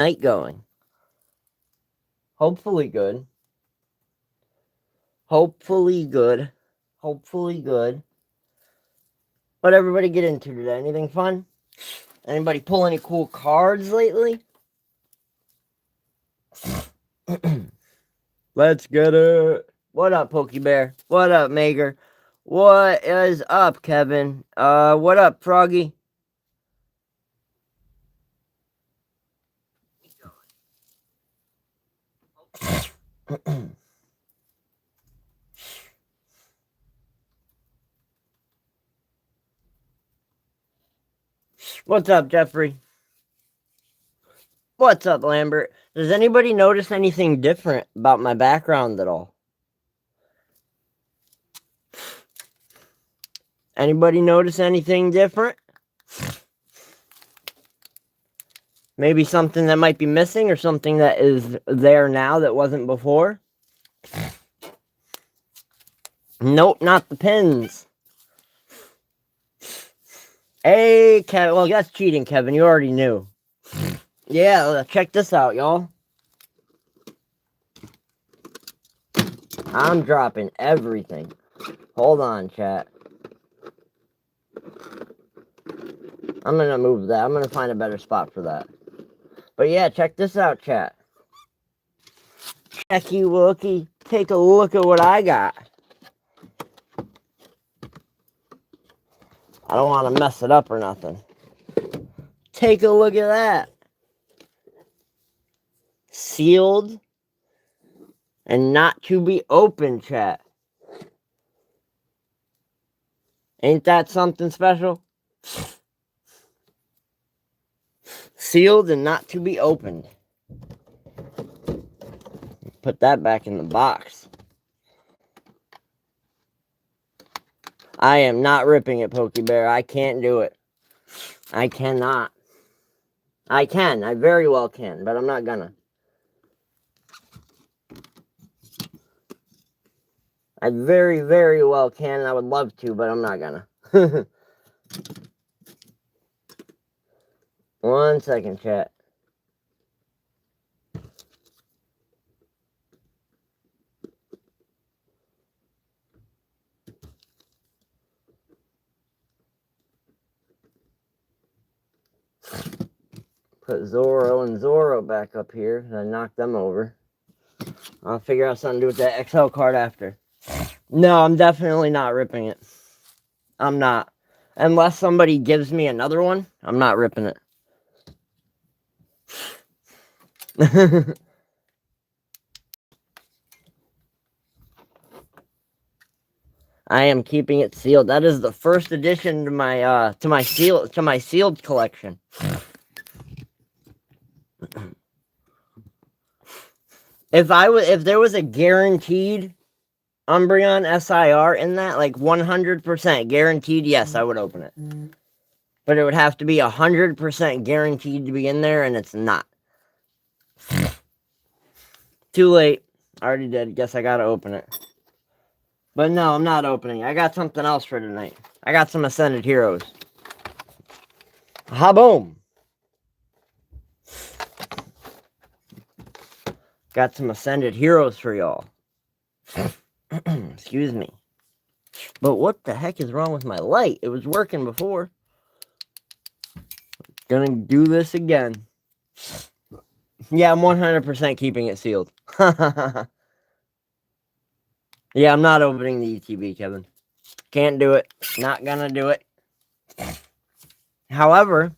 night going? Hopefully good. Hopefully good. Hopefully good. What everybody get into today? Anything fun? Anybody pull any cool cards lately? Let's get it. What up, Pokebear? What up, Mager? What is up, Kevin? What up, Froggy? What's up, Jeffrey? What's up, Lambert? Does anybody notice anything different about my background at all? Anybody notice anything different? Maybe something that might be missing or something that is there now that wasn't before? Nope, not the pins. Hey, Kevin. Well, that's cheating, Kevin. You already knew. Yeah, check this out, y'all. I'm dropping everything. Hold on, chat. I'm gonna move that. I'm gonna find a better spot for that. But yeah, check this out, chat. Checky looky. Take a look at what I got. I don't want to mess it up or nothing. Take a look at that. Sealed and not to be opened, chat. Ain't that something special? Sealed and not to be opened. Put that back in the box. I am not ripping it, Pokebear. I can't do it. I cannot. I can. I very well can, but I'm not gonna. I very, very well can, and I would love to, but I'm not gonna. 1 second, chat. Put Zoro and Zoro back up here. I knocked them over. I'll figure out something to do with that XL card after. No, I'm definitely not ripping it. I'm not. Unless somebody gives me another one, I'm not ripping it. I am keeping it sealed. That is the first addition to my sealed collection. If there was a guaranteed Umbreon SIR in that, like 100% guaranteed, yes, I would open it. But it would have to be 100% guaranteed to be in there, and it's not. Too late. I already did. Guess I gotta open it. But no, I'm not opening. I got something else for tonight. I got some Ascended Heroes. Ha-boom! Got some Ascended Heroes for y'all. Excuse me. But what the heck is wrong with my light? It was working before. Gonna do this again. Yeah, I'm 100% keeping it sealed. Yeah, I'm not opening the ETB, Kevin. Can't do it. Not gonna do it. However,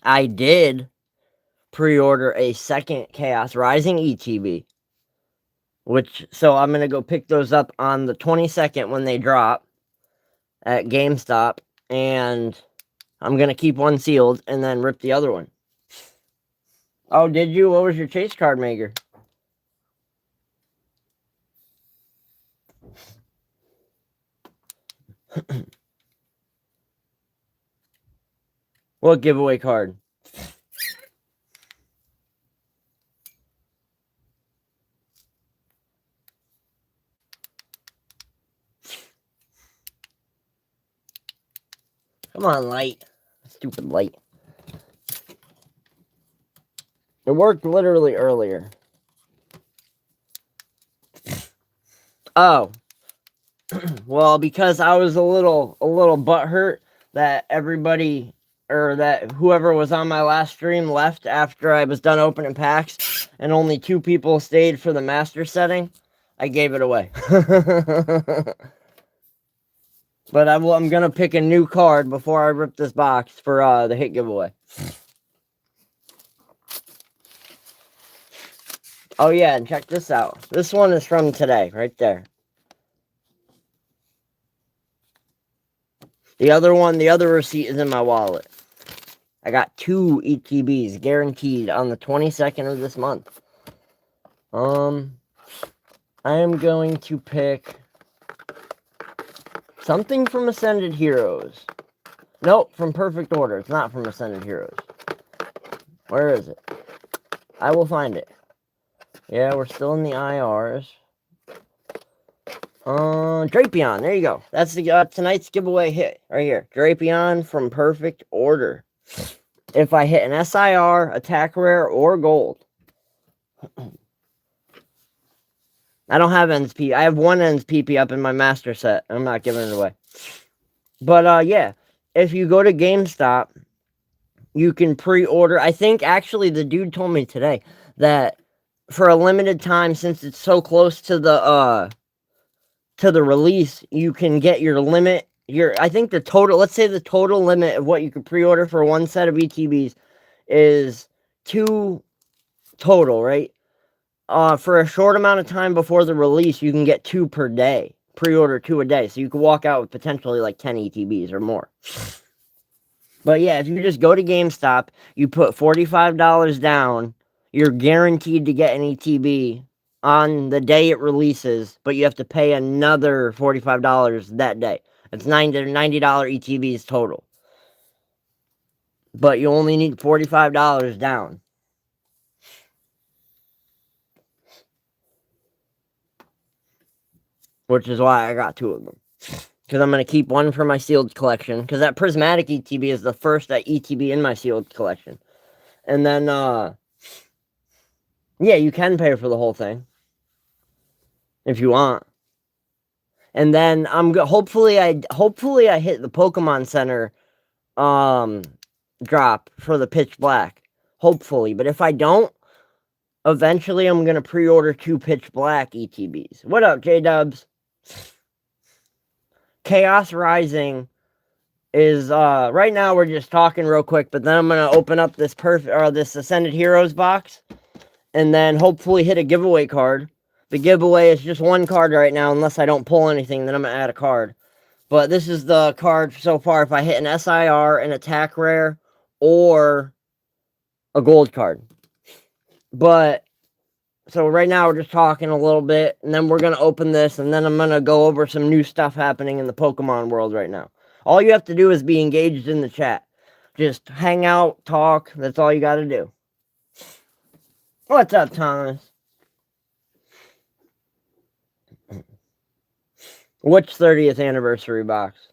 I did pre-order a second Chaos Rising ETB. So I'm gonna go pick those up on the 22nd when they drop at GameStop, and I'm gonna keep one sealed and then rip the other one. Oh, did you? What was your chase card maker? What giveaway card? Come on, light. Stupid light. It worked literally earlier. Oh. Well, because I was a little butthurt that everybody or that whoever was on my last stream left after I was done opening packs and only 2 people stayed for the master setting, I gave it away. But I'm gonna pick a new card before I rip this box for the hit giveaway. Oh yeah, and check this out. This one is from today, right there. The other receipt is in my wallet. I got 2 ETBs guaranteed on the 22nd of this month. I am going to pick something from Ascended Heroes. Nope, from Perfect Order. It's not from Ascended Heroes. Where is it? I will find it. Yeah, we're still in the IRs. Drapion, there you go. That's the tonight's giveaway hit right here. Drapion from Perfect Order. If I hit an SIR, attack rare, or gold. I don't have ends PP. I have 1 ends PP up in my master set. I'm not giving it away. But yeah, if you go to GameStop, you can pre-order. I think actually the dude told me today that for a limited time, since it's so close to the release, you can get your limit. I think the total, let's say the total limit of what you could pre-order for 1 set of ETBs is 2 total, right? For a short amount of time before the release, you can get 2 per day. Pre-order 2 a day. So you can walk out with potentially like 10 ETBs or more. But yeah, if you just go to GameStop, you put $45 down, you're guaranteed to get an ETB on the day it releases, but you have to pay another $45 that day. It's $90 ETBs total. But you only need $45 down. Which is why I got 2 of them. Because I'm going to keep 1 for my sealed collection. Because that prismatic ETB is the first ETB in my sealed collection. And then, yeah, you can pay for the whole thing. If you want. And then hopefully I hit the Pokemon Center drop for the Pitch Black. Hopefully. But if I don't, eventually I'm going to pre-order 2 Pitch Black ETBs. What up, J-Dubs? Chaos Rising is right now we're just talking real quick, but then I'm gonna open up this this Ascended Heroes box and then hopefully hit a giveaway card. The giveaway is just 1 card right now, unless I don't pull anything, then I'm gonna add a card. But this is the card so far if I hit an SIR, an attack rare, or a gold card. But so right now we're just talking a little bit, and then we're going to open this, and then I'm going to go over some new stuff happening in the Pokemon world right now. All you have to do is be engaged in the chat. Just hang out, talk, that's all you got to do. What's up, Thomas? Which 30th anniversary box?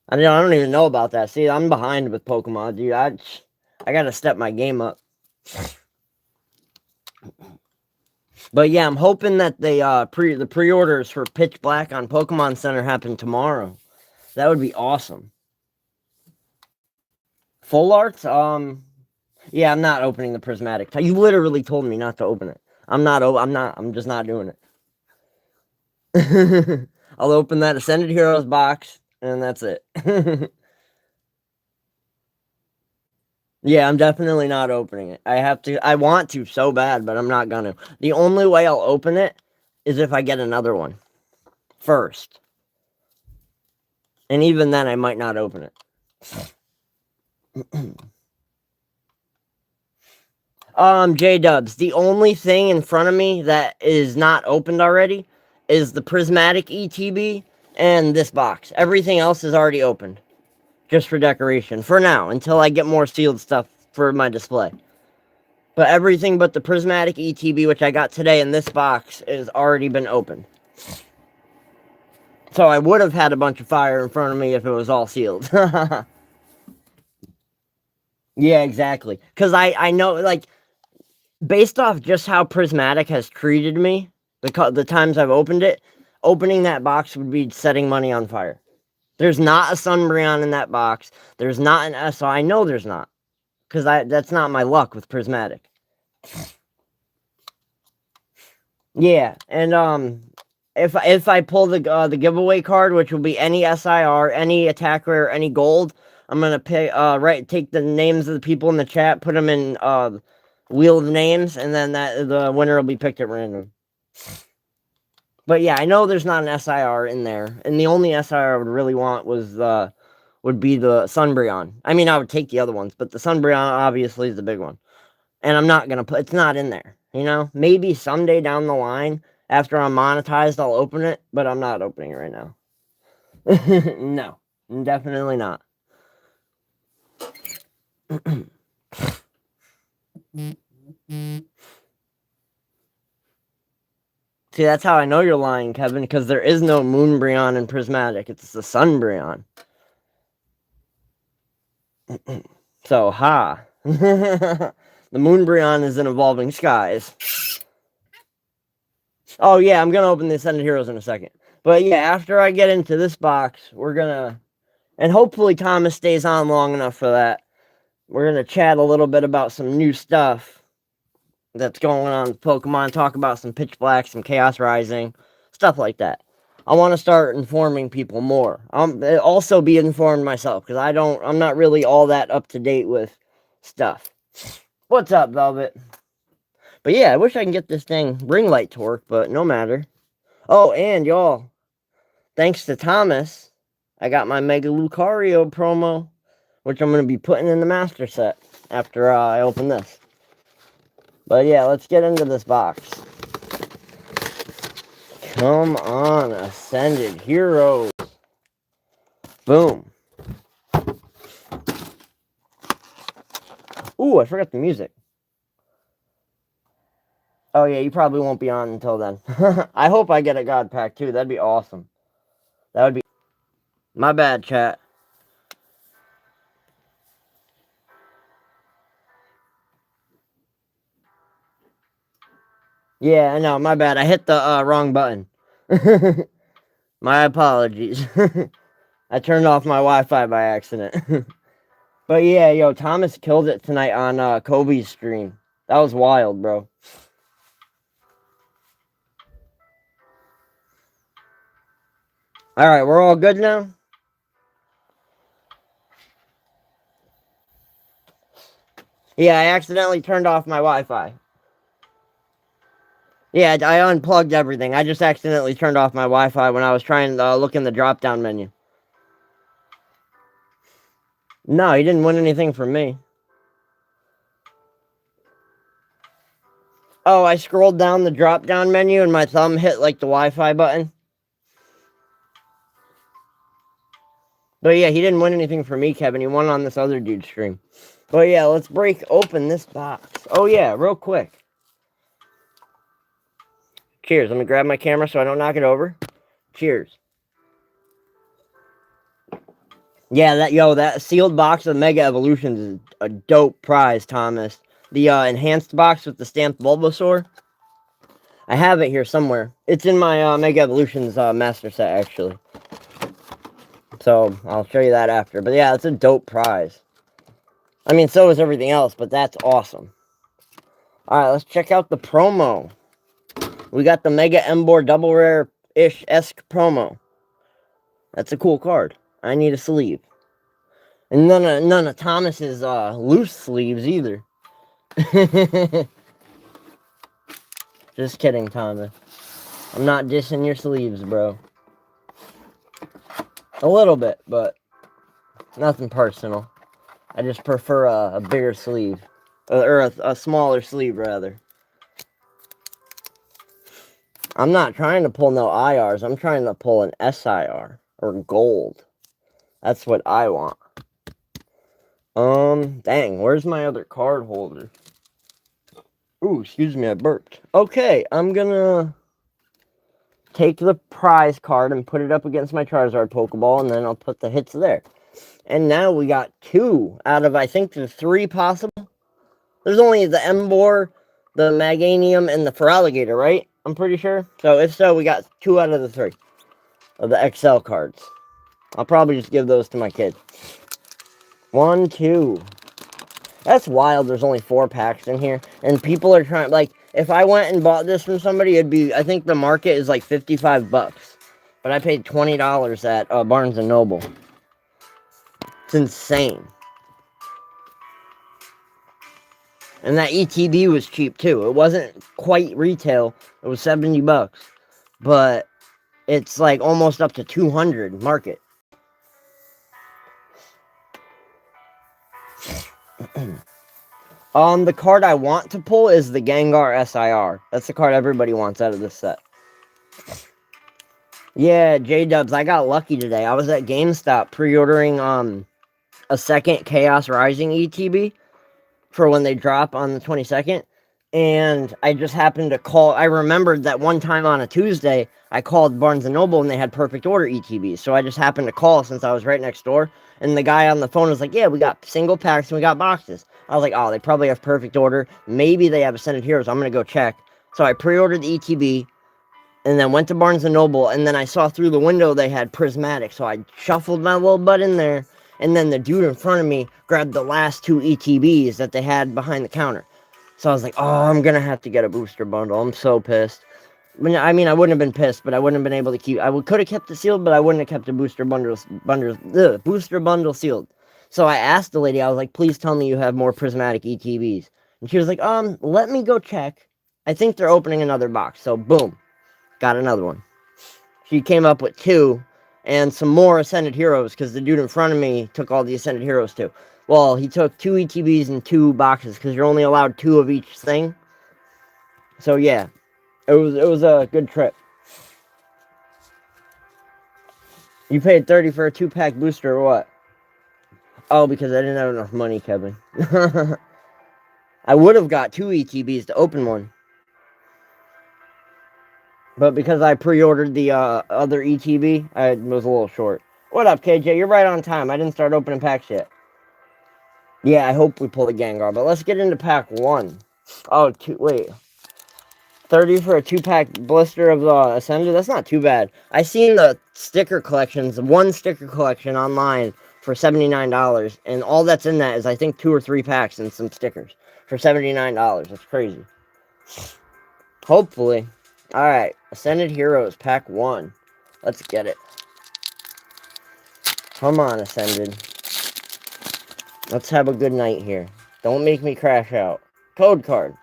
I don't even know about that. See, I'm behind with Pokemon, dude. I got to step my game up. But yeah, I'm hoping that the pre-orders for Pitch Black on Pokemon Center happen tomorrow. That would be awesome. Full arts? Yeah, I'm not opening the prismatic. You literally told me not to open it. I'm just not doing it. I'll open that Ascended Heroes box, and that's it. Yeah, I'm definitely not opening it. I want to so bad, but I'm not gonna. The only way I'll open it is if I get another one first. And even then, I might not open it. J-Dubs, the only thing in front of me that is not opened already is the Prismatic ETB and this box. Everything else is already opened. Just for decoration. For now, until I get more sealed stuff for my display. But everything but the Prismatic ETB, which I got today in this box, has already been opened. So I would have had a bunch of fire in front of me if it was all sealed. Yeah, exactly. Because I know, like, based off just how Prismatic has treated me, the times I've opened it, opening that box would be setting money on fire. There's not a Sunbreon in that box. There's not an SO. I know there's not. Because that's not my luck with Prismatic. Yeah, and if I pull the giveaway card, which will be any SIR, any attack rare, any gold, I'm gonna pick take the names of the people in the chat, put them in wheel of names, and then the winner will be picked at random. But yeah, I know there's not an SIR in there, and the only SIR I would really want would be the Sunbreon. I mean, I would take the other ones, but the Sunbreon obviously is the big one. And I'm not gonna put it's not in there. You know, maybe someday down the line after I'm monetized, I'll open it, but I'm not opening it right now. No, definitely not. See, that's how I know you're lying, Kevin, because there is no Moonbreon in Prismatic. It's the Sunbreon. So, ha. The Moonbreon is in Evolving Skies. Oh, yeah, I'm going to open the Ascended Heroes in a second. But yeah, after I get into this box, we're going to... And hopefully Thomas stays on long enough for that. We're going to chat a little bit about some new stuff that's going on with Pokemon, talk about some Pitch Black, some Chaos Rising, stuff like that. I want to start informing people more. I'll also be informed myself because I'm not really all that up to date with stuff. What's up, Velvet? But yeah, I wish I can get this ring light to work, but no matter. Oh, and y'all, thanks to Thomas, I got my Mega Lucario promo, which I'm going to be putting in the master set after I open this. But yeah, let's get into this box. Come on, Ascended Heroes. Boom. Ooh, I forgot the music. Oh yeah, you probably won't be on until then. I hope I get a God Pack too. That'd be awesome. That would be... My bad, chat. Yeah, I know, my bad. I hit the wrong button. My apologies. I turned off my Wi-Fi by accident. But yeah, yo, Thomas killed it tonight on Kobe's stream. That was wild, bro. Alright, we're all good now? Yeah, I accidentally turned off my Wi-Fi. Yeah, I unplugged everything. I just accidentally turned off my Wi-Fi when I was trying to look in the drop-down menu. No, he didn't win anything from me. Oh, I scrolled down the drop-down menu and my thumb hit, like, the Wi-Fi button. But yeah, he didn't win anything from me, Kevin. He won on this other dude's stream. But yeah, let's break open this box. Oh yeah, real quick. Cheers. Let me grab my camera so I don't knock it over. Cheers. Yeah, that sealed box of Mega Evolutions is a dope prize, Thomas. The enhanced box with the stamped Bulbasaur. I have it here somewhere. It's in my Mega Evolutions master set, actually. So, I'll show you that after. But yeah, it's a dope prize. I mean, so is everything else, but that's awesome. Alright, let's check out the promo. We got the Mega Emboar Double Rare-ish-esque promo. That's a cool card. I need a sleeve. And none of Thomas's loose sleeves either. Just kidding, Thomas. I'm not dissing your sleeves, bro. A little bit, but nothing personal. I just prefer a bigger sleeve. Or a smaller sleeve, rather. I'm not trying to pull no IRs. I'm trying to pull an SIR. Or gold. That's what I want. Dang, where's my other card holder? Ooh, excuse me, I burped. Okay, I'm gonna take the prize card and put it up against my Charizard Pokeball, and then I'll put the hits there. And now we got 2 out of, I think, the 3 possible. There's only the Emboar, the Meganium, and the Feraligatr, right? I'm pretty sure. So if so, we got 2 out of the 3 of the XL cards. I'll probably just give those to my kid. 1, 2. That's wild. There's only 4 packs in here. And people are trying, like, if I went and bought this from somebody, it'd be, I think the market is like 55 bucks. But I paid $20 at Barnes & Noble. It's insane. And that ETB was cheap too. It wasn't quite retail. It was 70 bucks. But it's like almost up to 200 market. The card I want to pull is the Gengar SIR. That's the card everybody wants out of this set. Yeah, J-Dubs, I got lucky today. I was at GameStop pre-ordering a second Chaos Rising ETB for when they drop on the 22nd. And I just happened to call. I remembered that one time on a Tuesday, I called Barnes & Noble and they had Perfect Order ETBs. So I just happened to call since I was right next door. And the guy on the phone was like, yeah, we got single packs and we got boxes. I was like, oh, they probably have Perfect Order. Maybe they have Ascended Heroes. I'm going to go check. So I pre-ordered the ETB and then went to Barnes & Noble. And then I saw through the window they had Prismatic. So I shuffled my little butt in there. And then the dude in front of me grabbed the last 2 ETBs that they had behind the counter. So I was like, oh, I'm going to have to get a booster bundle. I'm so pissed. I mean, I wouldn't have been pissed, but I wouldn't have been able to keep... I could have kept it sealed, but I wouldn't have kept the booster bundle sealed. So I asked the lady, I was like, please tell me you have more Prismatic ETBs. And she was like, let me go check. I think they're opening another box. So, boom. Got another one. She came up with 2 and some more Ascended Heroes, because the dude in front of me took all the Ascended Heroes too. Well, he took 2 ETBs and 2 boxes, because you're only allowed 2 of each thing. So yeah, it was a good trip. You paid 30 for a 2-pack booster or what? Oh, because I didn't have enough money, Kevin. I would have got 2 ETBs to open one. But because I pre-ordered the other ETB, I was a little short. What up, KJ? You're right on time. I didn't start opening packs yet. Yeah, I hope we pull the Gengar. But let's get into pack 1. Oh, wait. 30 for a 2-pack blister of the Ascended? That's not too bad. I seen the sticker collections, one sticker collection online for $79. And all that's in that is, I think, 2 or 3 packs and some stickers for $79. That's crazy. Hopefully. Alright, Ascended Heroes, pack 1. Let's get it. Come on, Ascended. Let's have a good night here. Don't make me crash out. Code card.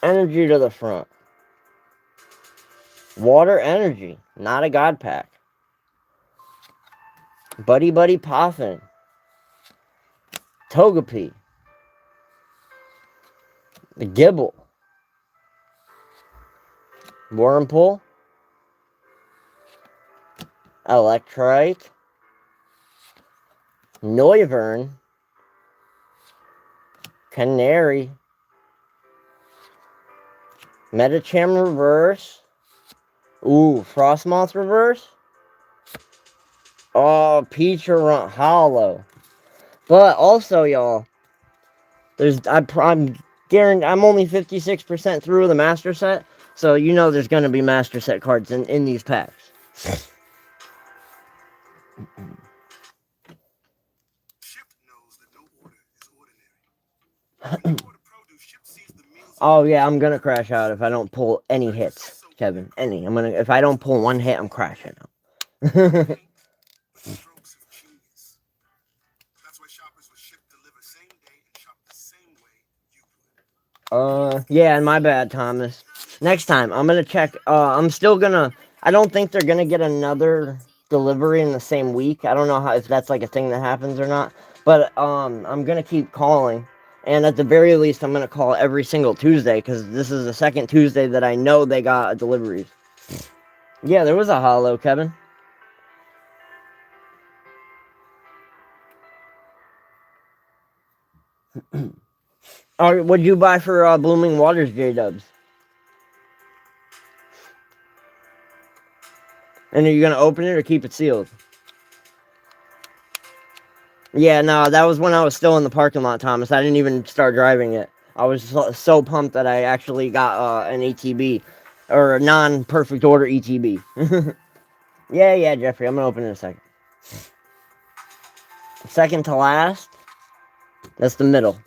Energy to the front. Water Energy. Not a God pack. Buddy Buddy Poffin. Togepi. The Gibble. Wurmple. Electrite. Noivern. Canary. Medicham reverse. Ooh, Frostmoth reverse. Oh, Peacherunt hollow. But also, y'all, I'm guaranteed I'm only 56% through the master set, so you know there's gonna be master set cards in these packs. Oh yeah, I'm gonna crash out if I don't pull any hits, Kevin. Any. If I don't pull one hit, I'm crashing out. Yeah, and my bad, Thomas. Next time, I'm gonna check. I don't think they're gonna get another delivery in the same week. I don't know if that's like a thing that happens or not. But, I'm gonna keep calling. And at the very least, I'm gonna call every single Tuesday, because this is the second Tuesday that I know they got deliveries. Yeah, there was a holo, Kevin. What'd you buy for Blooming Waters, J-Dubs? And are you gonna open it or keep it sealed? Yeah, no, that was when I was still in the parking lot, Thomas. I didn't even start driving it. I was so pumped that I actually got an ETB, or a non-perfect order ETB. Yeah, yeah, Jeffrey, I'm gonna open it in a second. Second to last, that's the middle.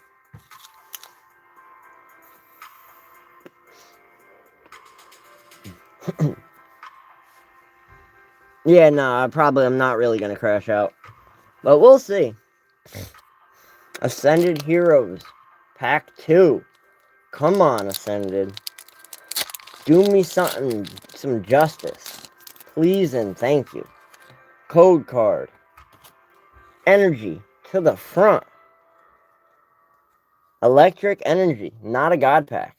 Yeah, no, I'm not really gonna crash out. But we'll see. Ascended Heroes, Pack 2. Come on, Ascended. Do me something, some justice. Please and thank you. Code card. Energy to the front. Electric Energy, not a God Pack.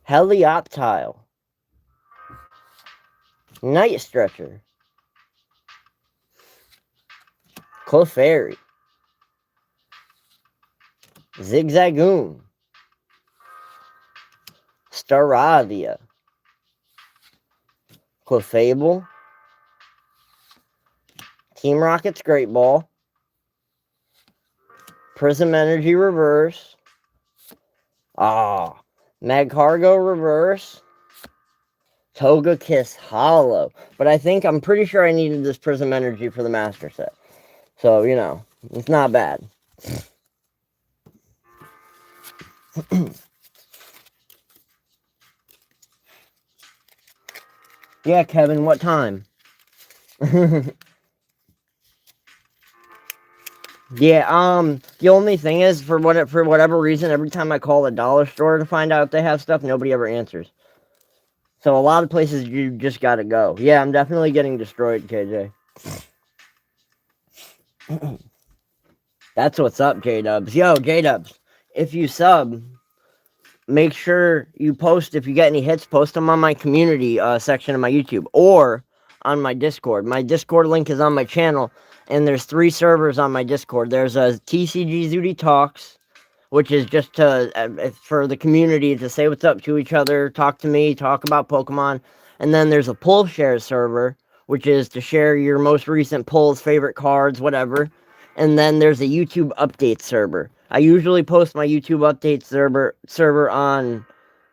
Helioptile. Night Stretcher. Clefairy. Zigzagoon. Staravia. Clefable. Team Rocket's Great Ball. Prism Energy Reverse. Magcargo Reverse. Togekiss Hollow. But I'm pretty sure I needed this Prism Energy for the Master Set. So, it's not bad. Yeah, Kevin, what time? Yeah, the only thing is, for whatever reason, every time I call a dollar store to find out if they have stuff, nobody ever answers. So a lot of places you just gotta go. Yeah, I'm definitely getting destroyed, KJ. That's what's up, J-Dubs. Yo, J-Dubs, if you sub, make sure you post, if you get any hits, post them on my community section of my YouTube, or on my Discord. My Discord link is on my channel, and there's 3 servers on my Discord. There's a TCG Zooty Talks, which is just for the community to say what's up to each other, talk to me, talk about Pokemon. And then there's a pull share server, which is to share your most recent pulls, favorite cards, whatever. And then there's a YouTube update server. I usually post my YouTube update server on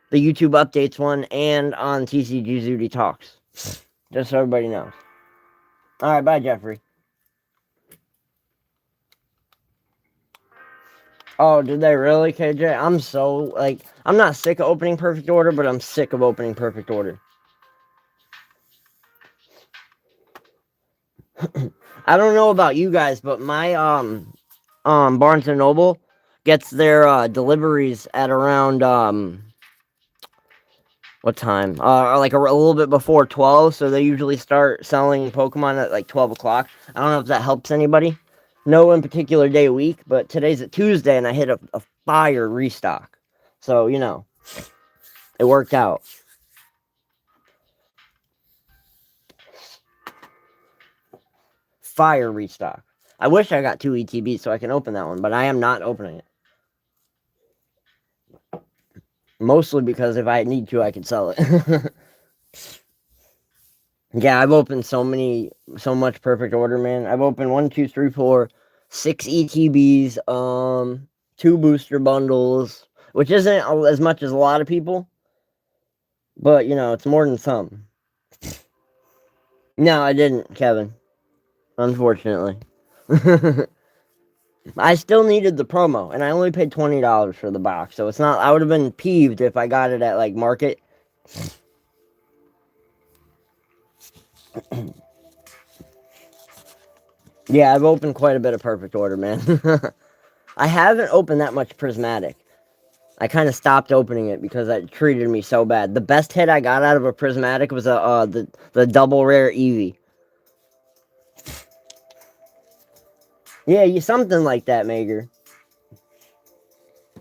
the YouTube updates one and on TCG Zooty Talks. Just so everybody knows. Alright, bye, Jeffrey. Oh, did they really, KJ? I'm not sick of opening Perfect Order, but I'm sick of opening Perfect Order. I don't know about you guys, but my Barnes & Noble gets their deliveries at around what time? Like a little bit before 12, so they usually start selling Pokemon at like 12 o'clock. I don't know if that helps anybody. No in particular day a week, but today's a Tuesday and I hit a fire restock. So, it worked out. Fire restock. I wish I got 2 ETBs so I can open that one, but I am not opening it. Mostly because if I need to, I can sell it. Yeah, I've opened so much Perfect Order, man. I've opened 1, 2, 3, 4, 6 ETBs, 2 booster bundles, which isn't as much as a lot of people, but it's more than some. No, I didn't, Kevin. Unfortunately. I still needed the promo, and I only paid $20 for the box, so it's not. I would have been peeved if I got it at like market. Yeah, I've opened quite a bit of Perfect Order, man. I haven't opened that much Prismatic. I kind of stopped opening it because it treated me so bad. The best hit I got out of a Prismatic was the double rare Eevee. Yeah, something like that, Mager.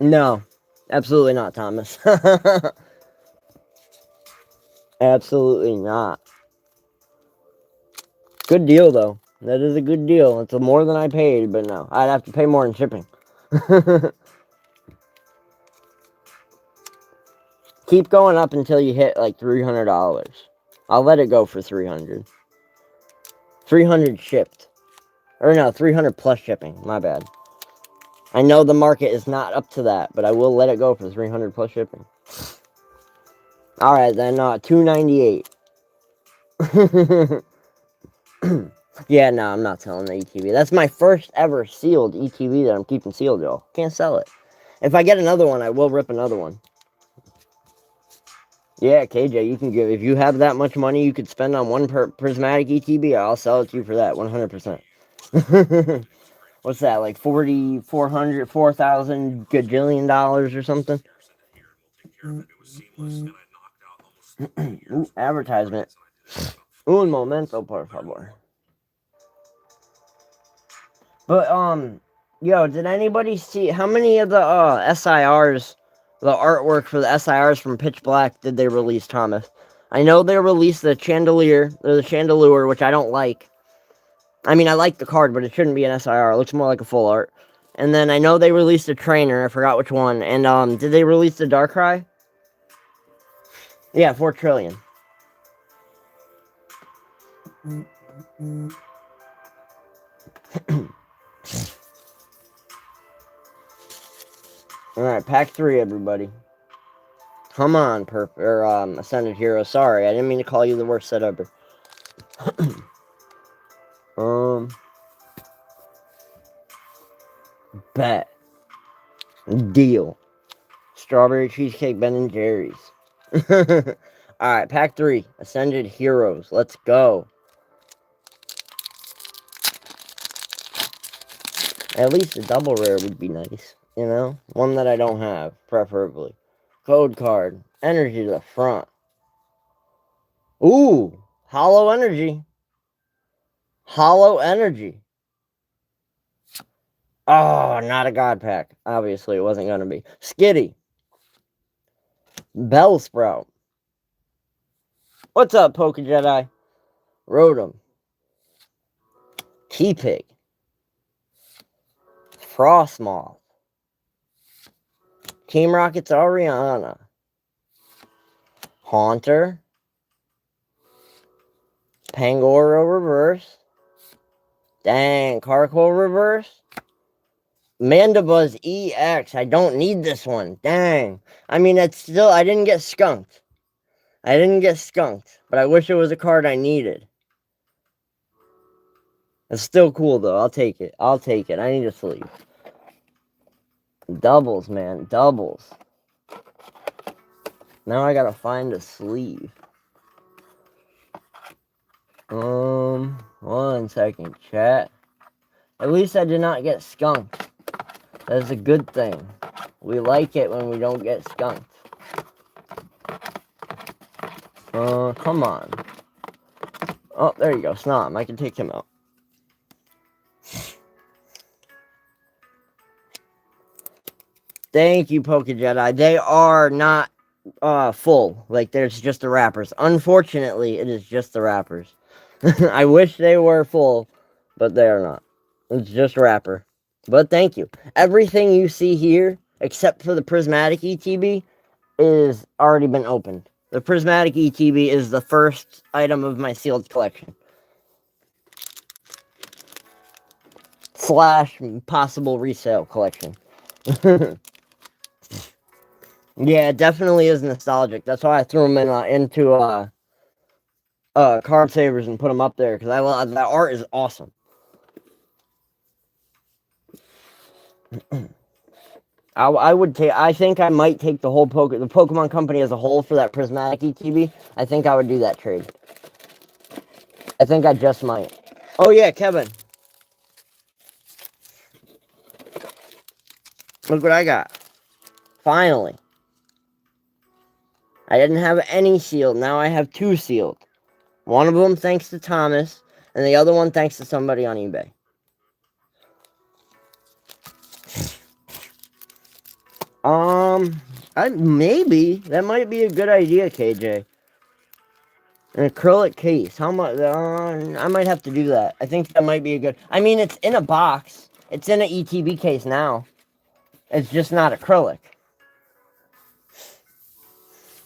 No, absolutely not, Thomas. Absolutely not. Good deal, though. That is a good deal. It's more than I paid, but no. I'd have to pay more in shipping. Keep going up until you hit like $300. I'll let it go for 300. 300 shipped. Or no, 300 plus shipping. My bad. I know the market is not up to that, but I will let it go for 300 plus shipping. Alright, then, 298. Yeah, no, I'm not selling the ETB. That's my first ever sealed ETB that I'm keeping sealed, y'all. Can't sell it. If I get another one, I will rip another one. Yeah, KJ, you can give. If you have that much money you could spend on one prismatic ETB, I'll sell it to you for that, 100%. What's that, like 4,400, 4,000 gajillion dollars or something? Ooh, advertisement. Un momento, por favor. But, yo, did anybody see, how many of the, SIRs, the artwork for the SIRs from Pitch Black did they release, Thomas? I know they released the chandelier, or the chandelier, which I don't like. I mean, I like the card, but it shouldn't be an SIR. It looks more like a full art. And then I know they released a trainer. I forgot which one. And, did they release the Darkrai? Yeah, 4 trillion. Alright, pack 3, everybody. Come on, Ascended Hero. Sorry, I didn't mean to call you the worst set ever. Bet. Deal. Strawberry cheesecake, Ben & Jerry's. Alright, pack 3. Ascended Heroes. Let's go. At least a double rare would be nice. You know? One that I don't have, preferably. Code card. Energy to the front. Ooh! Hollow energy. Hollow energy. Oh, not a god pack. Obviously, it wasn't going to be. Skitty. Bellsprout. What's up, Poke Jedi? Rotom. T-Pig. Frostmoth. Team Rocket's Ariana. Haunter. Pangoro reverse. Dang, Carkol reverse. Mandibuzz EX. I don't need this one. Dang. I mean, it's still, I didn't get skunked. But I wish it was a card I needed. It's still cool, though. I'll take it. I need a sleeve. Doubles, man. Doubles. Now I gotta find a sleeve. 1 second, chat. At least I did not get skunked. That's a good thing. We like it when we don't get skunked. Come on. Oh, there you go. Snom. I can take him out. Thank you, Poke Jedi. They are not full. Like, there's just the wrappers. Unfortunately, it is just the wrappers. I wish they were full, but they are not. It's just wrapper. But thank you. Everything you see here, except for the Prismatic ETB, is already been opened. The Prismatic ETB is the first item of my sealed collection. / possible resale collection. Yeah, it definitely is nostalgic. That's why I threw them into Card Savers and put them up there, because I love that art is awesome. I think I might take the Pokemon Company as a whole for that Prismatic ETB. I think I would do that trade. I think I just might. Oh yeah, Kevin. Look what I got. Finally. I didn't have any sealed. Now I have 2 sealed. One of them thanks to Thomas, and the other one thanks to somebody on eBay. Maybe. That might be a good idea, KJ. An acrylic case. How much? I might have to do that. I think that might be a good... I mean, it's in a box. It's in an ETB case now. It's just not acrylic.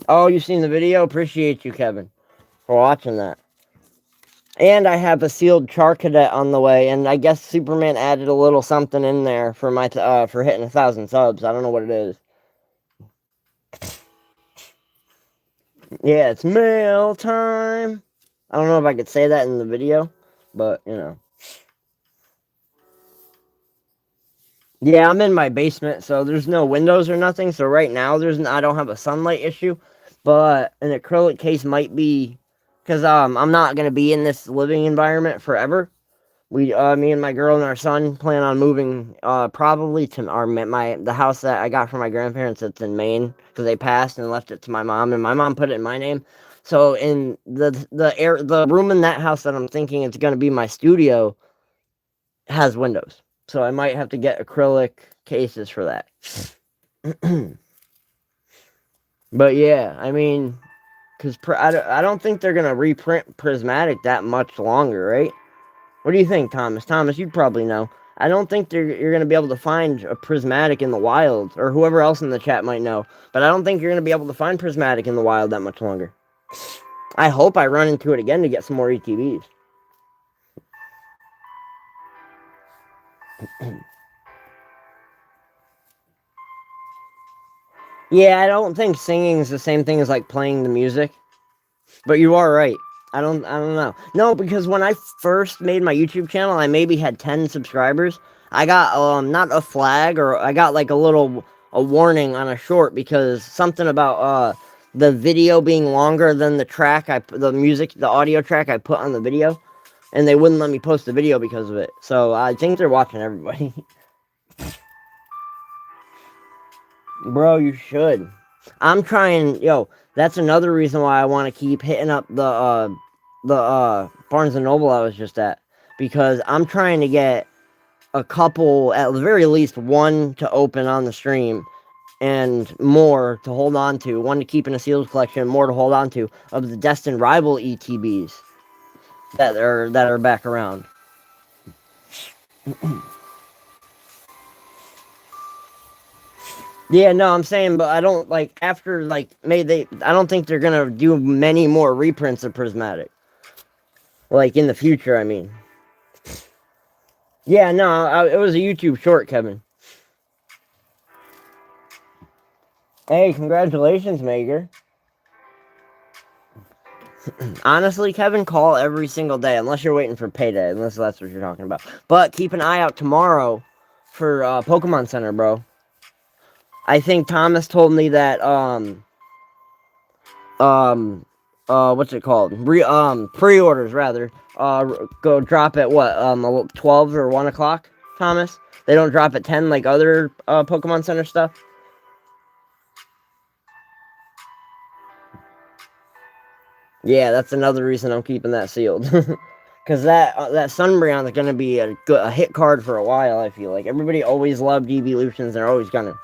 Oh, you've seen the video? Appreciate you, Kevin, for watching that. And I have a sealed Char Cadet on the way, and I guess Superman added a little something in there for my for hitting 1,000 subs. I don't know what it is. Yeah, it's mail time. I don't know if I could say that in the video, but you know. Yeah, I'm in my basement, so there's no windows or nothing. So right now, I don't have a sunlight issue, but an acrylic case might be, because I'm not gonna be in this living environment forever. Me and my girl and our son plan on moving probably to the house that I got from my grandparents that's in Maine because they passed and left it to my mom, and my mom put it in my name. So in the room in that house that I'm thinking it's gonna be my studio has windows. So I might have to get acrylic cases for that. But yeah, I mean, because I don't think they're gonna reprint Prismatic that much longer, right? What do you think, Thomas? Thomas, you'd probably know. I don't think you're going to be able to find a Prismatic in the wild, or whoever else in the chat might know. But I don't think you're going to be able to find Prismatic in the wild that much longer. I hope I run into it again to get some more ETBs. Yeah, I don't think singing is the same thing as like playing the music. But you are right. I don't know. No, because when I first made my YouTube channel, I maybe had 10 subscribers. I got not a flag, or I got like a warning on a short because something about the video being longer than the audio track I put on the video, and they wouldn't let me post the video because of it. So I think they're watching everybody. Bro, you should. I'm trying, that's another reason why I want to keep hitting up the Barnes and Noble I was just at, because I'm trying to get a couple, at the very least one to open on the stream and more to hold on to, one to keep in a sealed collection, more to hold on to of the Destined Rival ETBs that are back around. Yeah, no, I'm saying, but I don't like after like I don't think they're gonna do many more reprints of Prismatic. Like in the future, I mean. Yeah, no, it was a YouTube short, Kevin. Hey, congratulations, Mager. Honestly, Kevin, call every single day, unless you're waiting for payday, unless that's what you're talking about. But keep an eye out tomorrow for Pokemon Center, bro. I think Thomas told me that what's it called? Pre-orders rather. Go drop at what? 12 or 1 o'clock, Thomas? They don't drop at 10 like other Pokemon Center stuff? Yeah, that's another reason I'm keeping that sealed. Because that Sunbreon is going to be a hit card for a while, I feel like. Everybody always loved Evolutions, they're always gonna.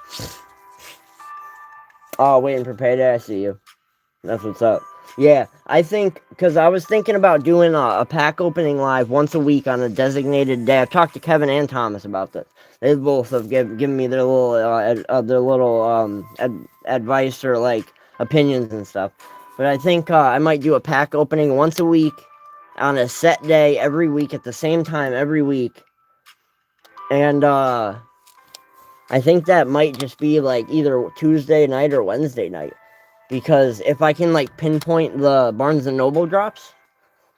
Oh, waiting for payday, I see you. That's what's up. Yeah, I think, because I was thinking about doing a pack opening live once a week on a designated day. I've talked to Kevin and Thomas about this. They both have given me their little advice or like opinions and stuff. But I think I might do a pack opening once a week on a set day every week at the same time every week. And I think that might just be like either Tuesday night or Wednesday night. Because if I can like pinpoint the Barnes and Noble drops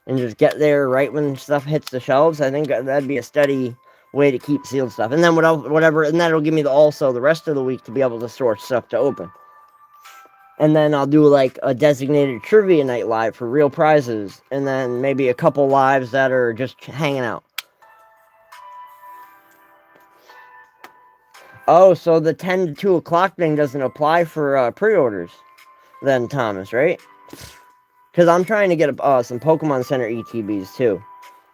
and just get there right when stuff hits the shelves, I think that'd be a steady way to keep sealed stuff. And then whatever, and that'll give me also the rest of the week to be able to store stuff to open. And then I'll do like a designated trivia night live for real prizes, and then maybe a couple lives that are just hanging out. Oh, so the 10 to 2 o'clock thing doesn't apply for pre-orders then, Thomas, right? Because I'm trying to get some Pokemon Center ETBs too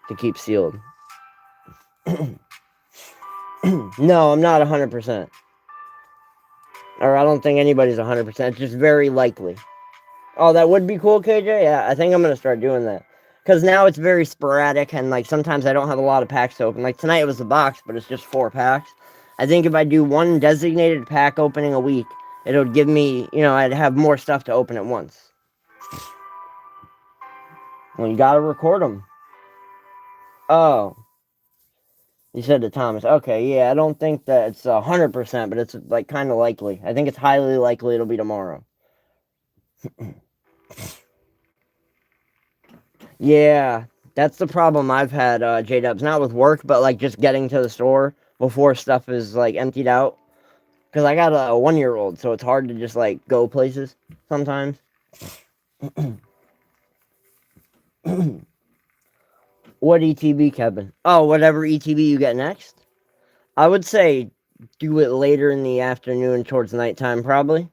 to keep sealed. No, I'm not 100%. Or I don't think anybody's 100%. It's just very likely. Oh, that would be cool, KJ? Yeah, I think I'm going to start doing that. Because now it's very sporadic, and like sometimes I don't have a lot of packs to open. Like tonight it was a box, but it's just 4 packs. I think if I do one designated pack opening a week, it'll give me, I'd have more stuff to open at once. Well, you gotta record them. Oh, you said to Thomas. Okay, yeah, I don't think that it's 100%, but it's like kind of likely. I think it's highly likely it'll be tomorrow. Yeah, that's the problem I've had, J-Dubs. Not with work, but like just getting to the store before stuff is like emptied out. Because I got a 1-year-old, so it's hard to just like go places sometimes. What ETB, Kevin? Oh, whatever ETB you get next. I would say do it later in the afternoon towards nighttime, probably.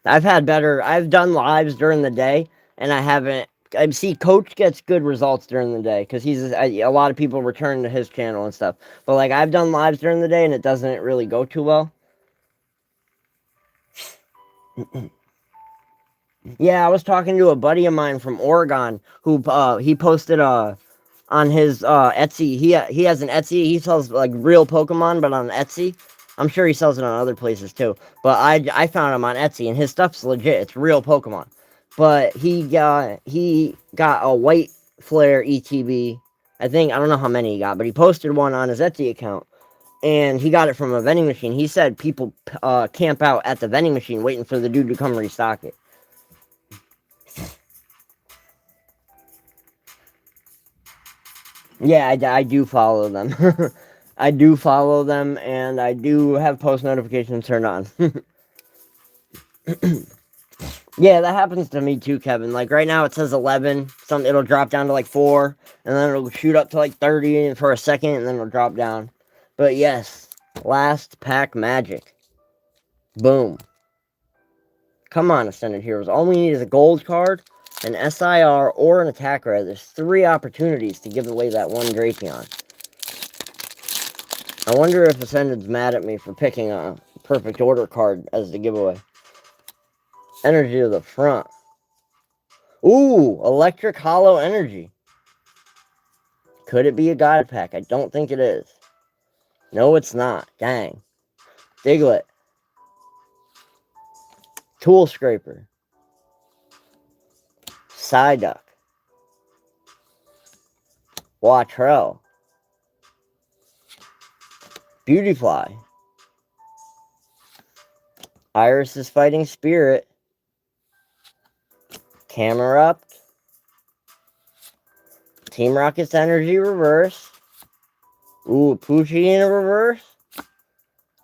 I've done lives during the day, and I haven't. I see Coach gets good results during the day because a lot of people return to his channel and stuff. But like I've done lives during the day, and it doesn't really go too well. Yeah, I was talking to a buddy of mine from Oregon who he posted on his Etsy. He has an Etsy. He sells like real Pokemon, but on Etsy. I'm sure he sells it on other places too. But I found him on Etsy, and his stuff's legit. It's real Pokemon. But he got a white flare ETB. I don't know how many he got, but he posted one on his Etsy account, and he got it from a vending machine. He said people camp out at the vending machine waiting for the dude to come restock it. Yeah, I do follow them. I do follow them, and I do have post notifications turned on. Yeah, that happens to me too, Kevin. Like right now, it says 11. It'll drop down to like 4, and then it'll shoot up to like 30 for a second, and then it'll drop down. But yes, last pack magic. Boom. Come on, Ascended Heroes. All we need is a gold card, an SIR, or an attack rare. There's 3 opportunities to give away that one Drapion. I wonder if Ascended's mad at me for picking a perfect order card as the giveaway. Energy to the front. Ooh, electric hollow energy. Could it be a god pack? I don't think it is. No, it's not. Dang. Diglett. Tool Scraper. Psyduck. Watrell. Beautyfly. Iris' Fighting Spirit. Camerupt. Team Rocket's Energy Reverse. Ooh, Poochie in a reverse.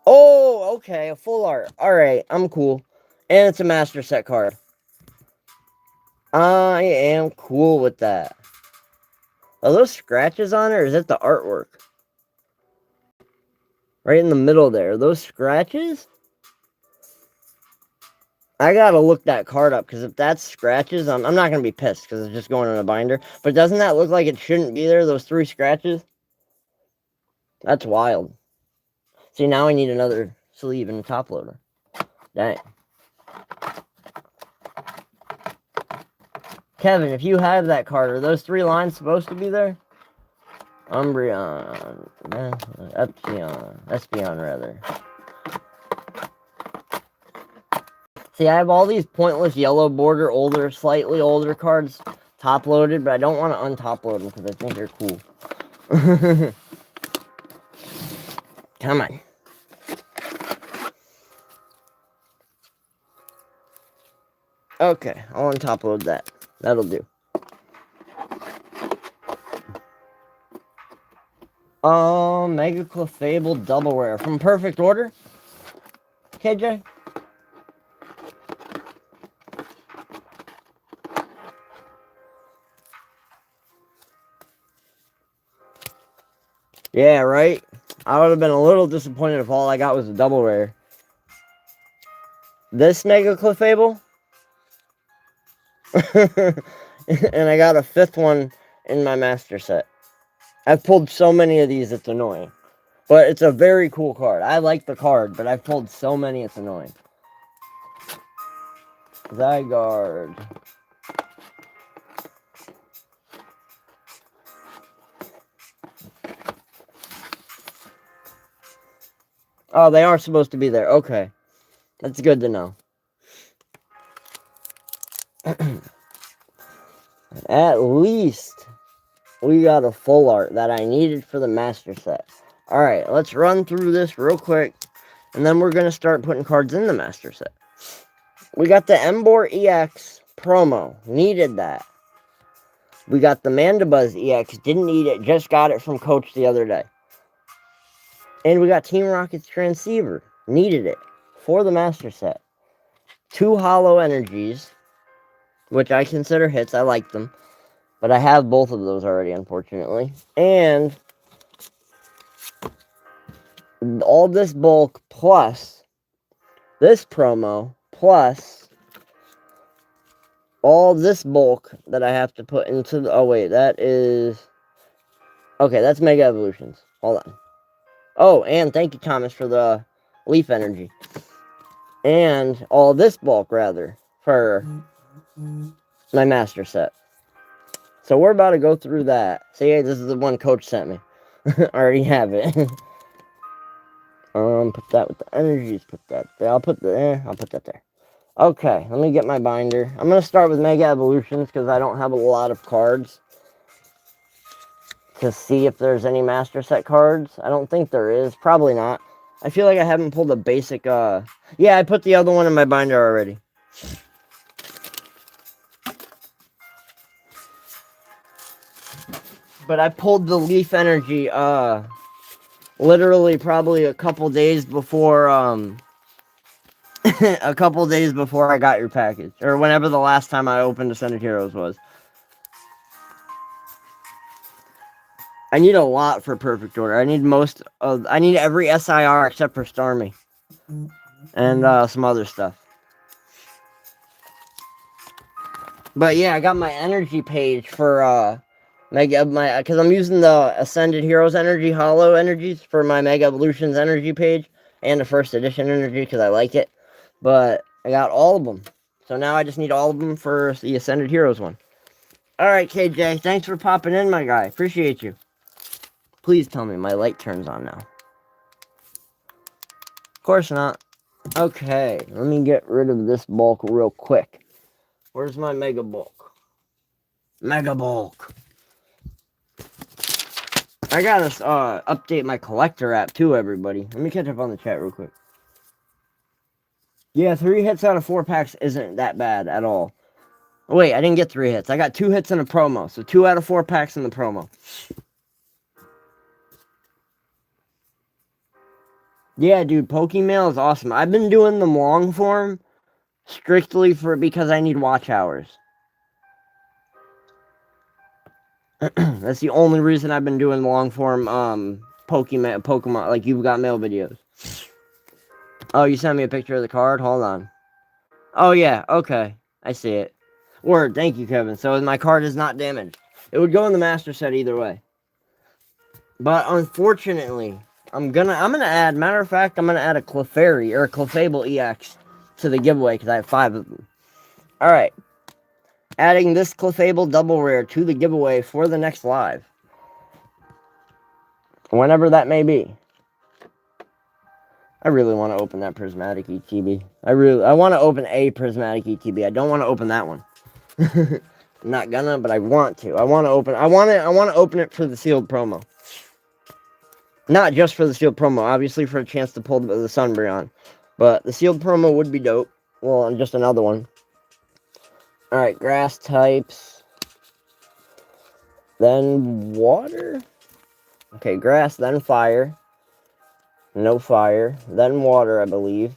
Oh, okay, a full art. Alright, I'm cool. And it's a master set card. I am cool with that. Are those scratches on it, or is it the artwork? Right in the middle there. Are those scratches? I gotta look that card up, because if that's scratches, I'm not gonna be pissed, because it's just going in a binder. But doesn't that look like it shouldn't be there, those 3 scratches? That's wild. See, now I need another sleeve and a top loader. Dang. Kevin, if you have that card, are those 3 lines supposed to be there? Umbreon. Espeon, rather. See, I have all these pointless yellow border, slightly older cards top loaded, but I don't want to untop load them because I think they're cool. Come on. Okay, I'll untop load that. That'll do. Mega Clefable double rare from Perfect Order. KJ? Yeah, right? I would have been a little disappointed if all I got was a double rare. This Mega Clefable? And I got a 5th one in my master set. I've pulled so many of these, it's annoying. But it's a very cool card. I like the card, but I've pulled so many, it's annoying. Zygarde. Oh, they are supposed to be there. Okay. That's good to know. At least we got a full art that I needed for the master set. Alright, let's run through this real quick, and then we're going to start putting cards in the master set. We got the Emboar EX promo. Needed that. We got the Mandibuzz EX. Didn't need it. Just got it from Coach the other day. And we got Team Rocket's Transceiver. Needed it for the master set. 2 Hollow Energies, which I consider hits. I like them. But I have both of those already, unfortunately. And all this bulk plus this promo plus all this bulk that I have to put into the... Oh, wait. That is... Okay, that's Mega Evolutions. Hold on. Oh, and thank you, Thomas, for the Leaf Energy. And all this bulk, rather, for my master set. So we're about to go through that. See, hey, this is the one Coach sent me. I already have it. Put that with the energies. Put that there. I'll put that there. Okay, let me get my binder. I'm going to start with Mega Evolutions because I don't have a lot of cards to see if there's any master set cards. I don't think there is. Probably not. I feel like I haven't pulled a basic, Yeah, I put the other one in my binder already. But I pulled the Leaf Energy, literally probably a couple days before, a couple days before I got your package. Or whenever the last time I opened Ascended Heroes was. I need a lot for Perfect Order. I need every SIR except for Starmie. And, some other stuff. But yeah, I got my energy page for, because I'm using the Ascended Heroes Energy Hollow Energies for my Mega Evolutions Energy page. And the first edition energy because I like it. But I got all of them. So now I just need all of them for the Ascended Heroes one. Alright, KJ. Thanks for popping in, my guy. Appreciate you. Please tell me my light turns on now. Of course not. Okay. Let me get rid of this bulk real quick. Where's my Mega Bulk? Mega Bulk. I gotta update my collector app too, everybody. Let me catch up on the chat real quick. Yeah, 3 hits out of 4 packs isn't that bad at all. Wait, I didn't get 3 hits. I got 2 hits in a promo. So 2 out of 4 packs in the promo. Yeah, dude, Pokemail is awesome. I've been doing them long form strictly because I need watch hours. That's the only reason I've been doing long form Pokemon like You've Got Mail videos. Oh, you sent me a picture of the card? Hold on. Oh yeah, okay. I see it. Word, thank you, Kevin. So my card is not damaged. It would go in the master set either way. But unfortunately, I'm gonna add, matter of fact, I'm gonna add a Clefairy or a Clefable EX to the giveaway because I have 5 of them. Alright. Adding this Clefable double rare to the giveaway for the next live. Whenever that may be. I really want to open that Prismatic ETB. I want to open a Prismatic ETB. I don't want to open that one. I'm not gonna, but I want to. I want to open it for the sealed promo. Not just for the sealed promo, obviously for a chance to pull the Sunbreon. But the sealed promo would be dope. Well, and just another one. Alright, grass types. Then water. Okay, grass, then fire. No fire. Then water, I believe.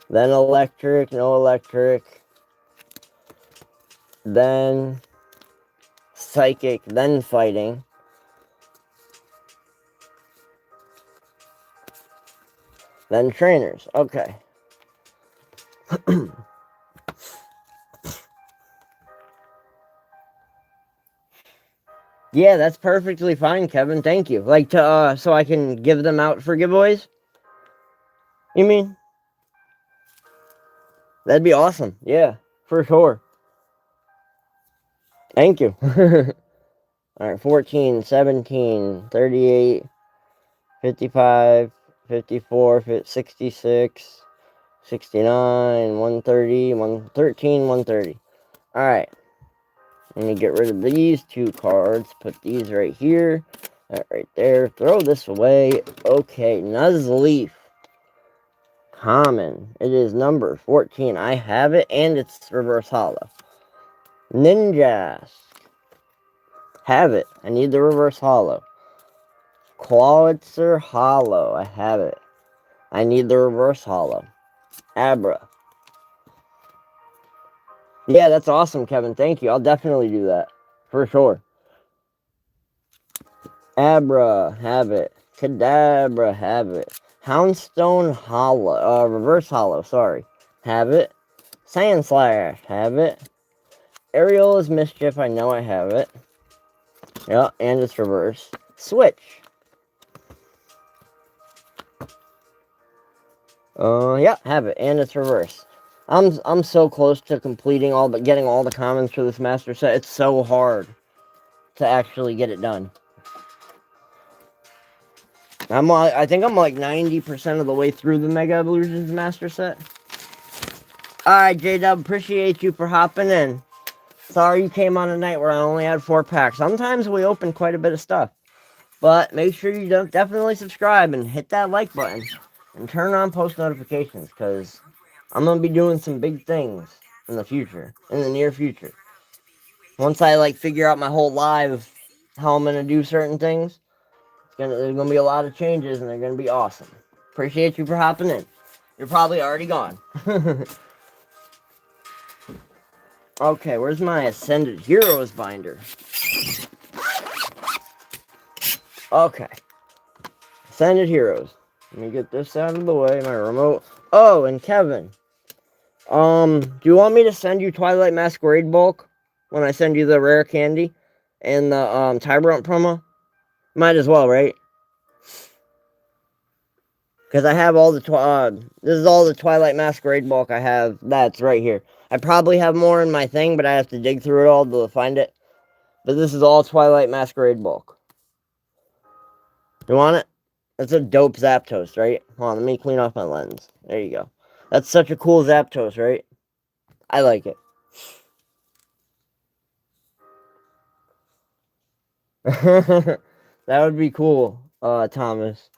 Then electric, no electric. Then psychic, then fighting. Then trainers. Okay. Yeah, that's perfectly fine, Kevin. Thank you. Like to so I can give them out for giveaways? You mean? That'd be awesome. Yeah, for sure. Thank you. Alright, 14, 17, 38, 55, 54, 66, 69, 130, 113, 130. Alright. I'm going to get rid of these 2 cards. Put these right here. That right there. Throw this away. Okay, Nuzleaf. Common. It is number 14. I have it, and it's reverse hollow. Ninjask. Have it. I need the reverse hollow. Clawitzer hollow. I have it. I need the reverse hollow. Abra. Yeah, that's awesome, Kevin. Thank you. I'll definitely do that. For sure. Abra. Have it. Kadabra. Have it. Houndstone hollow. Reverse hollow. Sorry. Have it. Sandslash. Have it. Aerial's Mischief. I know I have it. Yeah, and it's reverse. Switch. Yeah, have it, and it's reverse. I'm so close to completing getting all the commons for this master set. It's so hard to actually get it done. I think I'm like 90% of the way through the Mega Evolutions master set. Alright, J-Dub, appreciate you for hopping in. Sorry you came on a night where I only had 4 packs. Sometimes we open quite a bit of stuff. But make sure you definitely subscribe and hit that like button. And turn on post notifications, because I'm going to be doing some big things in the near future. Once I figure out my whole live, how I'm going to do certain things, there's going to be a lot of changes, and they're going to be awesome. Appreciate you for hopping in. You're probably already gone. Okay, where's my Ascended Heroes binder? Okay. Ascended Heroes. Let me get this out of the way, my remote. Oh, and Kevin. Do you want me to send you Twilight Masquerade bulk when I send you the rare candy and the Tyrant promo? Might as well, right? Because I have all the this is all the Twilight Masquerade bulk I have. That's right here. I probably have more in my thing, but I have to dig through it all to find it. But this is all Twilight Masquerade bulk. You want it? That's a dope Zapdos, right? Hold on, let me clean off my lens. There you go. That's such a cool Zapdos, right? I like it. That would be cool, Thomas.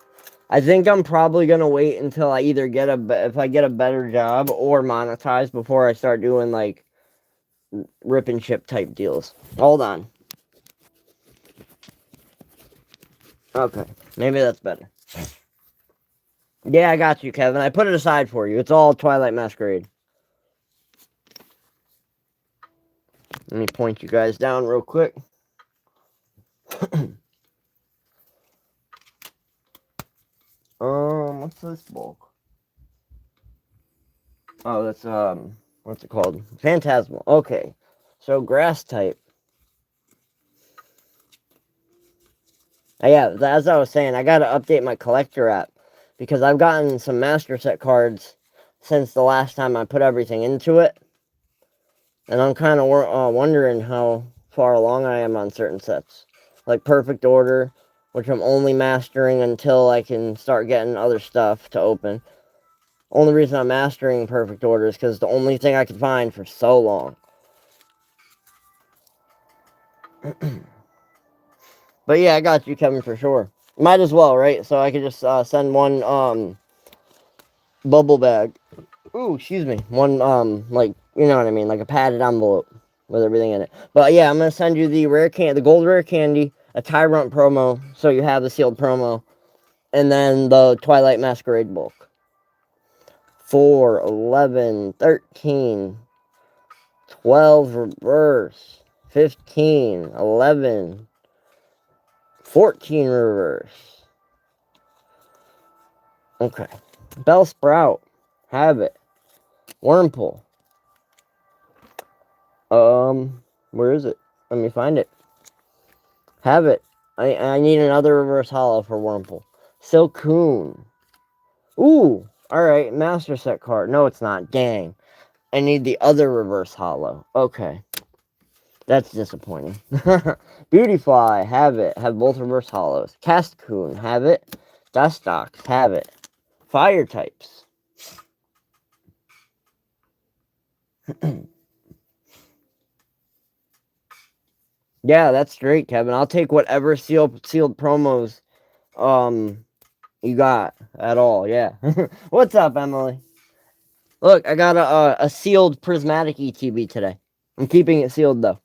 I think I'm probably gonna wait until I either if I get a better job or monetize before I start doing like rip and ship type deals. Hold on. Okay, maybe that's better. Yeah, I got you, Kevin. I put it aside for you. It's all Twilight Masquerade. Let me point you guys down real quick. What's this bulk? Oh, that's what's it called? Phantasmal. Okay, so grass type. Yeah, as I was saying, I gotta update my collector app because I've gotten some master set cards since the last time I put everything into it, and I'm kind of wondering how far along I am on certain sets, like Perfect Order, which I'm only mastering until I can start getting other stuff to open. Only reason I'm mastering Perfect Order is because it's the only thing I could find for so long. But yeah, I got you, Kevin, for sure. Might as well, right? So I could just send one bubble bag. Ooh, excuse me. One like, you know what I mean, like a padded envelope with everything in it. But yeah, I'm gonna send you the gold rare candy, a Tyrant promo, so you have the sealed promo, and then the Twilight Masquerade bulk. 4, 11, 13, 12 reverse, 15, 11, 14 reverse. Okay. Bellsprout. Have it. Wurmple. Where is it? Let me find it. Have it. I need another reverse hollow for Wurmple. Silcoon. Ooh. Alright, master set card. No, it's not. Dang. I need the other reverse hollow. Okay. That's disappointing. Beautyfly. Have it. Have both reverse hollows. Cascoon. Have it. Dustox. Have it. Fire types. Yeah, that's great, Kevin. I'll take whatever sealed promos you got at all. Yeah. What's up, Emily? Look, I got a sealed prismatic ETB today. I'm keeping it sealed though.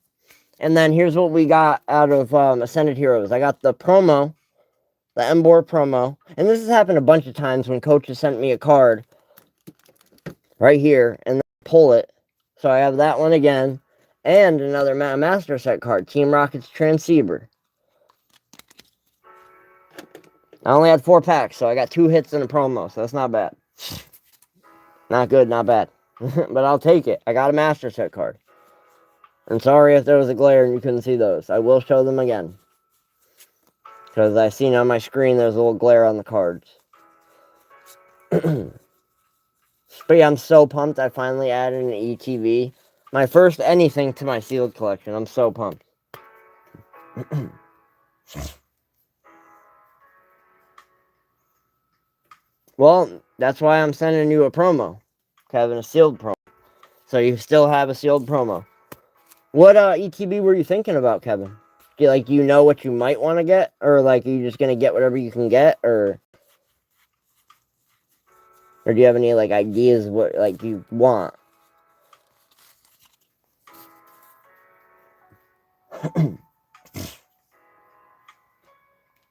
And then here's what we got out of Ascended Heroes. I got the promo, the Embor promo, and this has happened a bunch of times when coaches sent me a card right here and then pull it. So I have that one again, and another Master Set card, Team Rocket's Transceiver. I only had 4 packs, so I got 2 hits in a promo, so that's not bad. Not good, not bad. But I'll take it. I got a Master Set card. I'm sorry if there was a glare and you couldn't see those. I will show them again. Because I seen on my screen there's a little glare on the cards. But yeah, I'm so pumped I finally added an ETV. My first anything to my sealed collection. I'm so pumped. Well, that's why I'm sending you a promo. Kevin, a sealed promo. So you still have a sealed promo. What ETB were you thinking about, Kevin? Do you know what you might want to get? Or like are you just gonna get whatever you can get? Or do you have any like ideas what like you want?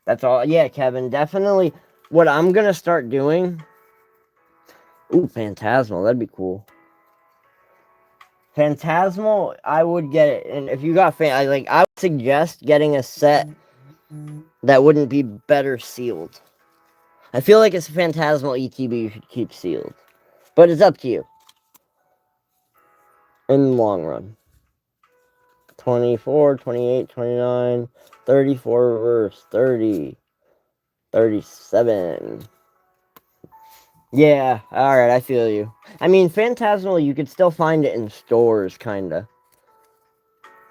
That's all. Yeah, Kevin, definitely. What I'm gonna start doing. Ooh, Phantasmal, that'd be cool. Phantasmal, I would get it, and if you got I would suggest getting a set that wouldn't be better sealed. I feel like it's a Phantasmal ETB you should keep sealed, but it's up to you. In the long run. 24, 28, 29, 34 reverse, 30, 37. Yeah, alright, I feel you. I mean, Phantasmal, you could still find it in stores, kinda.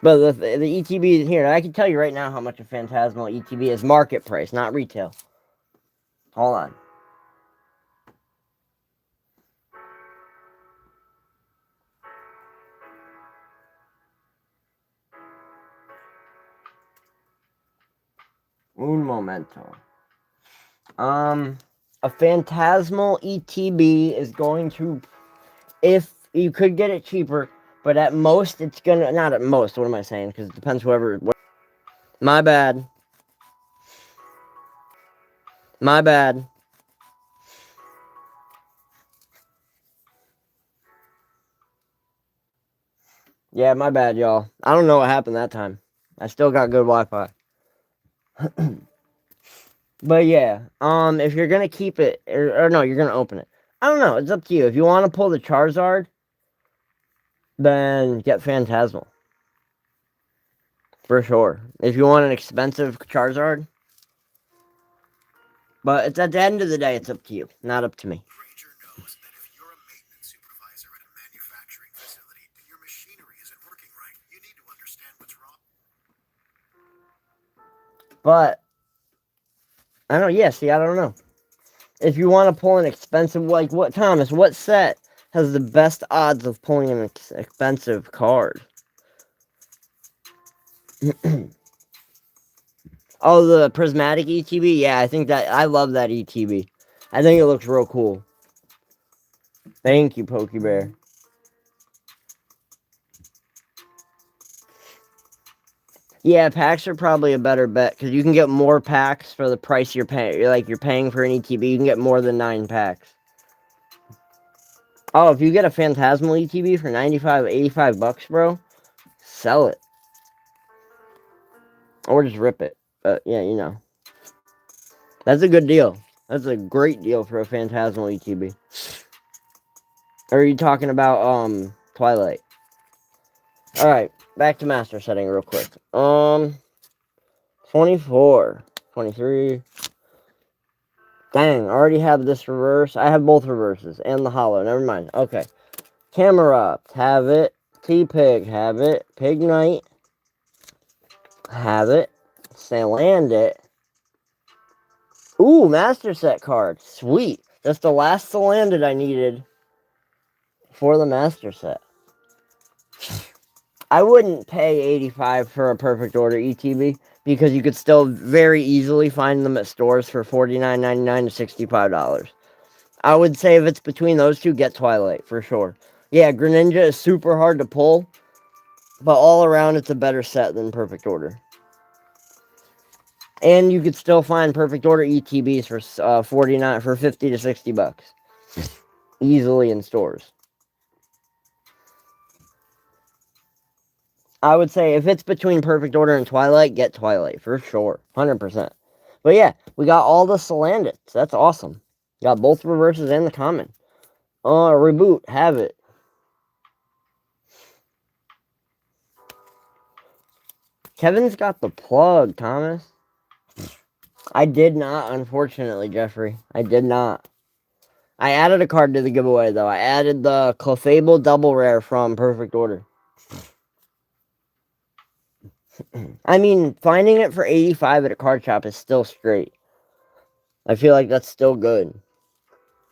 But the ETB is here. I can tell you right now how much a Phantasmal ETB is market price, not retail. Hold on. Un momento. A Phantasmal ETB is going to, if you could get it cheaper, but at most it's gonna, not at most, what am I saying? Because it depends whoever, my bad. My bad. Yeah, my bad, y'all. I don't know what happened that time. I still got good Wi-Fi. But yeah, if you're gonna keep it, or no, you're gonna open it. I don't know. It's up to you. If you want to pull the Charizard, then get Phantasmal. For sure. If you want an expensive Charizard. But it's at the end of the day, it's up to you, not up to me. Granger knows that if you're a maintenance supervisor at a manufacturing facility and your machinery isn't working right, you need to understand what's wrong. But I don't. Yeah, see, I don't know. If you want to pull an expensive, like what Thomas, what set has the best odds of pulling an expensive card? Oh, the prismatic ETB. Yeah, I think that I love that ETB. I think it looks real cool. Thank you, Pokebear. Yeah, packs are probably a better bet because you can get more packs for the price you're paying. You're paying for an ETB, you can get more than 9 packs. Oh, if you get a Phantasmal ETB for 95, 85 bucks, bro, sell it. Or just rip it. But yeah, you know. That's a good deal. That's a great deal for a Phantasmal ETB. Or are you talking about Twilight? Alright, back to master setting real quick. 24, 23. Dang, I already have this reverse. I have both reverses and the hollow. Never mind. Okay. Camerupt, have it. T-Pig, have it. Pig Knight, have it. Salandit. Ooh, master set card. Sweet. That's the last Salandit I needed for the master set. I wouldn't pay 85 for a Perfect Order ETB because you could still very easily find them at stores for $49.99 to $65. I would say if it's between those two, get Twilight for sure. Yeah, Greninja is super hard to pull, but all around it's a better set than Perfect Order. And you could still find Perfect Order ETBs for 49 for 50 to 60 bucks easily in stores. I would say if it's between Perfect Order and Twilight, get Twilight for sure, 100%. But yeah, we got all the Salandits. That's awesome. Got both reverses and the common. Reboot, have it. Kevin's got the plug, Thomas. I did not, unfortunately, Jeffrey. I did not. I added a card to the giveaway, though. I added the Clefable Double Rare from Perfect Order. I mean, finding it for 85 at a card shop is still straight. I feel like that's still good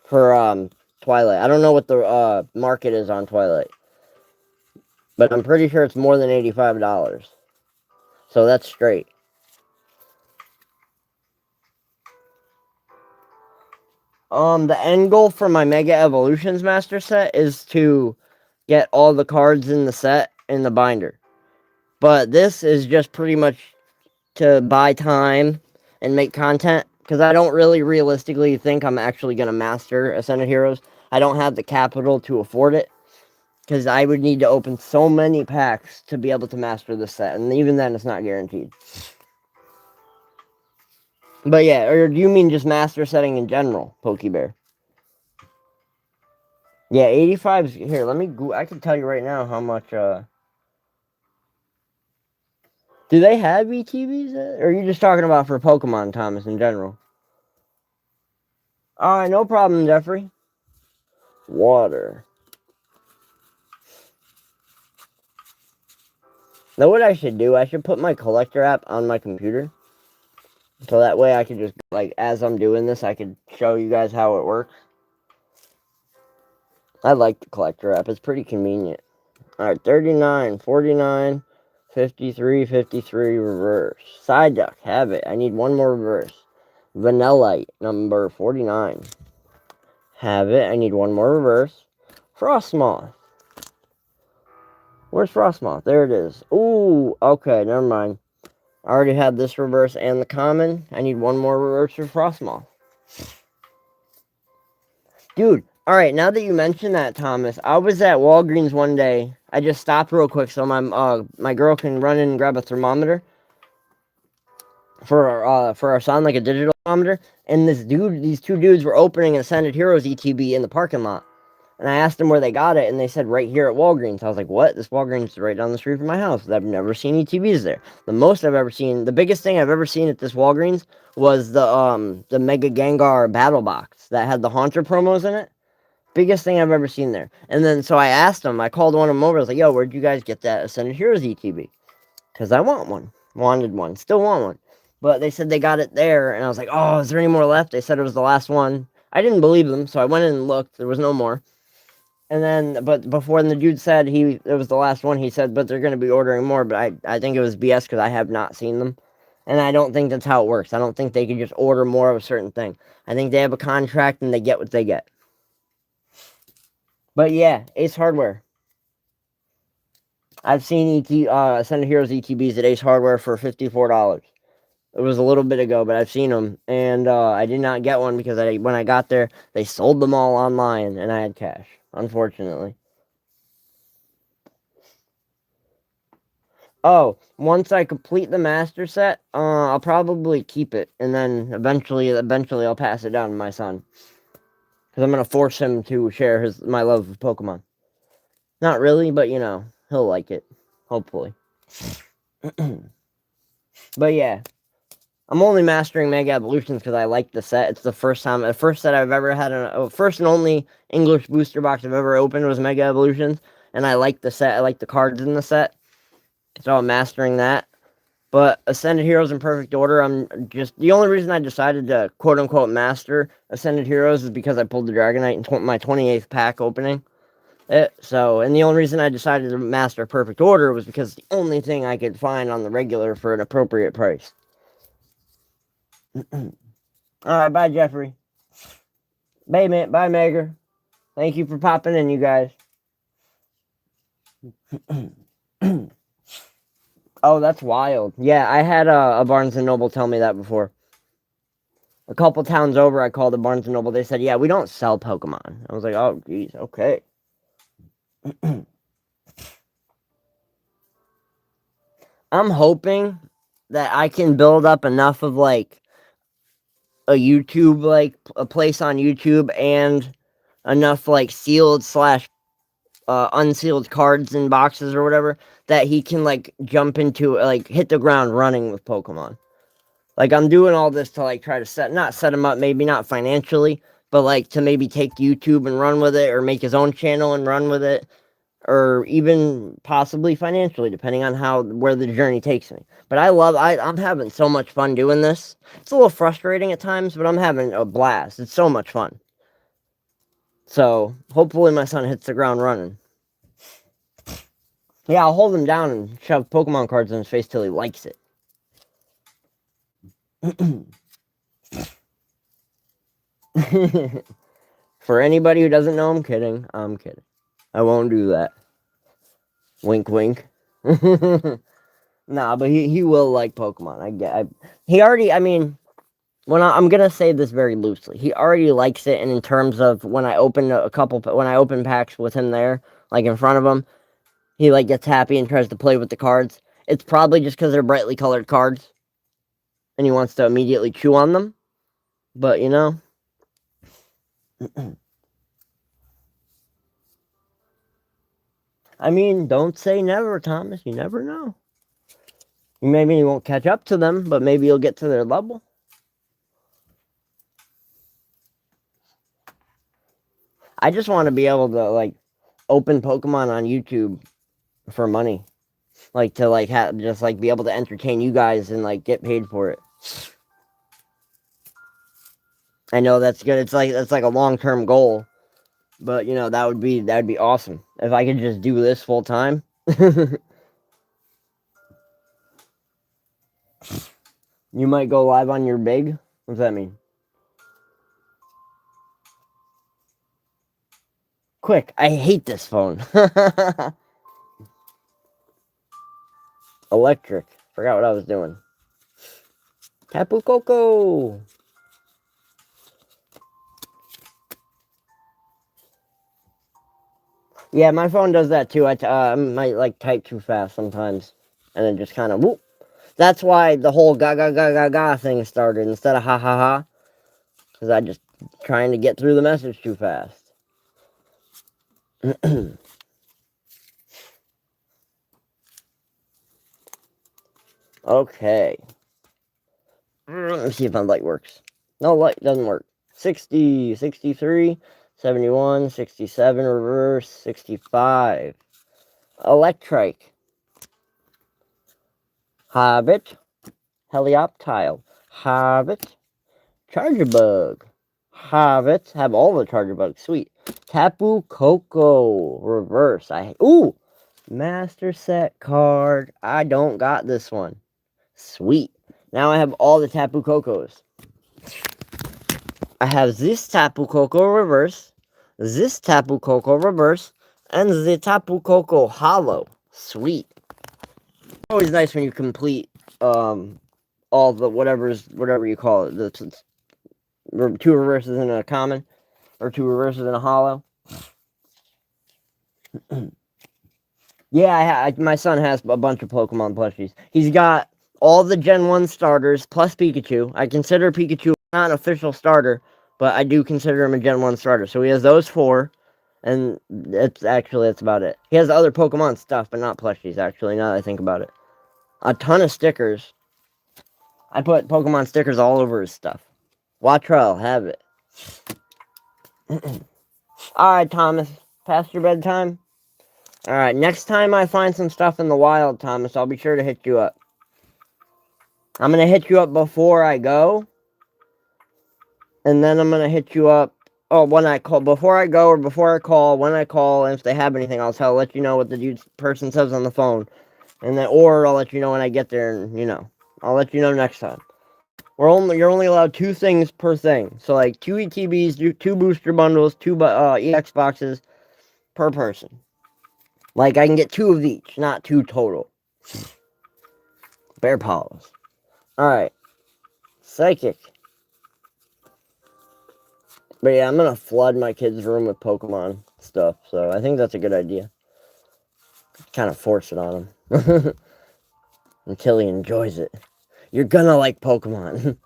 for Twilight. I don't know what the market is on Twilight, but I'm pretty sure it's more than $85. So that's straight. The end goal for my Mega Evolutions Master set is to get all the cards in the set in the binder. But this is just pretty much to buy time and make content, because I don't really realistically think I'm actually going to master Ascended Heroes. I don't have the capital to afford it, because I would need to open so many packs to be able to master this set, and even then it's not guaranteed. But yeah, or do you mean just master setting in general, Pokebear? Yeah, 85's here. Let me go. I can tell you right now how much. Do they have ETBs? Or are you just talking about for Pokemon, Thomas, in general? Alright, no problem, Jeffrey. Water. Know what I should do? I should put my collector app on my computer. So that way I can just, like, as I'm doing this, I can show you guys how it works. I like the collector app. It's pretty convenient. Alright, 39, 49, 53, 53, reverse. Psyduck, have it. I need one more reverse. Vanillite, number 49. Have it. I need one more reverse. Frostmoth. Where's Frostmoth? There it is. Ooh, okay, never mind. I already had this reverse and the common. I need one more reverse for Frostmoth. Dude, alright, now that you mentioned that, Thomas, I was at Walgreens one day. I just stopped real quick so my girl can run in and grab a thermometer for our son, like a digital thermometer. And these two dudes were opening an Ascended Heroes ETB in the parking lot. And I asked them where they got it, and they said right here at Walgreens. I was like, what? This Walgreens is right down the street from my house. I've never seen ETBs there. The biggest thing I've ever seen at this Walgreens was the Mega Gengar Battle Box that had the Haunter promos in it. Biggest thing I've ever seen there. And then, so I asked them, I called one of them over, I was like, yo, where'd you guys get that Ascended Heroes ETB? Because I want one. Wanted one. Still want one. But they said they got it there, and I was like, oh, is there any more left? They said it was the last one. I didn't believe them, so I went in and looked. There was no more. And then, but before the dude said it was the last one, he said, but they're going to be ordering more. But I think it was BS because I have not seen them. And I don't think that's how it works. I don't think they can just order more of a certain thing. I think they have a contract and they get what they get. But yeah, Ace Hardware. I've seen Ascended Heroes ETBs at Ace Hardware for $54. It was a little bit ago, but I've seen them. And I did not get one because when I got there, they sold them all online and I had cash. Unfortunately. Oh, once I complete the master set, I'll probably keep it, and then eventually I'll pass it down to my son, because I'm gonna force him to share my love of Pokemon. Not really, but you know, he'll like it, hopefully. But yeah, I'm only mastering Mega Evolutions because I like the set. It's the first set I've ever had, first and only English booster box I've ever opened was Mega Evolutions, and I like the set. I like the cards in the set, so I'm mastering that. But Ascended Heroes in Perfect Order, the only reason I decided to quote unquote master Ascended Heroes is because I pulled the Dragonite in my 28th pack opening. And the only reason I decided to master perfect order was because it's the only thing I could find on the regular for an appropriate price. Alright, bye, Jeffrey. Bye, Megger. Thank you for popping in, you guys. Oh, that's wild. Yeah, I had a Barnes & Noble tell me that before. A couple towns over, I called a Barnes & Noble. They said, yeah, we don't sell Pokemon. I was like, oh, geez, okay. I'm hoping that I can build up enough of, like, a YouTube, like, a place on YouTube and enough, like, sealed slash unsealed cards and boxes or whatever that he can, like, jump into, like, hit the ground running with Pokemon. Like, I'm doing all this to, like, try to not set him up, maybe not financially, but, like, to maybe take YouTube and run with it, or make his own channel and run with it, or even possibly financially, depending on where the journey takes me. But I'm having so much fun doing this. It's a little frustrating at times, but I'm having a blast. It's so much fun. So, hopefully my son hits the ground running. Yeah, I'll hold him down and shove Pokemon cards in his face till he likes it. For anybody who doesn't know, I'm kidding. I'm kidding. I won't do that. Wink, wink. Nah, but he will like Pokemon. I'm gonna say this very loosely. He already likes it, and in terms of when I open packs with him there, like in front of him, he like gets happy and tries to play with the cards. It's probably just because they're brightly colored cards, and he wants to immediately chew on them. But you know. I mean, don't say never, Thomas. You never know. Maybe you won't catch up to them, but maybe you'll get to their level. I just want to be able to, like, open Pokemon on YouTube for money. Like, to, like, just, like, be able to entertain you guys and, like, get paid for it. I know that's good. That's like a long-term goal. But, you know, that'd be awesome. If I could just do this full time. You might go live on your big? What's that mean? Quick, I hate this phone. Electric. Forgot what I was doing. Tapu Koko. Yeah, my phone does that too. I might like type too fast sometimes, and then just kind of whoop. That's why the whole ga ga ga ga ga thing started instead of ha ha ha, because I just trying to get through the message too fast. Okay. Let's see if my light works. No, light doesn't work. 60, 63, 71, 67, reverse, 65. Electrike. Hobbit. Helioptile. Hobbit. Charger Bug. Hobbit. Have all the Charger Bugs. Sweet. Tapu Koko. Reverse. Ooh! Master set card. I don't got this one. Sweet. Now I have all the Tapu Kokos. I have this Tapu Koko reverse, this Tapu Koko reverse, and the Tapu Koko hollow. Sweet. Always nice when you complete all the whatever you call it, the two reverses in a common, or two reverses in a hollow. Yeah, my son has a bunch of Pokemon plushies. He's got all the Gen 1 starters plus Pikachu. I consider Pikachu not an official starter, but I do consider him a Gen 1 starter. So he has those 4, and that's about it. He has other Pokemon stuff, but not plushies, actually, now that I think about it. A ton of stickers. I put Pokemon stickers all over his stuff. Wattrell, have it. Alright, Thomas, past your bedtime? Alright, next time I find some stuff in the wild, Thomas, I'll be sure to hit you up. I'm going to hit you up before I go. And then I'm going to hit you up Oh, when I call, before I go or before I call, when I call, and if they have anything, I'll let you know what the person says on the phone. And then, or I'll let you know when I get there, and, I'll let you know next time. You're only allowed 2 things per thing. So, like, 2 ETBs, 2 booster bundles, 2 EX boxes per person. Like, I can get 2 of each, not 2 total. Bear paws. Alright. Psychic. But yeah, I'm gonna flood my kid's room with Pokemon stuff, so I think that's a good idea. Kind of force it on him. Until he enjoys it. You're gonna like Pokemon.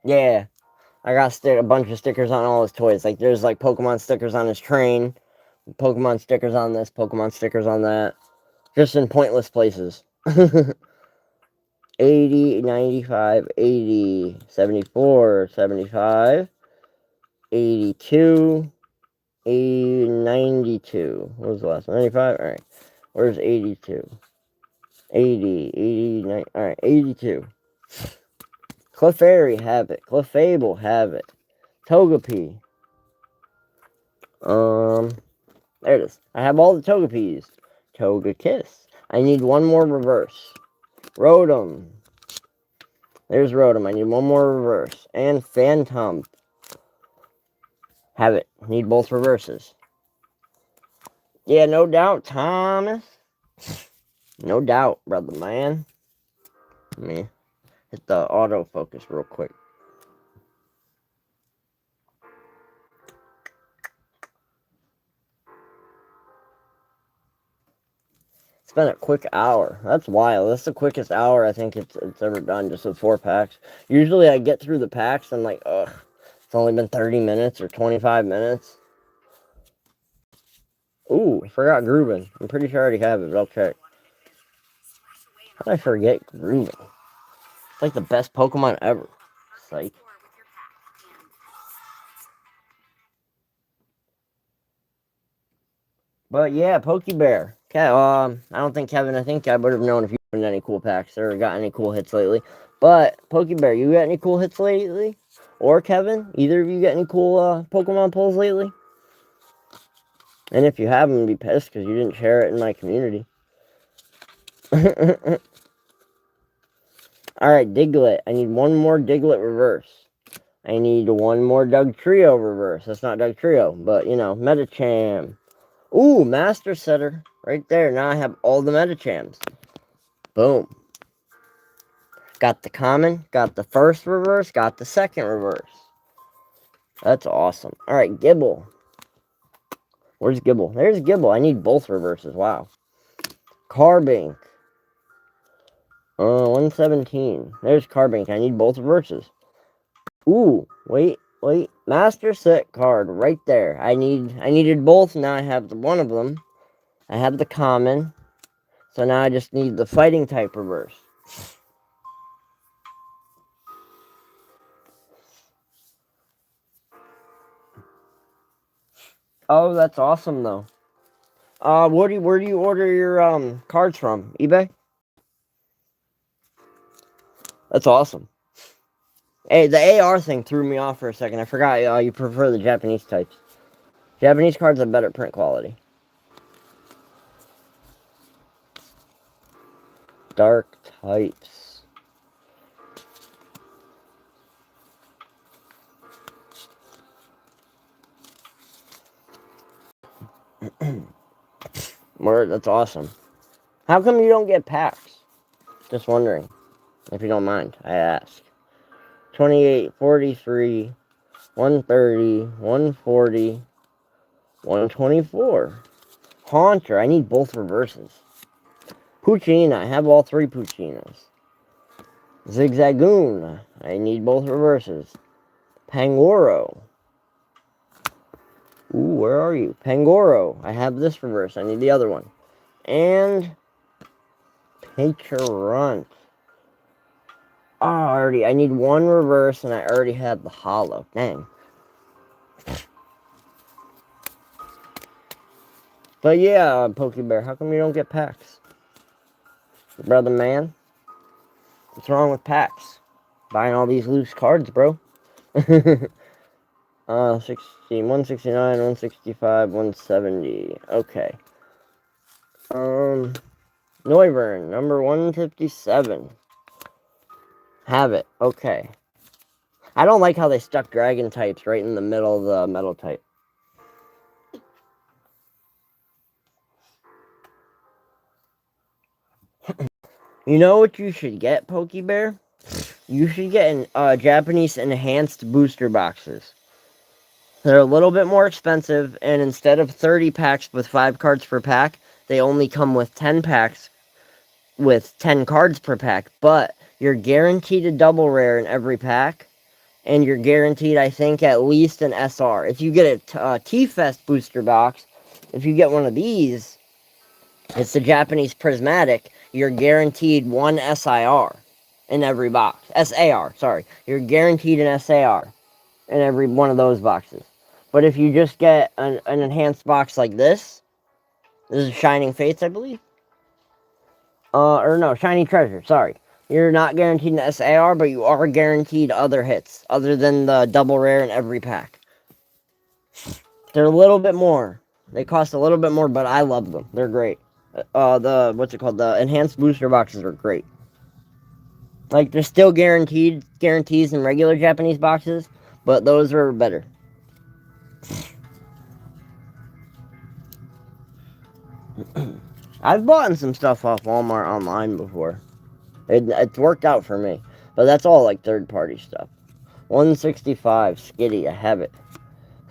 Yeah. I got a bunch of stickers on all his toys. Like, there's, like, Pokemon stickers on his train. Pokemon stickers on this. Pokemon stickers on that. Just in pointless places. 80, 95, 80, 74, 75, 82, 80, 92. What was the last one? 95? Alright. Where's 82? 80, 89. Alright, 82. Clefairy, have it. Clefable, have it. Togepi. There it is. I have all the Togepis. Togekiss. I need one more reverse. Rotom. There's Rotom. I need one more reverse. And Phantom. Have it. Need both reverses. Yeah, no doubt, Thomas. No doubt, brother man. Let me hit the autofocus real quick. It's been a quick hour. That's wild. That's the quickest hour I think it's ever done, just with 4 packs. Usually I get through the packs and I'm like, ugh, it's only been 30 minutes or 25 minutes. Ooh, I forgot Groovin. I'm pretty sure I already have it, but I'll check. How did I forget Groovin? It's like the best Pokemon ever. Psych. But yeah, Pokebear. I don't think Kevin, I think I would have known if you opened any cool packs or got any cool hits lately. But Pokebear, you got any cool hits lately? Or Kevin, either of you got any cool Pokemon pulls lately? And if you have them, be pissed because you didn't share it in my community. Alright, Diglett. I need one more Diglett reverse. I need one more Dugtrio reverse. That's not Dugtrio, but, Medicham. Ooh, Master Setter. Right there. Now I have all the Medichams. Boom. Got the common, got the first reverse, got the second reverse. That's awesome. Alright, Gibble. Where's Gibble? There's Gibble. I need both reverses. Wow. Carbink. 117. There's Carbink. I need both reverses. Ooh, wait. Master Set card right there. I needed both. Now I have one of them. I have the common. So now I just need the fighting type reverse. Oh, that's awesome though. Where do you order your cards from? eBay? That's awesome. Hey, the AR thing threw me off for a second. I forgot you prefer the Japanese types. Japanese cards have better print quality. Dark types. Word, that's awesome. How come you don't get packs? Just wondering. If you don't mind, I ask. 28, 43, 130, 140, 124. Haunter, I need both reverses. Poochyena, I have all 3 Poochyenas. Zigzagoon, I need both reverses. Pangoro. Ooh, where are you? Pangoro, I have this reverse. I need the other one. And Patrunt. Oh, I need one reverse, and I already have the hollow. Dang. But yeah, Pokebear, how come you don't get packs? Brother man? What's wrong with packs? Buying all these loose cards, bro. 169, 165, 170. Okay. Noivern, number 157. Have it. Okay. I don't like how they stuck dragon types right in the middle of the metal type. You know what you should get, Pokebear? You should get Japanese enhanced booster boxes. They're a little bit more expensive, and instead of 30 packs with 5 cards per pack, they only come with 10 packs with 10 cards per pack. But you're guaranteed a double rare in every pack, and you're guaranteed, I think, at least an SR. If you get a T-Fest booster box, if you get one of these, it's the Japanese Prismatic, you're guaranteed one SIR in every box. SAR, sorry. You're guaranteed an SAR in every one of those boxes. But if you just get an enhanced box like this is Shining Fates, I believe. Or no, Shiny Treasure, sorry. You're not guaranteed an SAR, but you are guaranteed other hits, other than the double rare in every pack. They're a little bit more. They cost a little bit more, but I love them. They're great. The enhanced booster boxes are great. Like, they're still guarantees in regular Japanese boxes, but those are better. I've bought some stuff off Walmart online before. It's worked out for me. But that's all like third-party stuff. 165, Skitty, I have it.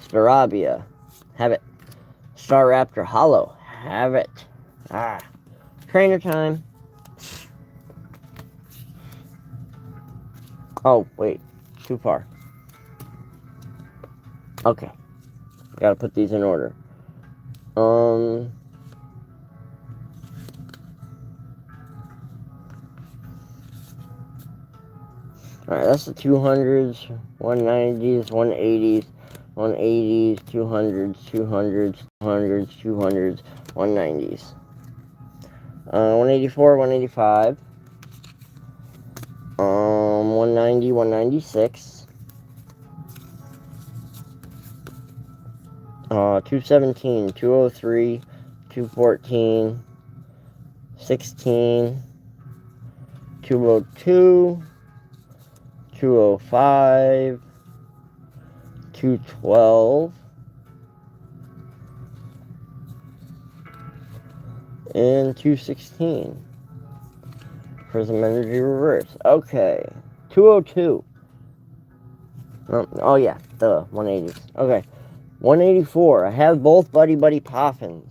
Starabia, have it. Staraptor Hollow, have it. Trainer time. Oh, wait. Too far. Okay. Gotta put these in order. Alright, that's the 200s, 190s, 180s, 180s, 200s, 200s, 200s, 200s, 190s. 184, 185. 190, 196. 217, 203, 214, 16, 202, 205, 212, and 216. Prism Energy Reverse. Okay. 202. Oh yeah, the 180s. Okay. 184. I have both Buddy Buddy Poffins.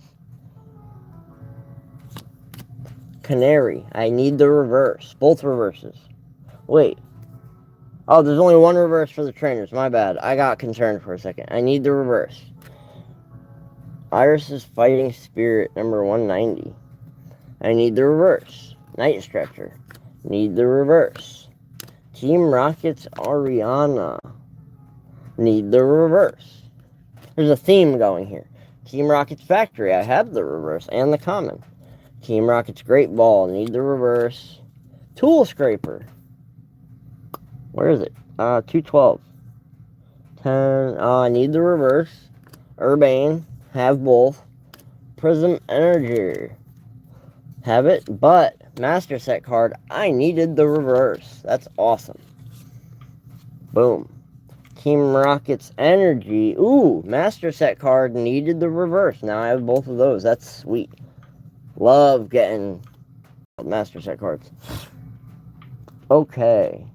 Canary. I need the reverse. Both reverses. Wait. Oh, there's only one reverse for the trainers. My bad. I got concerned for a second. I need the reverse. Iris's Fighting Spirit, number 190. I need the reverse. Night Stretcher. Need the reverse. Team Rocket's Ariana. Need the reverse. There's a theme going here. Team Rocket's Factory. I have the reverse and the common. Team Rocket's Great Ball. Need the reverse. Tool Scraper. Where is it? 212. 10. I need the reverse. Urbane. Have both. Prism Energy. Have it, but Master Set card, I needed the reverse. That's awesome. Boom. Team Rocket's Energy. Ooh, Master Set card needed the reverse. Now I have both of those. That's sweet. Love getting Master Set cards. Okay.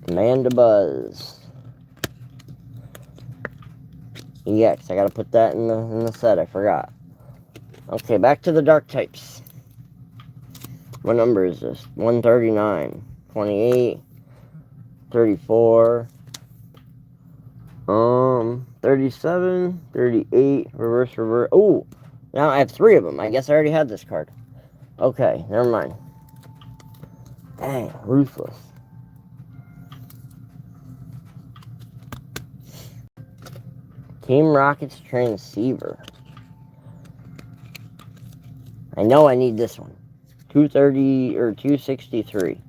Mandibuzz. EX. I gotta put that in the set. I forgot. Okay, back to the dark types. What number is this? 139, 28, 34, 37, 38, reverse. Oh, now I have 3 of them. I guess I already had this card. Okay, never mind. Dang, ruthless. Team Rocket's Transceiver. I know I need this one. 230 or 263.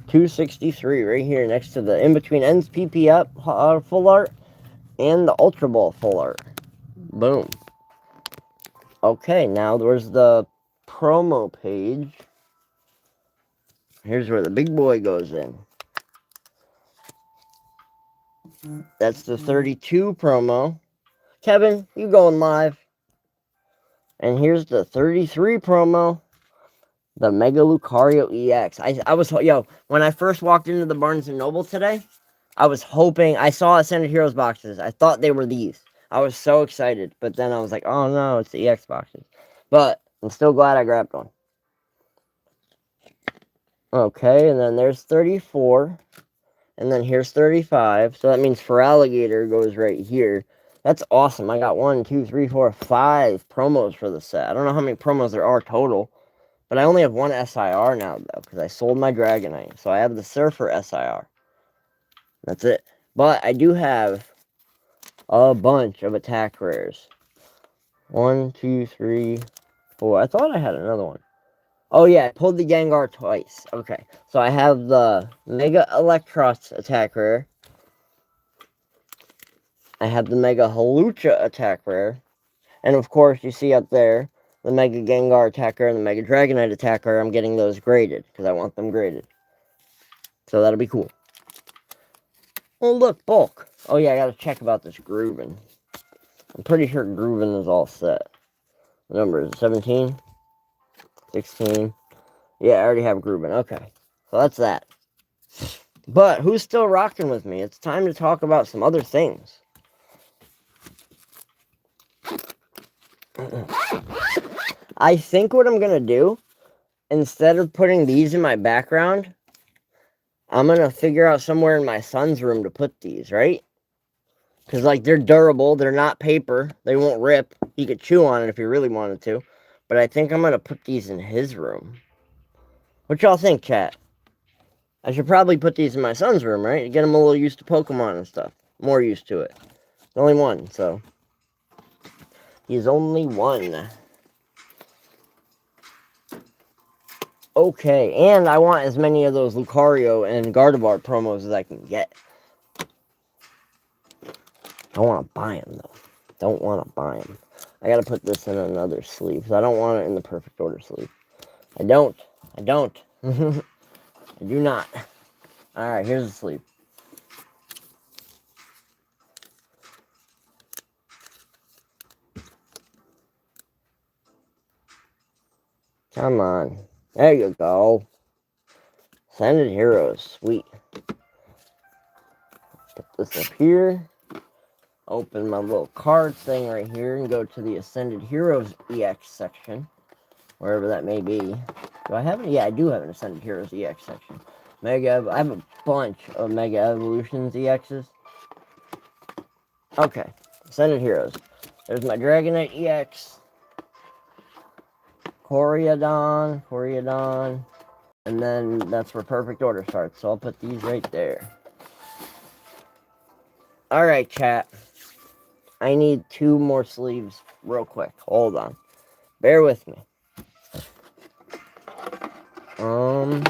263 right here next to the in between ends PP up full art and the Ultra Ball full art. Boom. Okay, now there's the promo page. Here's where the big boy goes in. That's the 32 promo. Kevin, you going live. And here's the 33 promo. The Mega Lucario EX. I was, when I first walked into the Barnes & Noble today, I was hoping, I saw Ascended Heroes boxes. I thought they were these. I was so excited. But then I was like, oh no, it's the EX boxes. But I'm still glad I grabbed one. Okay, and then there's 34. And then here's 35. So that means Feraligatr goes right here. That's awesome. I got 1, 2, 3, 4, 5 promos for the set. I don't know how many promos there are total. But I only have one SIR now, though, because I sold my Dragonite. So I have the Surfer SIR. That's it. But I do have a bunch of attack rares. 1, 2, 3, 4. I thought I had another one. Oh, yeah, I pulled the Gengar twice. Okay, so I have the Mega Electros attack rare. I have the Mega Halucha attack rare. And, of course, you see up there, the Mega Gengar attacker and the Mega Dragonite attacker. I'm getting those graded, because I want them graded. So that'll be cool. Oh, look, bulk. Oh, yeah, I gotta check about this Groovin. I'm pretty sure Groovin is all set. The number is 17? 16? Yeah, I already have Groovin. Okay. So that's that. But who's still rocking with me? It's time to talk about some other things. I think what I'm gonna do, instead of putting these in my background, I'm gonna figure out somewhere in my son's room to put these, right? Because, like, they're durable. They're not paper. They won't rip. He could chew on it if he really wanted to. But I think I'm going to put these in his room. What y'all think, chat? I should probably put these in my son's room, right? Get him a little used to Pokemon and stuff. More used to it. Only one, so. He's only one. Okay, and I want as many of those Lucario and Gardevoir promos as I can get. I want to buy them, though. Don't want to buy them. I got to put this in another sleeve, because I don't want it in the perfect order sleeve. I don't. I do not. Alright, here's the sleeve. Come on. There you go. Ascended Heroes. Sweet. Put this up here. Open my little card thing right here and go to the Ascended Heroes EX section. Wherever that may be. Do I have it? Yeah, I do have an Ascended Heroes EX section. I have a bunch of Mega Evolutions EXs. Okay. Ascended Heroes. There's my Dragonite EX. Koreadon. And then that's where Perfect Order starts. So I'll put these right there. Alright, chat. I need 2 more sleeves real quick. Hold on. Bear with me. Oh,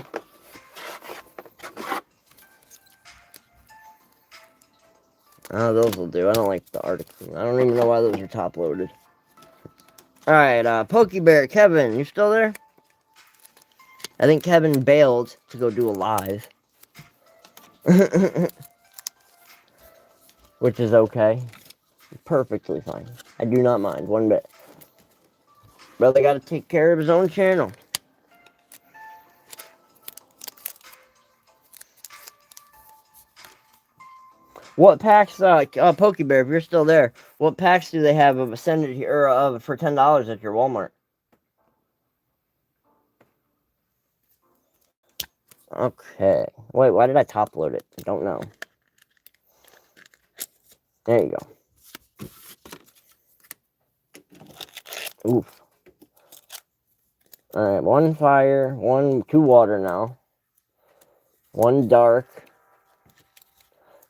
those will do. I don't like the article. I don't even know why those are top loaded. Alright, Pokebear, Kevin, you still there? I think Kevin bailed to go do a live. Which is okay. Perfectly fine. I do not mind one bit. Brother gotta take care of his own channel. What packs, Pokebear, if you're still there, what packs do they have of Ascended here for $10 at your Walmart? Okay. Wait, why did I top load it? I don't know. There you go. Oof. Alright, 1 fire, 2 water now. 1 dark.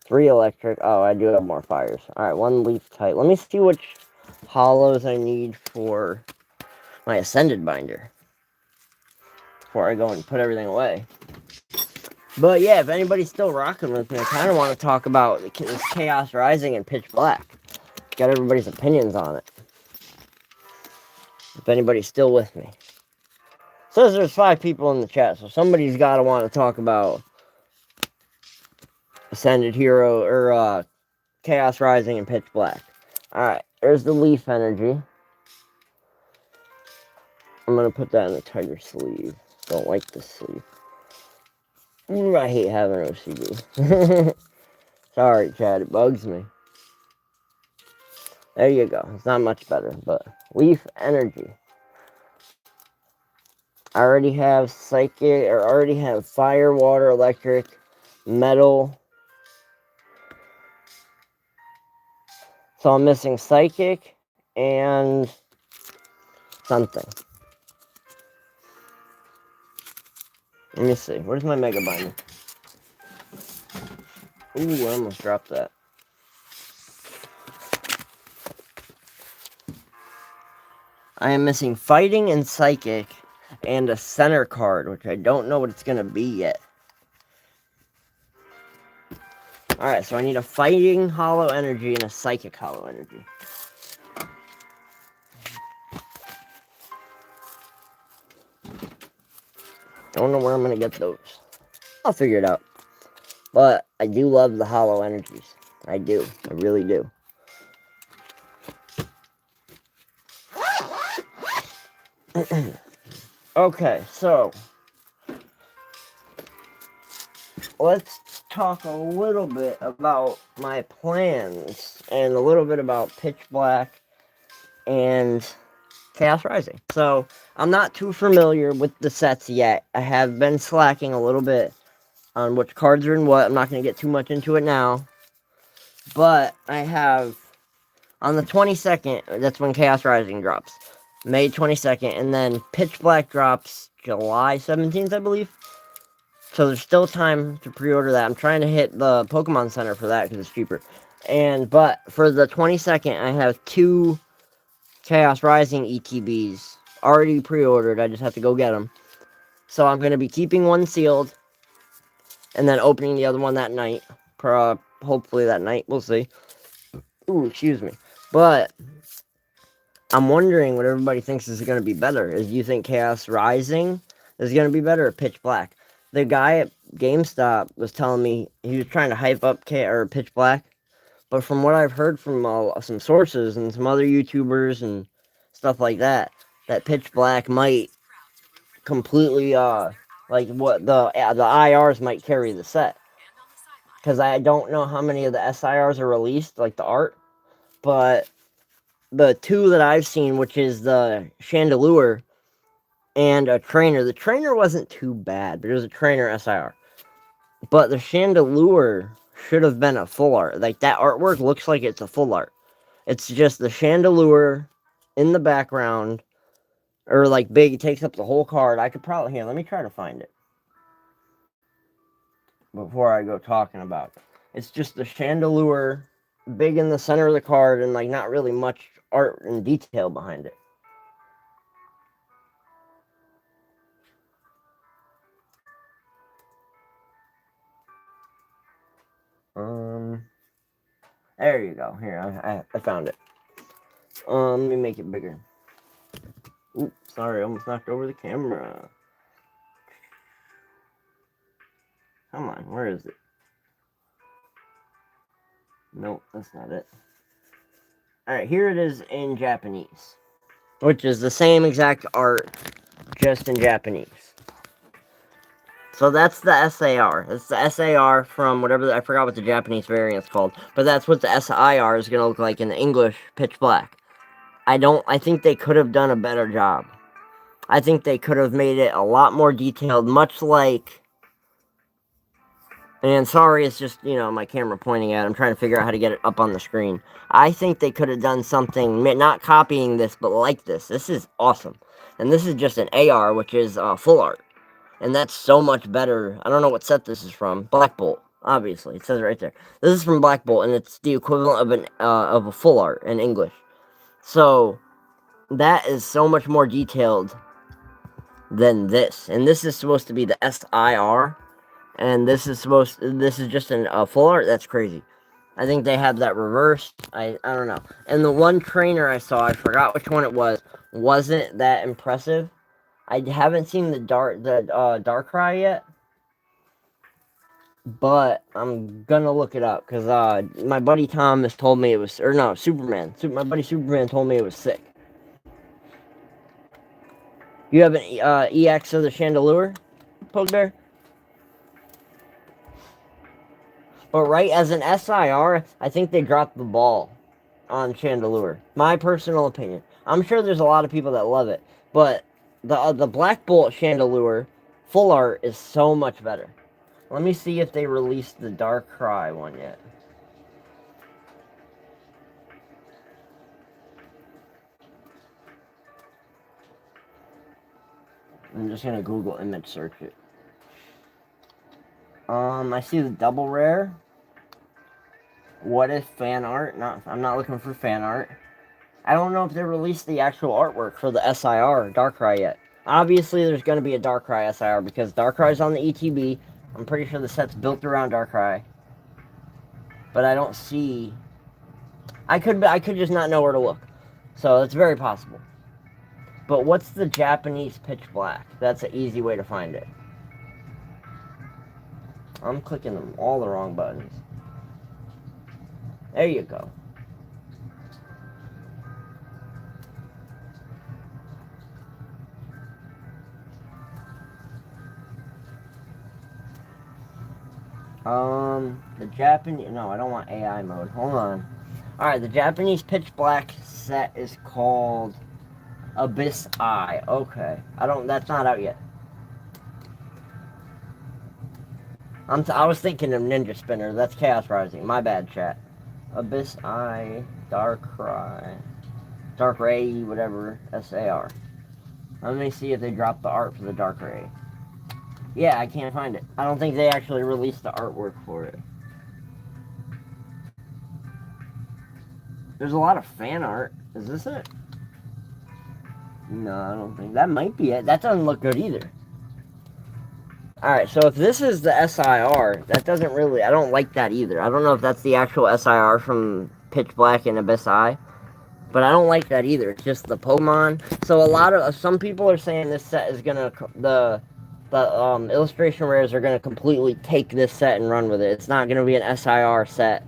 3 electric. Oh, I do have more fires. Alright, 1 leaf type. Let me see which hollows I need for my Ascended binder before I go and put everything away. But yeah, if anybody's still rocking with me, I kind of want to talk about this Chaos Rising and Pitch Black. Got everybody's opinions on it. If anybody's still with me. Says there's 5 people in the chat, so somebody's got to want to talk about Ascended Hero, or Chaos Rising and Pitch Black. Alright, there's the Leaf Energy. I'm going to put that in the tighter sleeve. Don't like this sleeve. Ooh, I hate having OCD. Sorry, Chad, it bugs me. There you go. It's not much better, but Leaf Energy. I already have Psychic, or already have Fire, Water, Electric, Metal. So I'm missing Psychic and something. Let me see. Where's my Mega Binder? Ooh, I almost dropped that. I am missing Fighting and Psychic and a center card, which I don't know what it's going to be yet. Alright, so I need a Fighting Hollow Energy and a Psychic Hollow Energy. Don't know where I'm going to get those. I'll figure it out. But I do love the Hollow Energies. I do. I really do. Okay, so let's talk a little bit about my plans and a little bit about Pitch Black and Chaos Rising. So I'm not too familiar with the sets yet. I have been slacking a little bit on which cards are in what. I'm not going to get too much into it now. But I have, on the 22nd, that's when Chaos Rising drops. May 22nd, and then Pitch Black drops July 17th, I believe. So there's still time to pre-order that. I'm trying to hit the Pokemon Center for that because it's cheaper. But for the 22nd, I have 2 Chaos Rising ETBs already pre-ordered. I just have to go get them. So I'm going to be keeping one sealed and then opening the other one that night. Hopefully that night. We'll see. Ooh, excuse me. But I'm wondering what everybody thinks is going to be better. Do you think Chaos Rising is going to be better or Pitch Black? The guy at GameStop was telling me he was trying to hype up Pitch Black. But from what I've heard from some sources and some other YouTubers and stuff like that, that Pitch Black might completely, like what the IRs might carry the set. Because I don't know how many of the SIRs are released, like the art. But the 2 that I've seen, which is the Chandelure and a Trainer. The Trainer wasn't too bad, but it was a Trainer SIR. But the Chandelure should have been a full art. Like, that artwork looks like it's a full art. It's just the Chandelure in the background, or like big, it takes up the whole card. I could probably, here, let me try to find it before I go talking about it. It's just the Chandelure big in the center of the card and like not really much art and detail behind it. There you go. Here, I found it. Let me make it bigger. Oops, sorry, I almost knocked over the camera. Come on, where is it? Nope, that's not it. Alright, here it is in Japanese. Which is the same exact art, just in Japanese. So that's the SAR. It's the SAR from whatever, I forgot what the Japanese variant's called. But that's what the SIR is going to look like in the English Pitch Black. I think they could have done a better job. I think they could have made it a lot more detailed, much like... And sorry, it's just, my camera pointing at it. I'm trying to figure out how to get it up on the screen. I think they could have done something, not copying this, but like this. This is awesome. And this is just an AR, which is full art. And that's so much better. I don't know what set this is from. Black Bolt, obviously. It says it right there. This is from Black Bolt, and it's the equivalent of a full art in English. So, That is so much more detailed than this. And this is supposed to be the SIR. And this is just a full art. That's crazy. I think they have that reversed. I don't know. And the one trainer I saw, I forgot which one it was, wasn't that impressive. I haven't seen the Darkrai yet, but I'm gonna look it up because my buddy Thomas told me it was, or no, Superman. My buddy Superman told me it was sick. You have an EX of the Chandelure, Pokebear? But right, as an SIR, I think they dropped the ball on Chandelure. My personal opinion. I'm sure there's a lot of people that love it, but the Black Bolt Chandelure full art is so much better. Let me see if they released the Darkrai one yet. I'm just gonna Google image search it. I see the double rare. What if fan art? I'm not looking for fan art. I don't know if they released the actual artwork for the SIR Darkrai yet. Obviously, there's going to be a Darkrai SIR because Darkrai's on the ETB. I'm pretty sure the set's built around Darkrai. But I don't see... I could just not know where to look. So, it's very possible. But what's the Japanese Pitch Black? That's an easy way to find it. I'm clicking all the wrong buttons. There you go. The Japanese... No, I don't want AI mode. Hold on. Alright, the Japanese Pitch Black set is called Abyss Eye. Okay. That's not out yet. I was thinking of Ninja Spinner. That's Chaos Rising. My bad, chat. Abyss Eye, Darkrai, whatever, SAR. Let me see if they dropped the art for the Darkrai. Yeah, I can't find it. I don't think they actually released the artwork for it. There's a lot of fan art. Is this it? No, I don't think. That might be it. That doesn't look good either. Alright, so if this is the SIR, that doesn't really... I don't like that either. I don't know if that's the actual SIR from Pitch Black and Abyss Eye. But I don't like that either. It's just the Pokemon. So some people are saying this set is gonna... The illustration rares are gonna completely take this set and run with it. It's not gonna be an SIR set.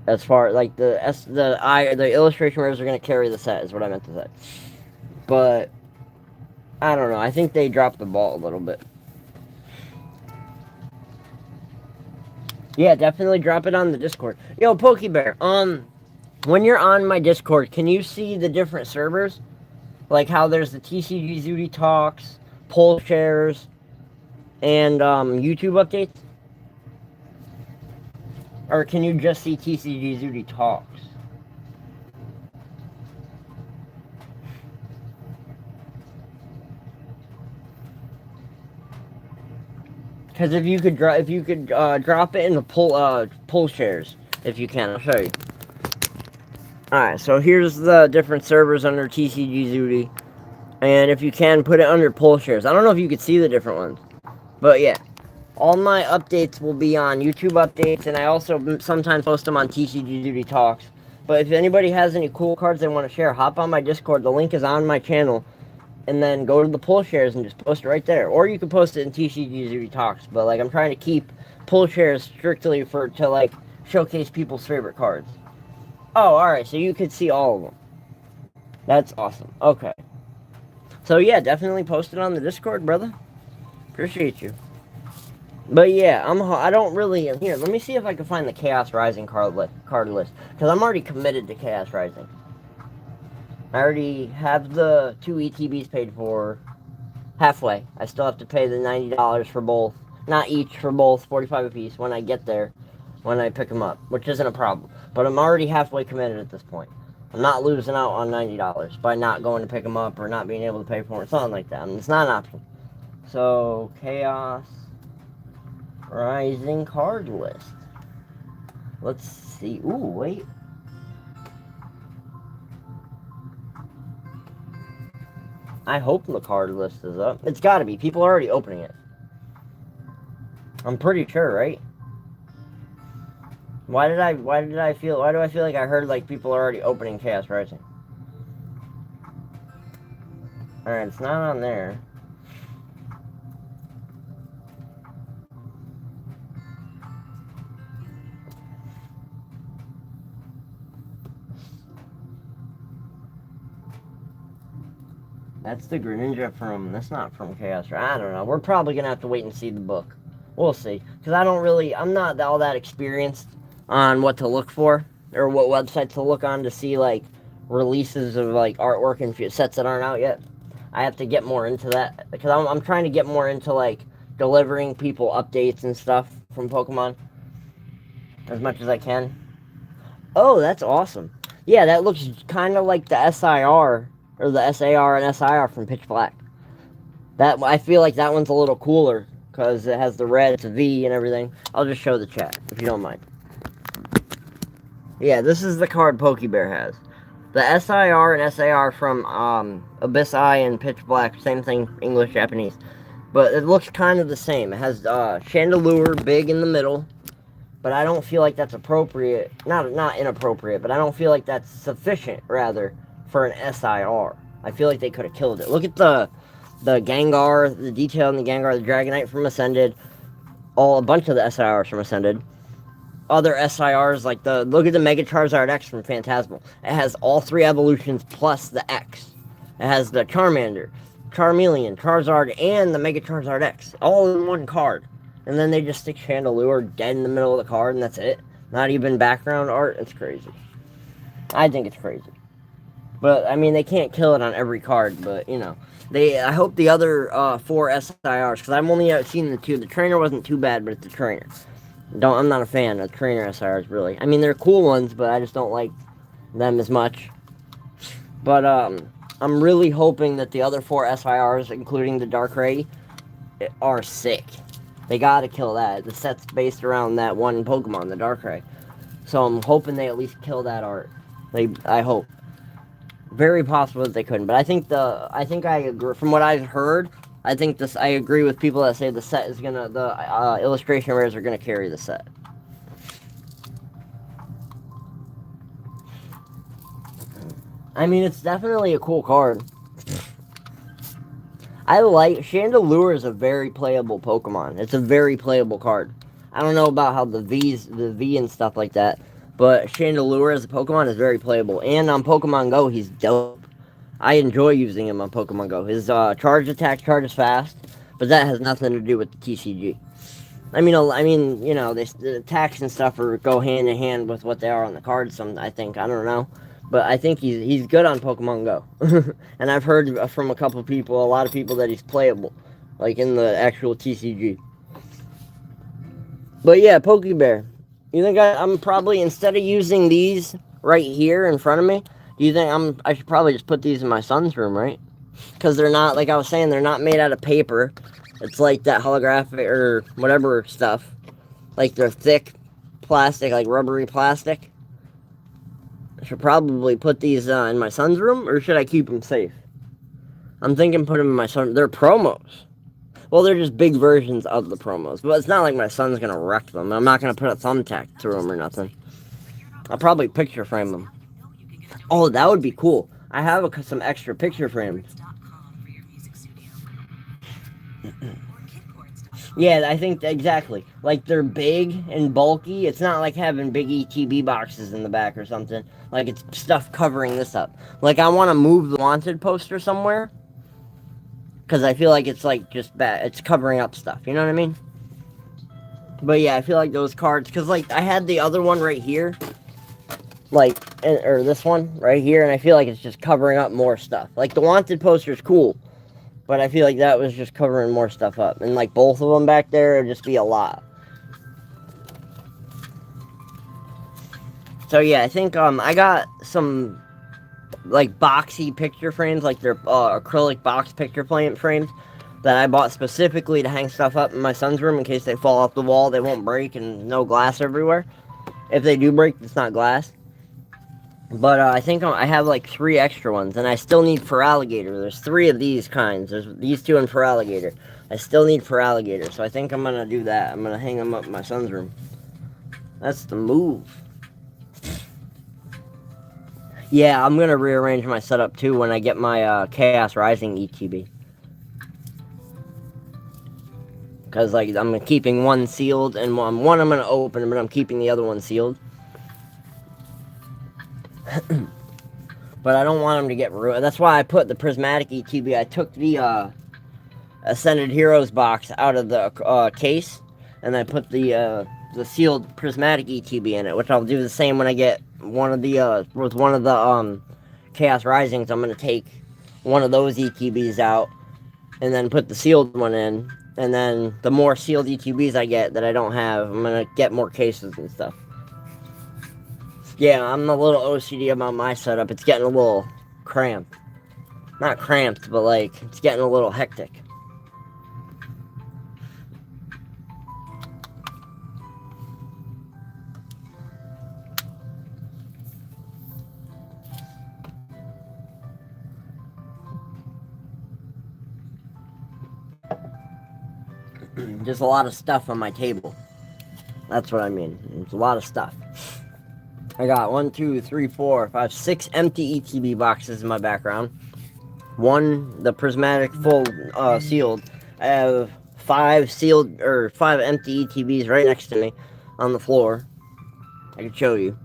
As far like the illustration rares are gonna carry the set is what I meant to say. But I don't know. I think they dropped the ball a little bit. Yeah, definitely drop it on the Discord. Yo, Pokebear, when you're on my Discord, can you see the different servers? Like how there's the TCG Zooty Talks, poll shares, and YouTube updates? Or can you just see TCG Zooty Talks? Because if you could drop it in the poll shares, if you can, I'll show you. Alright, so here's the different servers under TCG Zooty. And if you can, put it under poll shares. I don't know if you could see the different ones. But yeah. All my updates will be on YouTube updates. And I also sometimes post them on TCG Zooty Talks. But if anybody has any cool cards they want to share, hop on my Discord. The link is on my channel. And then go to the poll shares and just post it right there. Or you can post it in TCG Zooty Talks. But like I'm trying to keep poll shares strictly to like showcase people's favorite cards. Oh, alright, so you could see all of them. That's awesome. Okay. So yeah, definitely post it on the Discord, brother. Appreciate you. But yeah, I don't really... Here, let me see if I can find the Chaos Rising card list. Because I'm already committed to Chaos Rising. I already have the 2 ETBs paid for halfway. I still have to pay the $90 for both. Not each, for both, 45 apiece when I get there. When I pick them up, which isn't a problem. But I'm already halfway committed at this point. I'm not losing out on $90 by not going to pick them up or not being able to pay for it, something like that. I mean, it's not an option. So, Chaos Rising card list. Let's see. Ooh, wait. I hope the card list is up. It's got to be. People are already opening it. I'm pretty sure, right? Why do I feel like I heard like people are already opening Chaos Rising? Alright, it's not on there. That's the Greninja from, that's not from Chaos. I don't know. We're probably going to have to wait and see the book. We'll see. Because I'm not all that experienced on what to look for or what website to look on to see, like, releases of, like, artwork and sets that aren't out yet. I have to get more into that. Because I'm trying to get more into, like, delivering people updates and stuff from Pokemon as much as I can. Oh, that's awesome. Yeah, that looks kind of like the SIR or the SAR and SIR from Pitch Black. That I feel like that one's a little cooler because it has the red, it's a V and everything. I'll just show the chat if you don't mind. Yeah, this is the card Pokebear has. The SIR and SAR from Abyss Eye and Pitch Black, same thing, English, Japanese. But it looks kind of the same. It has Chandelure big in the middle. But I don't feel like that's appropriate. Not inappropriate, but I don't feel like that's sufficient, rather, for an SIR. I feel like they could have killed it. Look at the Gengar, the detail in the Gengar, the Dragonite from Ascended, a bunch of the SIRs from Ascended. Other SIRs, like look at the Mega Charizard X from Phantasmal. It has all 3 evolutions plus the X. It has the Charmander, Charmeleon, Charizard, and the Mega Charizard X, all in one card. And then they just stick Chandelure dead in the middle of the card, and that's it. Not even background art. It's crazy. I think it's crazy. But, I mean, they can't kill it on every card, but, you know. I hope the other 4 SIRs, because I've only seen the 2. The trainer wasn't too bad, but it's the trainer. I'm not a fan of trainer SIRs, really. I mean, they're cool ones, but I just don't like them as much. But, I'm really hoping that the other 4 SIRs, including the Darkrai, are sick. They gotta kill that. The set's based around that one Pokemon, the Darkrai. So I'm hoping they at least kill that art. I hope. Very possible that they couldn't, but I think I agree. From what I've heard, I agree with people that say the set is gonna, the illustration rares are gonna carry the set. I mean, it's definitely a cool card. Chandelure is a very playable Pokemon. It's a very playable card. I don't know about how the V and stuff like that, but Chandelure as a Pokemon is very playable. And on Pokemon Go, he's dope. I enjoy using him on Pokemon Go. His charge attack charges fast, but that has nothing to do with the TCG. I mean, you know, the attacks and stuff go hand in hand with what they are on the cards. I think, I don't know. But I think he's good on Pokemon Go. And I've heard from a lot of people that he's playable. Like in the actual TCG. But yeah, Pokebear. You think I'm probably, instead of using these right here in front of me, do you think I should probably just put these in my son's room, right? Because they're not, like I was saying, they're not made out of paper. It's like that holographic or whatever stuff. Like they're thick plastic, like rubbery plastic. I should probably put these in my son's room, or should I keep them safe? I'm thinking put them in my son. They're promos. Well, they're just big versions of the promos. But it's not like my son's going to wreck them. I'm not going to put a thumbtack through them or nothing. I'll probably picture frame them. Oh, that would be cool. I have some extra picture frames. Yeah, I think exactly. Like they're big and bulky. It's not like having big ETB boxes in the back or something. Like it's stuff covering this up. Like I want to move the wanted poster somewhere, because I feel like it's like just bad. It's covering up stuff. You know what I mean? But yeah, I feel like those cards, because like I had the other one right here, like, or this one right here, and I feel like it's just covering up more stuff. Like the wanted poster is cool, but I feel like that was just covering more stuff up. And like both of them back there would just be a lot. So yeah, I think I got some like boxy picture frames, like they're acrylic box picture frames that I bought specifically to hang stuff up in my son's room in case they fall off the wall, they won't break, and no glass everywhere. If they do break, it's not glass. But I think I have like 3 extra ones, and I still need Feraligatr. There's 3 of these kinds. There's these 2 and Feraligatr. I still need Feraligatr, so I think I'm gonna do that. I'm gonna hang them up in my son's room. That's the move. Yeah, I'm gonna rearrange my setup too when I get my Chaos Rising ETB. Because like I'm keeping one sealed, and one I'm gonna open, but I'm keeping the other one sealed. But I don't want them to get ruined. That's why I put the Prismatic ETB. I took the Ascended Heroes box out of the case, and I put the sealed Prismatic ETB in it, which I'll do the same when I get one of the with one of the Chaos Risings. I'm gonna take one of those ETBs out, and then put the sealed one in, and then the more sealed ETBs I get that I don't have, I'm gonna get more cases and stuff. Yeah, I'm a little OCD about my setup. It's getting a little cramped. Not cramped, but like, it's getting a little hectic. Just a lot of stuff on my table. That's what I mean. It's a lot of stuff. I got 1, 2, 3, 4, 5, 6 empty ETB boxes in my background. One, the Prismatic full sealed. I have 5 sealed or 5 empty ETBs right next to me on the floor. I can show you.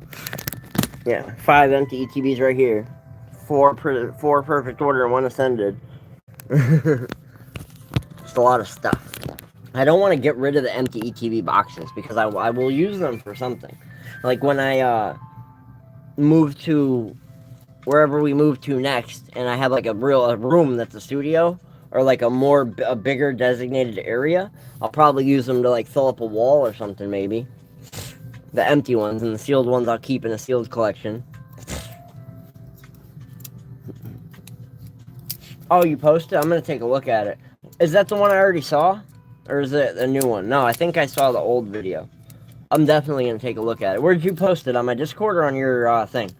Yeah, 5 empty ETBs right here. 4 perfect order and 1 ascended. Just a lot of stuff. I don't want to get rid of the empty ETB boxes because I will use them for something. Like when I move to wherever we move to next, and I have like a room that's a studio or like a bigger designated area, I'll probably use them to like fill up a wall or something maybe. The empty ones, and the sealed ones I'll keep in a sealed collection. Oh, you posted? I'm gonna take a look at it. Is that the one I already saw? Or is it a new one? No, I think I saw the old video. I'm definitely gonna take a look at it. Where did you post it? On my Discord or on your thing?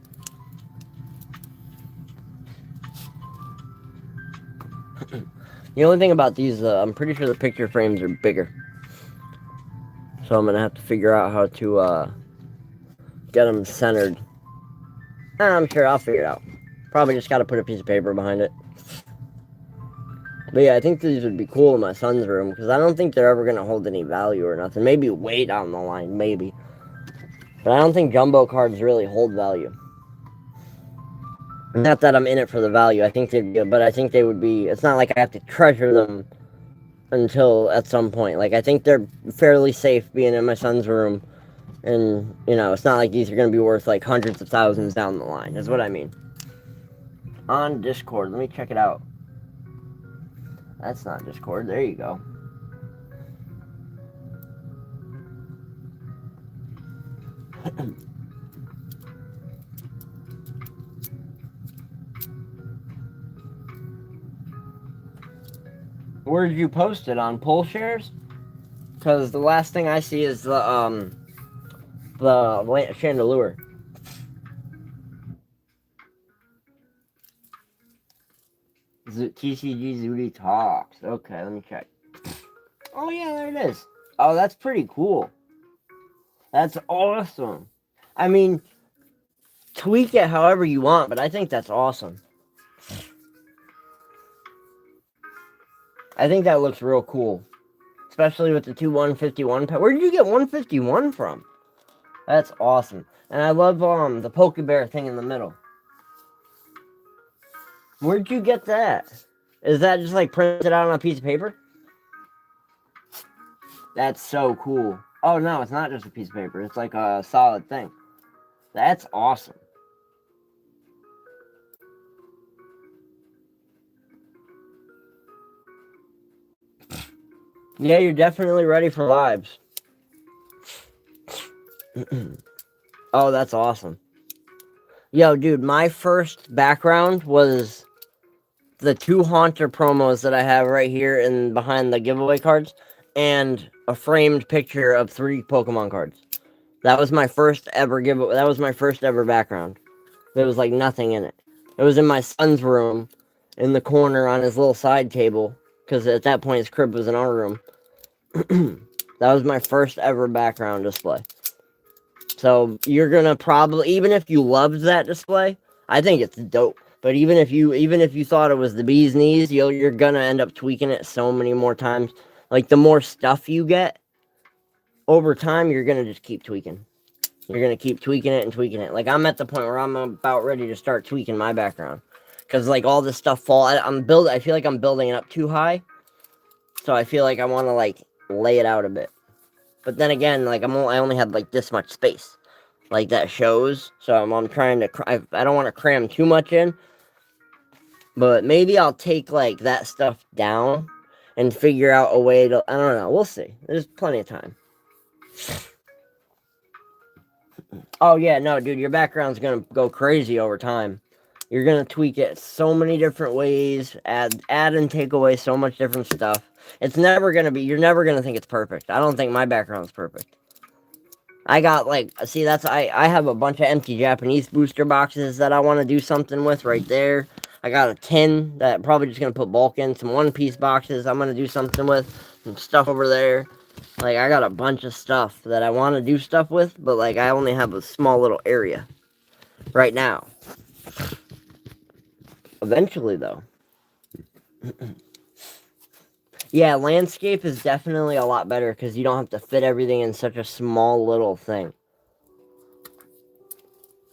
The only thing about these, I'm pretty sure the picture frames are bigger. So I'm gonna have to figure out how to get them centered. I'm sure I'll figure it out. Probably just gotta put a piece of paper behind it. But yeah, I think these would be cool in my son's room, because I don't think they're ever going to hold any value or nothing. Maybe weight down the line, maybe. But I don't think jumbo cards really hold value. Not that I'm in it for the value, I think they'd be, but I think they would be, it's not like I have to treasure them until at some point. Like, I think they're fairly safe being in my son's room, and, you know, it's not like these are going to be worth, like, hundreds of thousands down the line, is what I mean. On Discord, let me check it out. That's not Discord. There you go. Where did you post it? On Pull Shares? Because the last thing I see is the Chandelure. TCG Zooty Talks. Okay, let me check. Oh, yeah, there it is. Oh, that's pretty cool. That's awesome. I mean, tweak it however you want, but I think that's awesome. I think that looks real cool. Especially with the 2 151 pack. Where did you get 151 from? That's awesome. And I love the Pokebear thing in the middle. Where'd you get that? Is that just like printed out on a piece of paper? That's so cool. Oh no, it's not just a piece of paper. It's like a solid thing. That's awesome. Yeah, you're definitely ready for lives. Oh, that's awesome. Yo, dude, my first background was the 2 Haunter promos that I have right here and behind the giveaway cards, and a framed picture of 3 Pokemon cards. That was my first ever giveaway. That was my first ever background. There was like nothing in it. It was in my son's room, in the corner on his little side table, because at that point his crib was in our room. That was my first ever background display. So you're gonna probably, even if you loved that display, I think it's dope. But even if you thought it was the bee's knees, you're gonna end up tweaking it so many more times. Like the more stuff you get over time, you're gonna just keep tweaking. You're gonna keep tweaking it and tweaking it. Like I'm at the point where I'm about ready to start tweaking my background, because like all this stuff I feel like I'm building it up too high, so I feel like I want to like lay it out a bit. But then again, like I only had like this much space, like that shows. So I'm trying to. I don't want to cram too much in, but maybe I'll take like that stuff down and figure out a way to. I don't know. We'll see. There's plenty of time. Oh yeah, no, dude, your background's gonna go crazy over time. You're gonna tweak it so many different ways, add and take away so much different stuff. It's never gonna be. You're never gonna think it's perfect. I don't think my background's perfect. I got like, see, I have a bunch of empty Japanese booster boxes that I want to do something with right there. I got a tin that I'm probably just gonna put bulk in. Some One Piece boxes I'm gonna do something with. Some stuff over there. Like, I got a bunch of stuff that I want to do stuff with, but, like, I only have a small little area right now. Eventually, though. Yeah, landscape is definitely a lot better because you don't have to fit everything in such a small little thing.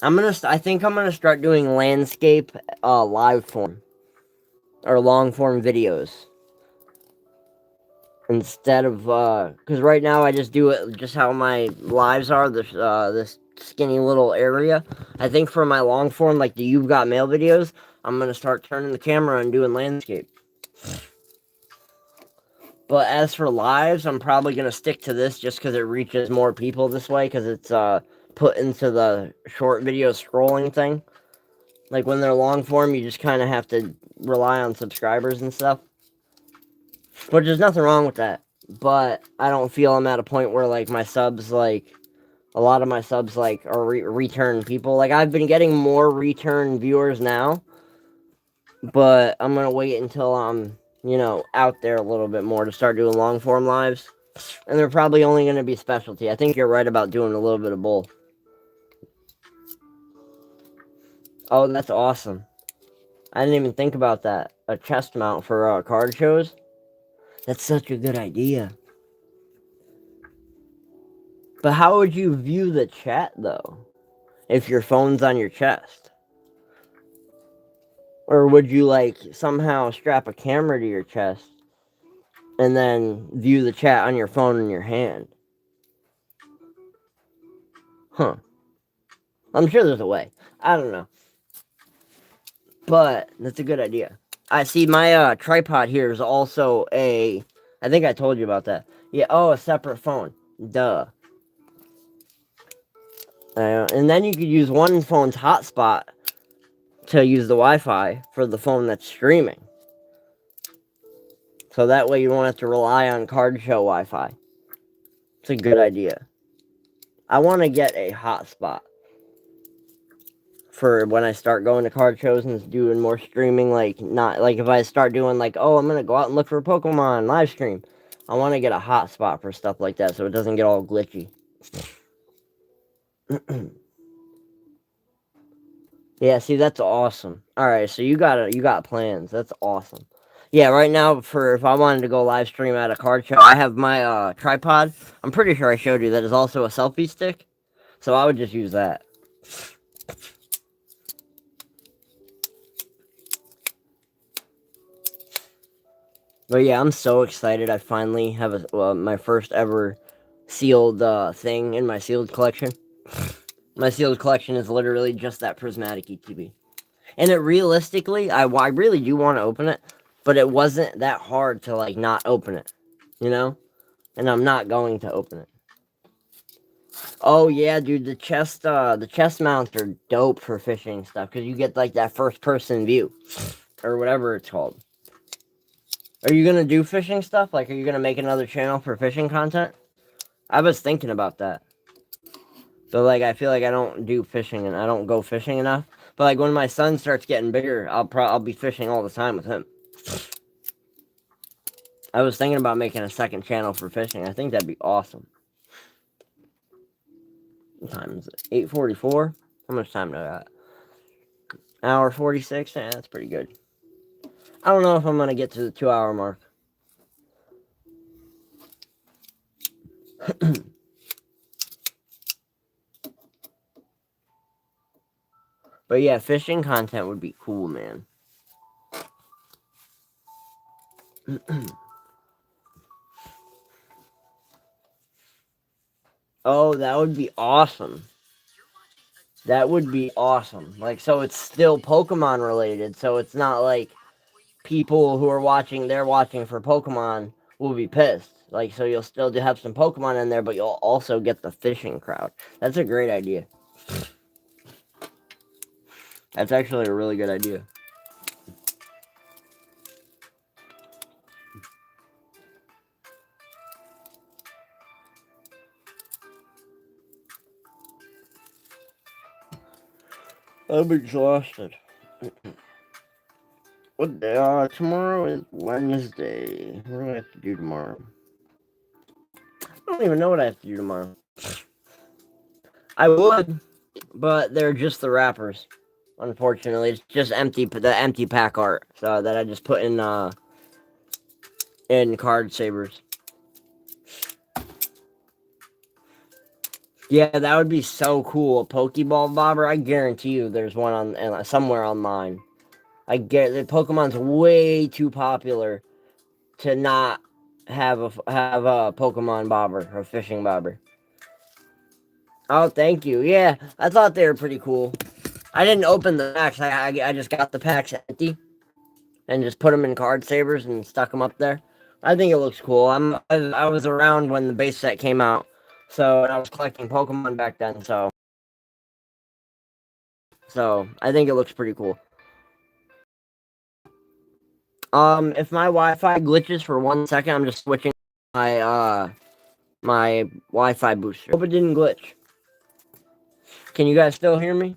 I think I'm gonna start doing landscape live form or long form videos instead of because right now I just do it just how my lives are, this skinny little area. I think for my long form, like the You've Got Mail videos, I'm gonna start turning the camera and doing landscape. But as for lives, I'm probably gonna stick to this just because it reaches more people this way, because it's put into the short video scrolling thing. Like when they're long form, you just kind of have to rely on subscribers and stuff. But there's nothing wrong with that. But I don't feel I'm at a point where like my subs, like a lot of my subs, like are return people. Like I've been getting more return viewers now, but I'm gonna wait until I'm out there a little bit more to start doing long form lives. And they're probably only gonna be specialty. I think you're right about doing a little bit of both. Oh, that's awesome. I didn't even think about that. A chest mount for card shows. That's such a good idea. But how would you view the chat, though, if your phone's on your chest? Or would you, like, somehow strap a camera to your chest and then view the chat on your phone in your hand? Huh. I'm sure there's a way. I don't know. But that's a good idea. I see my tripod here is also I think I told you about that. Yeah, oh, a separate phone. Duh. And then you could use one phone's hotspot to use the Wi-Fi for the phone that's streaming. So that way you won't have to rely on card show Wi-Fi. It's a good idea. I want to get a hotspot for when I start going to card shows and doing more streaming. Like, not like if I start doing like, oh, I'm going to go out and look for Pokemon live stream. I want to get a hotspot for stuff like that so it doesn't get all glitchy. Yeah, see, that's awesome. Alright, so you got plans. That's awesome. Yeah, right now, if I wanted to go live stream at a card show, I have my tripod. I'm pretty sure I showed you that is also a selfie stick. So I would just use that. But yeah, I'm so excited. I finally have my first ever sealed thing in my sealed collection. My sealed collection is literally just that prismatic ETB. And it realistically, I really do want to open it, but it wasn't that hard to like not open it, you know? And I'm not going to open it. Oh yeah, dude, the chest mounts are dope for fishing stuff because you get like that first person view or whatever it's called. Are you gonna do fishing stuff? Like, are you gonna make another channel for fishing content? I was thinking about that. So like, I feel like I don't do fishing and I don't go fishing enough. But like when my son starts getting bigger, I'll be fishing all the time with him. I was thinking about making a second channel for fishing. I think that'd be awesome. What time is it? 8:44. How much time do I got? Hour 46. Yeah, that's pretty good. I don't know if I'm gonna get to the 2-hour mark. But yeah, fishing content would be cool, man. Oh, that would be awesome. That would be awesome. Like, so it's still Pokemon related. So it's not like people who are watching, they're watching for Pokemon will be pissed. Like, so you'll still have some Pokemon in there, but you'll also get the fishing crowd. That's a great idea. That's actually a really good idea. I'm exhausted. What day? Tomorrow is Wednesday. What do I have to do tomorrow? I don't even know what I have to do tomorrow. I would, but they're just the wrappers. Unfortunately, it's just the empty pack art. So that I just put in card savers. Yeah, that would be so cool. A Pokeball bobber. I guarantee you, there's one on somewhere online. I get the Pokemon's way too popular to not have a Pokemon bobber or fishing bobber. Oh, thank you. Yeah, I thought they were pretty cool. I didn't open the packs. I just got the packs empty and just put them in card savers and stuck them up there. I think it looks cool. I was around when the base set came out, so and I was collecting Pokemon back then. So I think it looks pretty cool. If my Wi-Fi glitches for 1 second, I'm just switching my my Wi-Fi booster. Hope it didn't glitch. Can you guys still hear me?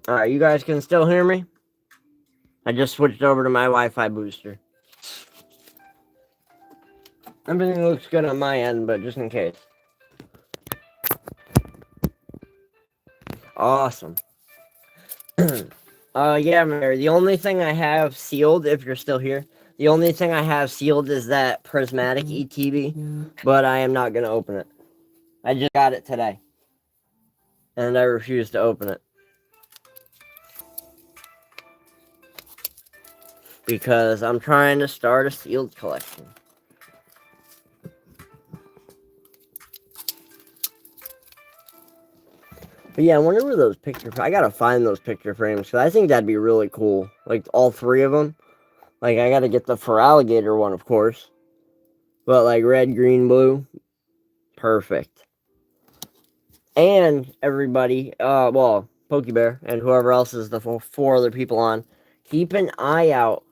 Alright, you guys can still hear me? I just switched over to my Wi-Fi booster. Everything looks good on my end, but just in case. Awesome. Yeah, Mary, the only thing I have sealed, if you're still here, the only thing I have sealed is that prismatic ETB, but I am not going to open it. I just got it today. And I refuse to open it. Because I'm trying to start a sealed collection. But yeah, I wonder where those I gotta find those picture frames, because I think that'd be really cool. Like, all 3 of them. Like, I gotta get the Feraligatr one, of course. But, like, red, green, blue. Perfect. And, everybody, well, Pokebear, and whoever else is the 4 other people on, keep an eye out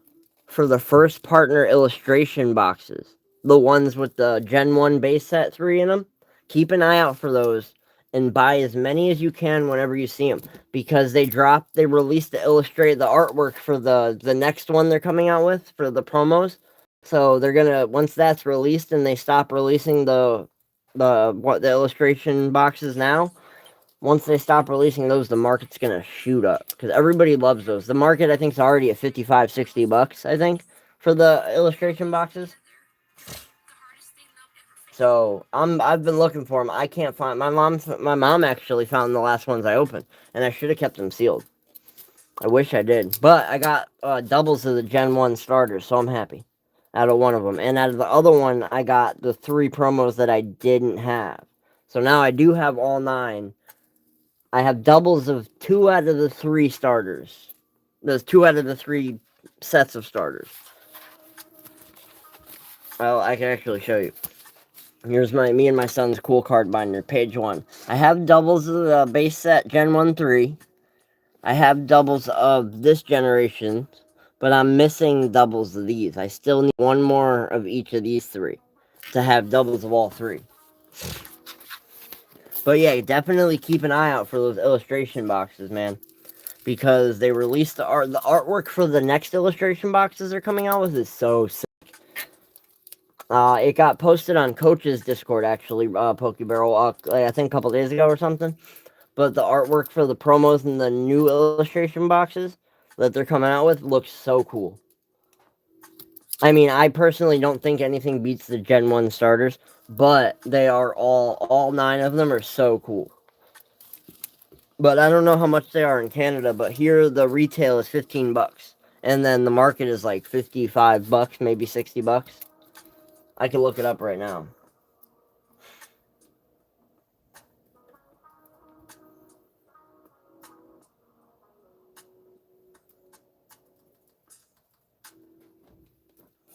for the first partner illustration boxes. The ones with the Gen 1 base set 3 in them. Keep an eye out for those. And buy as many as you can whenever you see them, because they released the artwork for the next one they're coming out with for the promos. So they're gonna, once that's released and they stop releasing the illustration boxes now, once they stop releasing those, the market's gonna shoot up because everybody loves those. The market, I think, is already at $55-$60, I think, for the illustration boxes. So I've been looking for them. I can't find my mom actually found the last ones I opened, and I should have kept them sealed. I wish I did, but I got doubles of the Gen 1 starters, so I'm happy. Out of one of them, and out of the other one, I got the 3 promos that I didn't have. So now I do have all 9. I have doubles of 2 out of the 3 starters. There's 2 out of the 3 sets of starters. Well, I can actually show you. Here's me and my son's cool card binder, page 1. I have doubles of the base set Gen 1 3. I have doubles of this generation, But I'm missing doubles of these. I still need one more of each of these three to have doubles of all three. But yeah, definitely keep an eye out for those illustration boxes, man. Because they released the art. The artwork for the next illustration boxes they're coming out with is so sick. It got posted on Coach's Discord, actually, Pokebarrel, I think a couple days ago or something. But the artwork for the promos and the new illustration boxes that they're coming out with looks so cool. I mean, I personally don't think anything beats the Gen 1 starters, but they are all 9 of them are so cool. But I don't know how much they are in Canada, but here the retail is $15. And then the market is like $55, maybe $60. I can look it up right now.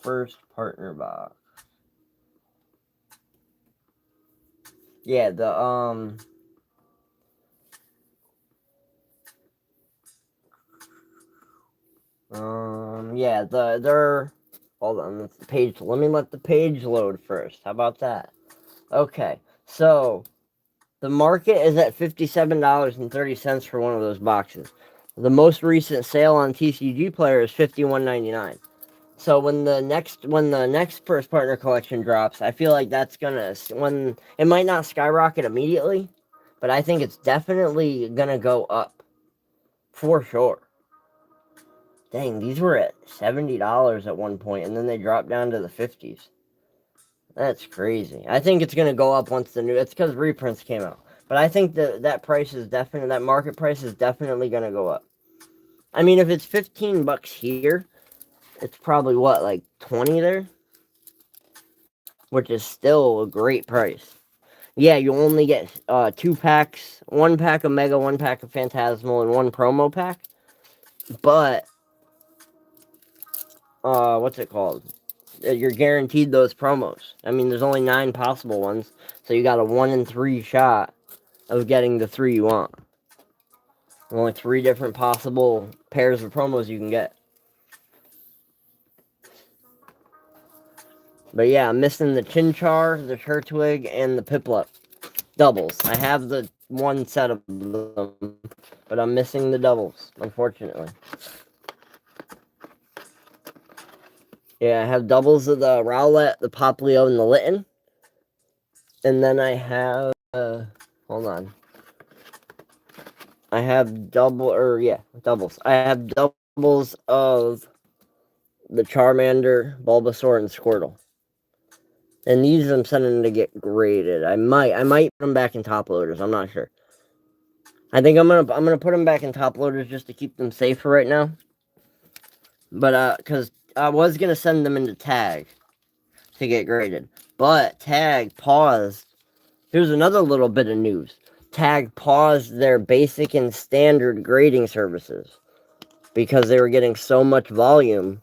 First partner box. Yeah, they're, hold on, that's the page, let me let the page load first, how about that? Okay, so, the market is at $57.30 for one of those boxes. The most recent sale on TCG Player is $51.99. So when the next first partner collection drops, I feel like that's gonna, when it might not skyrocket immediately, but I think it's definitely gonna go up for sure. Dang, these were at $70 at one point, and then they dropped down to the 50s. That's crazy. I think it's gonna go up once the new. It's because reprints came out, but I think that price is definitely, that market price is definitely gonna go up. I mean, if it's $15 here, it's probably what, like 20 there, which is still a great price. Yeah, you only get 2 packs, 1 pack of Mega, 1 pack of Phantasmal, and 1 promo pack. But what's it called? You're guaranteed those promos. I mean, there's only 9 possible ones, so you got a 1 in 3 shot of getting the 3 you want. Only 3 different possible pairs of promos you can get. But yeah, I'm missing the Chinchar, the Turtwig, and the Piplup doubles. I have the one set of them, but I'm missing the doubles, unfortunately. Yeah, I have doubles of the Rowlet, the Poplio, and the Litten. And then I have, hold on. I have doubles. I have doubles of the Charmander, Bulbasaur, and Squirtle. And these I'm sending to get graded. I might put them back in top loaders. I'm not sure. I think I'm gonna put them back in top loaders just to keep them safe for right now. But because I was gonna send them into Tag to get graded, but Tag paused. Here's another little bit of news. Tag paused their basic and standard grading services because they were getting so much volume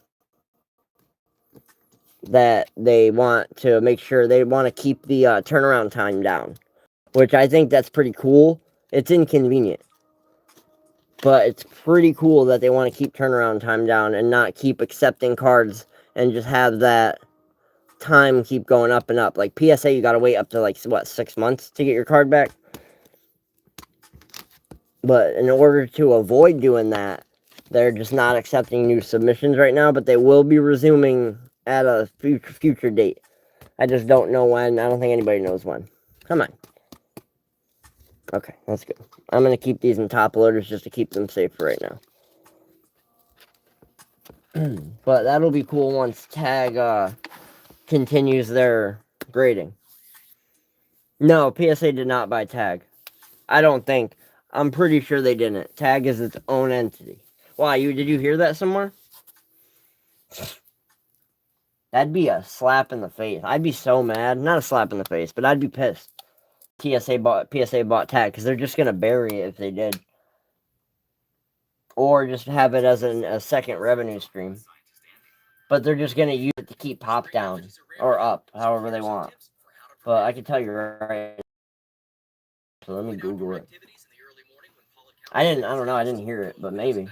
that they want to make sure they want to keep the turnaround time down, which I think that's pretty cool. It's inconvenient, but it's pretty cool that they want to keep turnaround time down and not keep accepting cards and just have that time keep going up and up. Like PSA, you got to wait up to like, what, 6 months to get your card back? But in order to avoid doing that, they're just not accepting new submissions right now, but they will be resuming at a future date. I just don't know when. I don't think anybody knows when. Come on. Okay, that's good. I'm going to keep these in top loaders just to keep them safe for right now. But that'll be cool once Tag continues their grading. No, PSA did not buy Tag. I don't think. I'm pretty sure they didn't. Tag is its own entity. Why? Did you hear that somewhere? That'd be a slap in the face. I'd be so mad. Not a slap in the face, but I'd be pissed. PSA bought Tag because they're just gonna bury it if they did, or just have it as a second revenue stream. But they're just gonna use it to keep Pop down or up, however they want. But I can tell you right. So let me Google it. I don't know. I didn't hear it, but maybe.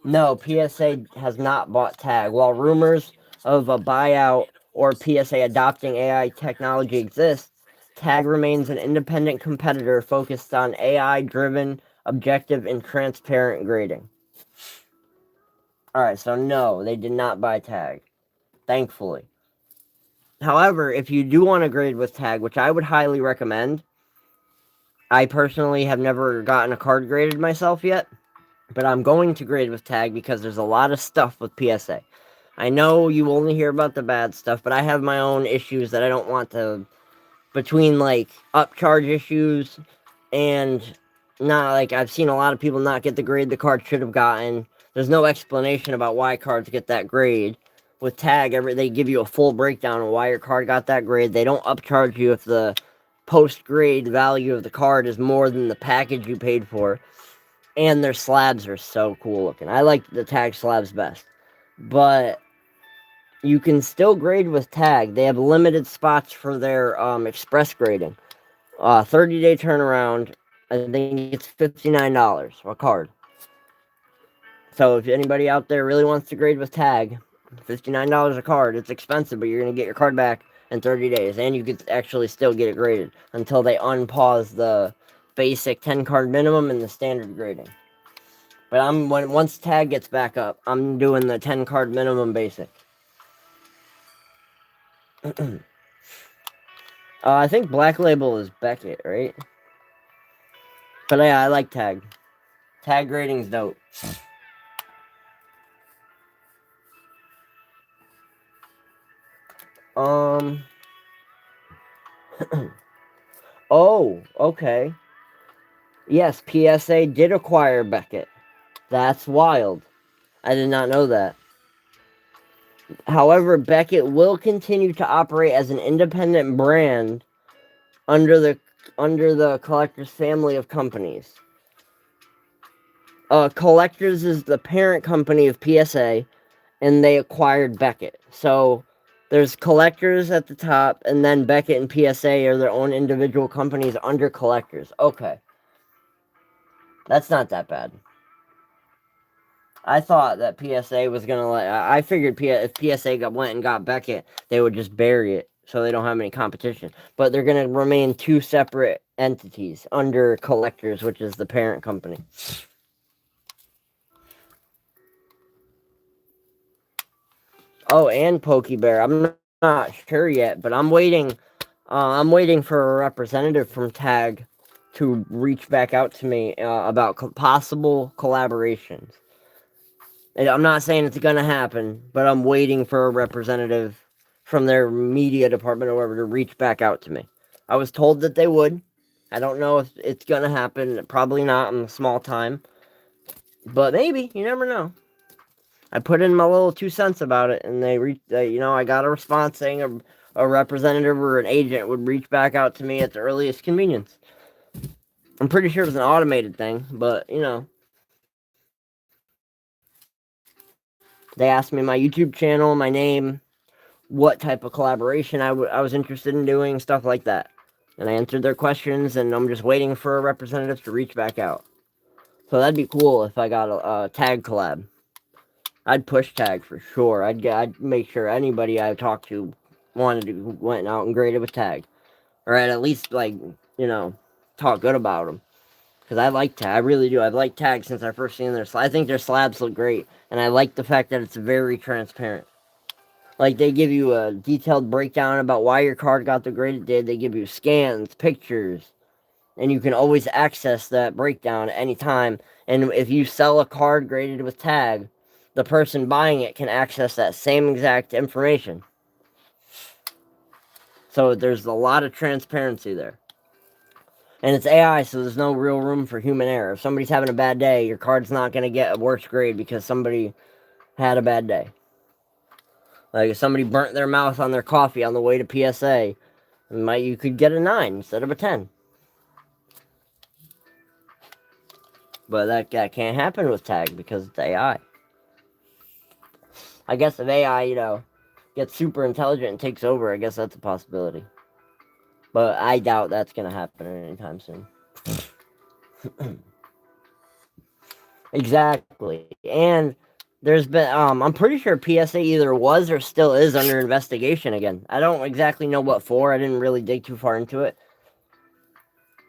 No, PSA has not bought Tag. While rumors of a buyout or PSA adopting AI technology exist, Tag remains an independent competitor focused on AI-driven, objective, and transparent grading. Alright, so no, they did not buy Tag. Thankfully. However, if you do want to grade with Tag, which I would highly recommend, I personally have never gotten a card graded myself yet, but I'm going to grade with Tag because there's a lot of stuff with PSA. I know you only hear about the bad stuff, but I have my own issues that I don't want to, between like upcharge issues and not like I've seen a lot of people not get the grade the card should have gotten. There's no explanation about why cards get that grade. With Tag, they give you a full breakdown of why your card got that grade. They don't upcharge you if the post grade value of the card is more than the package you paid for. And their slabs are so cool looking. I like the Tag slabs best. But you can still grade with Tag. They have limited spots for their express grading. 30-day turnaround. I think it's $59 a card. So if anybody out there really wants to grade with Tag, $59 a card. It's expensive, but you're going to get your card back in 30 days. And you could actually still get it graded until they unpause the basic 10 card minimum and the standard grading. But once Tag gets back up, I'm doing the 10 card minimum basic. I think Black Label is Beckett, right? But yeah, I like Tag. Tag grading's dope. Oh, okay. Yes, PSA did acquire Beckett. That's wild. I did not know that. However, Beckett will continue to operate as an independent brand under the Collectors family of companies. Collectors is the parent company of PSA, and they acquired Beckett. So there's Collectors at the top, and then Beckett and PSA are their own individual companies under Collectors. Okay. That's not that bad. I thought that PSA was gonna I figured if PSA went and got Beckett, they would just bury it so they don't have any competition. But they're gonna remain two separate entities under Collectors, which is the parent company. Oh, and Pokebear. I'm not sure yet, but I'm waiting. I'm waiting for a representative from Tag to reach back out to me about possible collaborations. And I'm not saying it's gonna happen, but I'm waiting for a representative from their media department or whatever to reach back out to me. I was told that they would. I don't know if it's gonna happen. Probably not in a small time, but maybe. You never know. I put in my little 2 cents about it, and I got a response saying a representative or an agent would reach back out to me at the earliest convenience. I'm pretty sure it was an automated thing, but they asked me my YouTube channel, my name, what type of collaboration I was interested in doing, stuff like that. And I answered their questions, and I'm just waiting for a representative to reach back out. So that'd be cool if I got a Tag collab. I'd push Tag for sure. I'd make sure anybody I talked to went out and graded with Tag, or at least talk good about them. Because I like Tag, I really do. I've liked Tag since I first seen their slabs. I think their slabs look great, and I like the fact that it's very transparent. Like, they give you a detailed breakdown about why your card got the grade it did. They give you scans, pictures, and you can always access that breakdown at any time. And if you sell a card graded with Tag, the person buying it can access that same exact information. So there's a lot of transparency there. And it's AI, so there's no real room for human error. If somebody's having a bad day, your card's not going to get a worse grade because somebody had a bad day. Like, if somebody burnt their mouth on their coffee on the way to PSA, you could get a 9 instead of a 10. But that can't happen with Tag because it's AI. I guess if AI, gets super intelligent and takes over, I guess that's a possibility. But I doubt that's going to happen anytime soon. Exactly. And there's been I'm pretty sure PSA either was or still is under investigation again. I don't exactly know what for. I didn't really dig too far into it.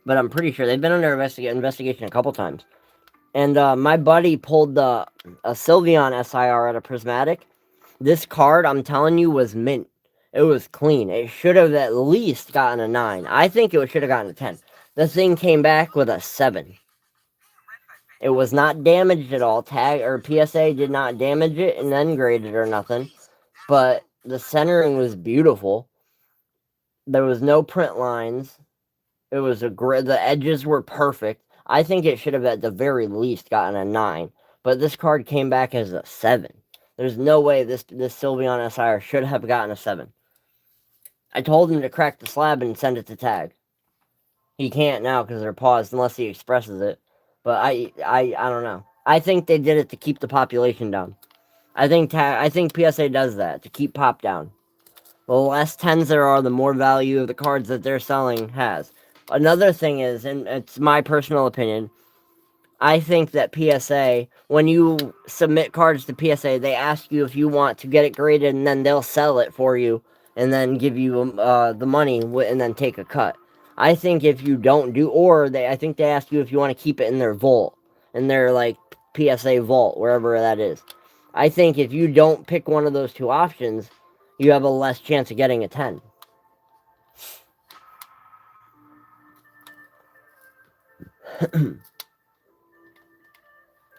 But I'm pretty sure they've been under investigation a couple times. And my buddy pulled a Sylveon SIR at a Prismatic. This card, I'm telling you, was mint. It was clean. It should have at least gotten a 9. I think it should have gotten a 10. The thing came back with a 7. It was not damaged at all. Tag or PSA did not damage it and then grade it or nothing. But the centering was beautiful. There was no print lines. It was the edges were perfect. I think it should have at the very least gotten a 9. But this card came back as a 7. There's no way this Sylveon SIR should have gotten a 7. I told him to crack the slab and send it to Tag. He can't now because they're paused unless he expresses it. But I don't know. I think they did it to keep the population down. I think PSA does that to keep pop down. The less 10s there are, the more value of the cards that they're selling has. Another thing is, and it's my personal opinion, I think that PSA, when you submit cards to PSA, they ask you if you want to get it graded, and then they'll sell it for you, and then give you the money, and then take a cut. I think if you don't do, I think they ask you if you want to keep it in their vault, in their like PSA vault, wherever that is. I think if you don't pick one of those two options, you have a less chance of getting a 10.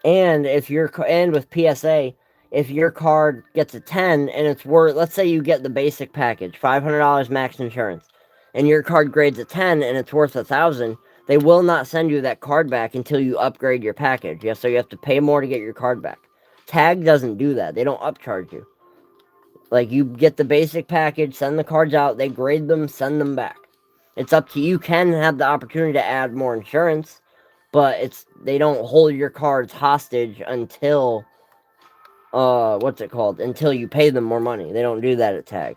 And with PSA, if your card gets a 10 and it's worth, let's say you get the basic package, $500 max insurance, and your card grades a 10 and it's worth $1,000, they will not send you that card back until you upgrade your package. Yeah, so you have to pay more to get your card back. Tag doesn't do that. They don't upcharge you. Like, you get the basic package, send the cards out, they grade them, send them back. It's up to you. You can have the opportunity to add more insurance, but they don't hold your cards hostage until what's it called? Until you pay them more money. They don't do that at Tag.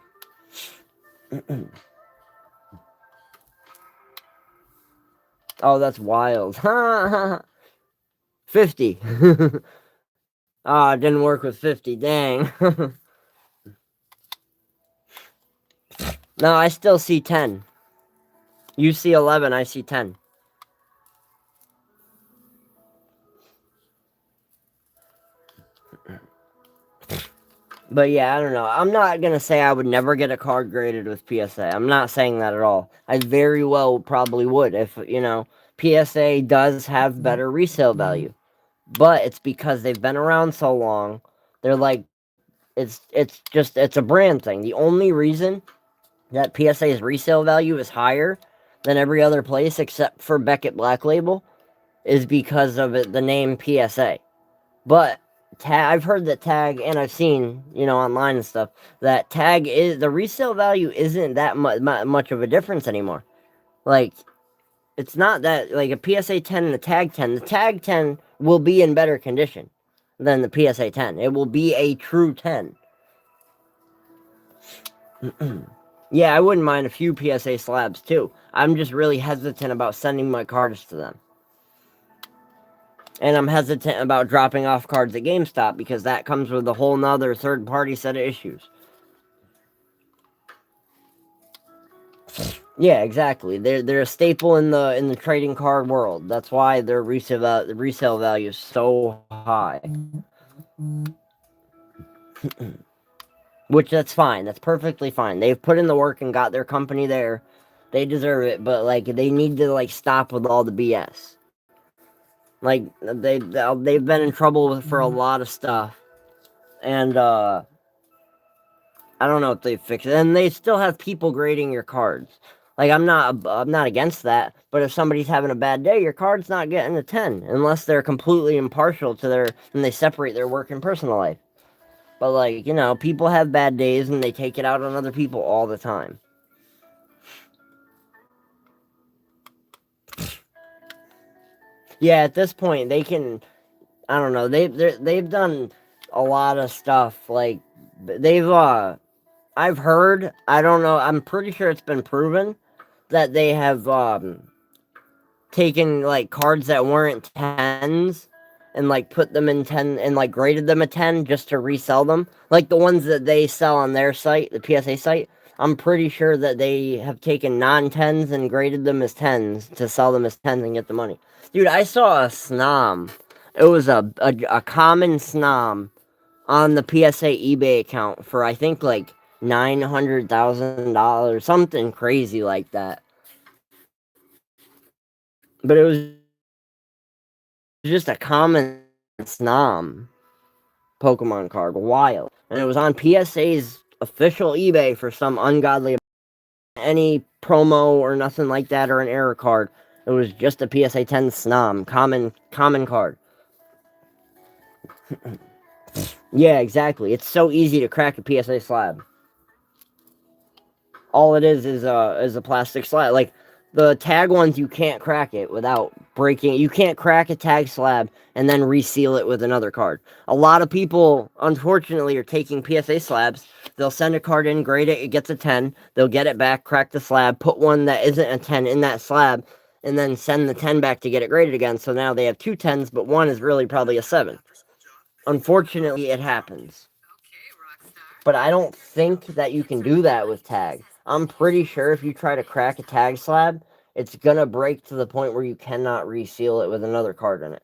Oh, that's wild. 50. Ah, it didn't work with 50. Dang. No, I still see 10. You see 11, I see 10. But yeah, I don't know. I'm not going to say I would never get a card graded with PSA. I'm not saying that at all. I very well probably would if, PSA does have better resale value. But it's because they've been around so long. They're like, it's a brand thing. The only reason that PSA's resale value is higher than every other place except for Beckett Black Label is because of the name PSA. But I've heard that Tag, and I've seen, online and stuff, that Tag the resale value isn't that much of a difference anymore. Like, it's not that, like, a PSA 10 and a Tag 10. The Tag 10 will be in better condition than the PSA 10. It will be a true 10. Yeah, I wouldn't mind a few PSA slabs, too. I'm just really hesitant about sending my cards to them. And I'm hesitant about dropping off cards at GameStop because that comes with a whole nother third-party set of issues. Yeah, exactly. They're a staple in the trading card world. That's why their resale value is so high. Which, that's fine. That's perfectly fine. They've put in the work and got their company there. They deserve it, but like they need to like stop with all the BS. Like they've been in trouble for a lot of stuff, and I don't know if they fixed it. And they still have people grading your cards. Like I'm not against that, but if somebody's having a bad day, your card's not getting a 10 unless they're completely impartial to and they separate their work and personal life. But like, people have bad days and they take it out on other people all the time. Yeah, at this point they can, I don't know, they've done a lot of stuff. Like I've heard, I don't know, I'm pretty sure it's been proven that they have taken like cards that weren't 10s and like put them in 10 and like graded them a 10 just to resell them. Like the ones that they sell on their site, the PSA site. I'm pretty sure that they have taken non-10s and graded them as 10s to sell them as 10s and get the money. Dude, I saw a snom. It was a common snom on the PSA eBay account for I think like $900,000, something crazy like that. But it was just a common snom Pokemon card, wild, and it was on PSA's official eBay for some ungodly any promo or nothing like that or an error card. It was just a PSA 10 snom, common card. Yeah, exactly. It's so easy to crack a PSA slab. All it is a plastic slab. Like the tag ones, you can't crack it without breaking. You can't crack a tag slab and then reseal it with another card. A lot of people, unfortunately, are taking PSA slabs. They'll send a card in, grade it, it gets a 10. They'll get it back, crack the slab, put one that isn't a 10 in that slab, and then send the 10 back to get it graded again. So now they have two 10s, but one is really probably a 7. Unfortunately, it happens. But I don't think that you can do that with tag. I'm pretty sure if you try to crack a tag slab, it's gonna break to the point where you cannot reseal it with another card in it.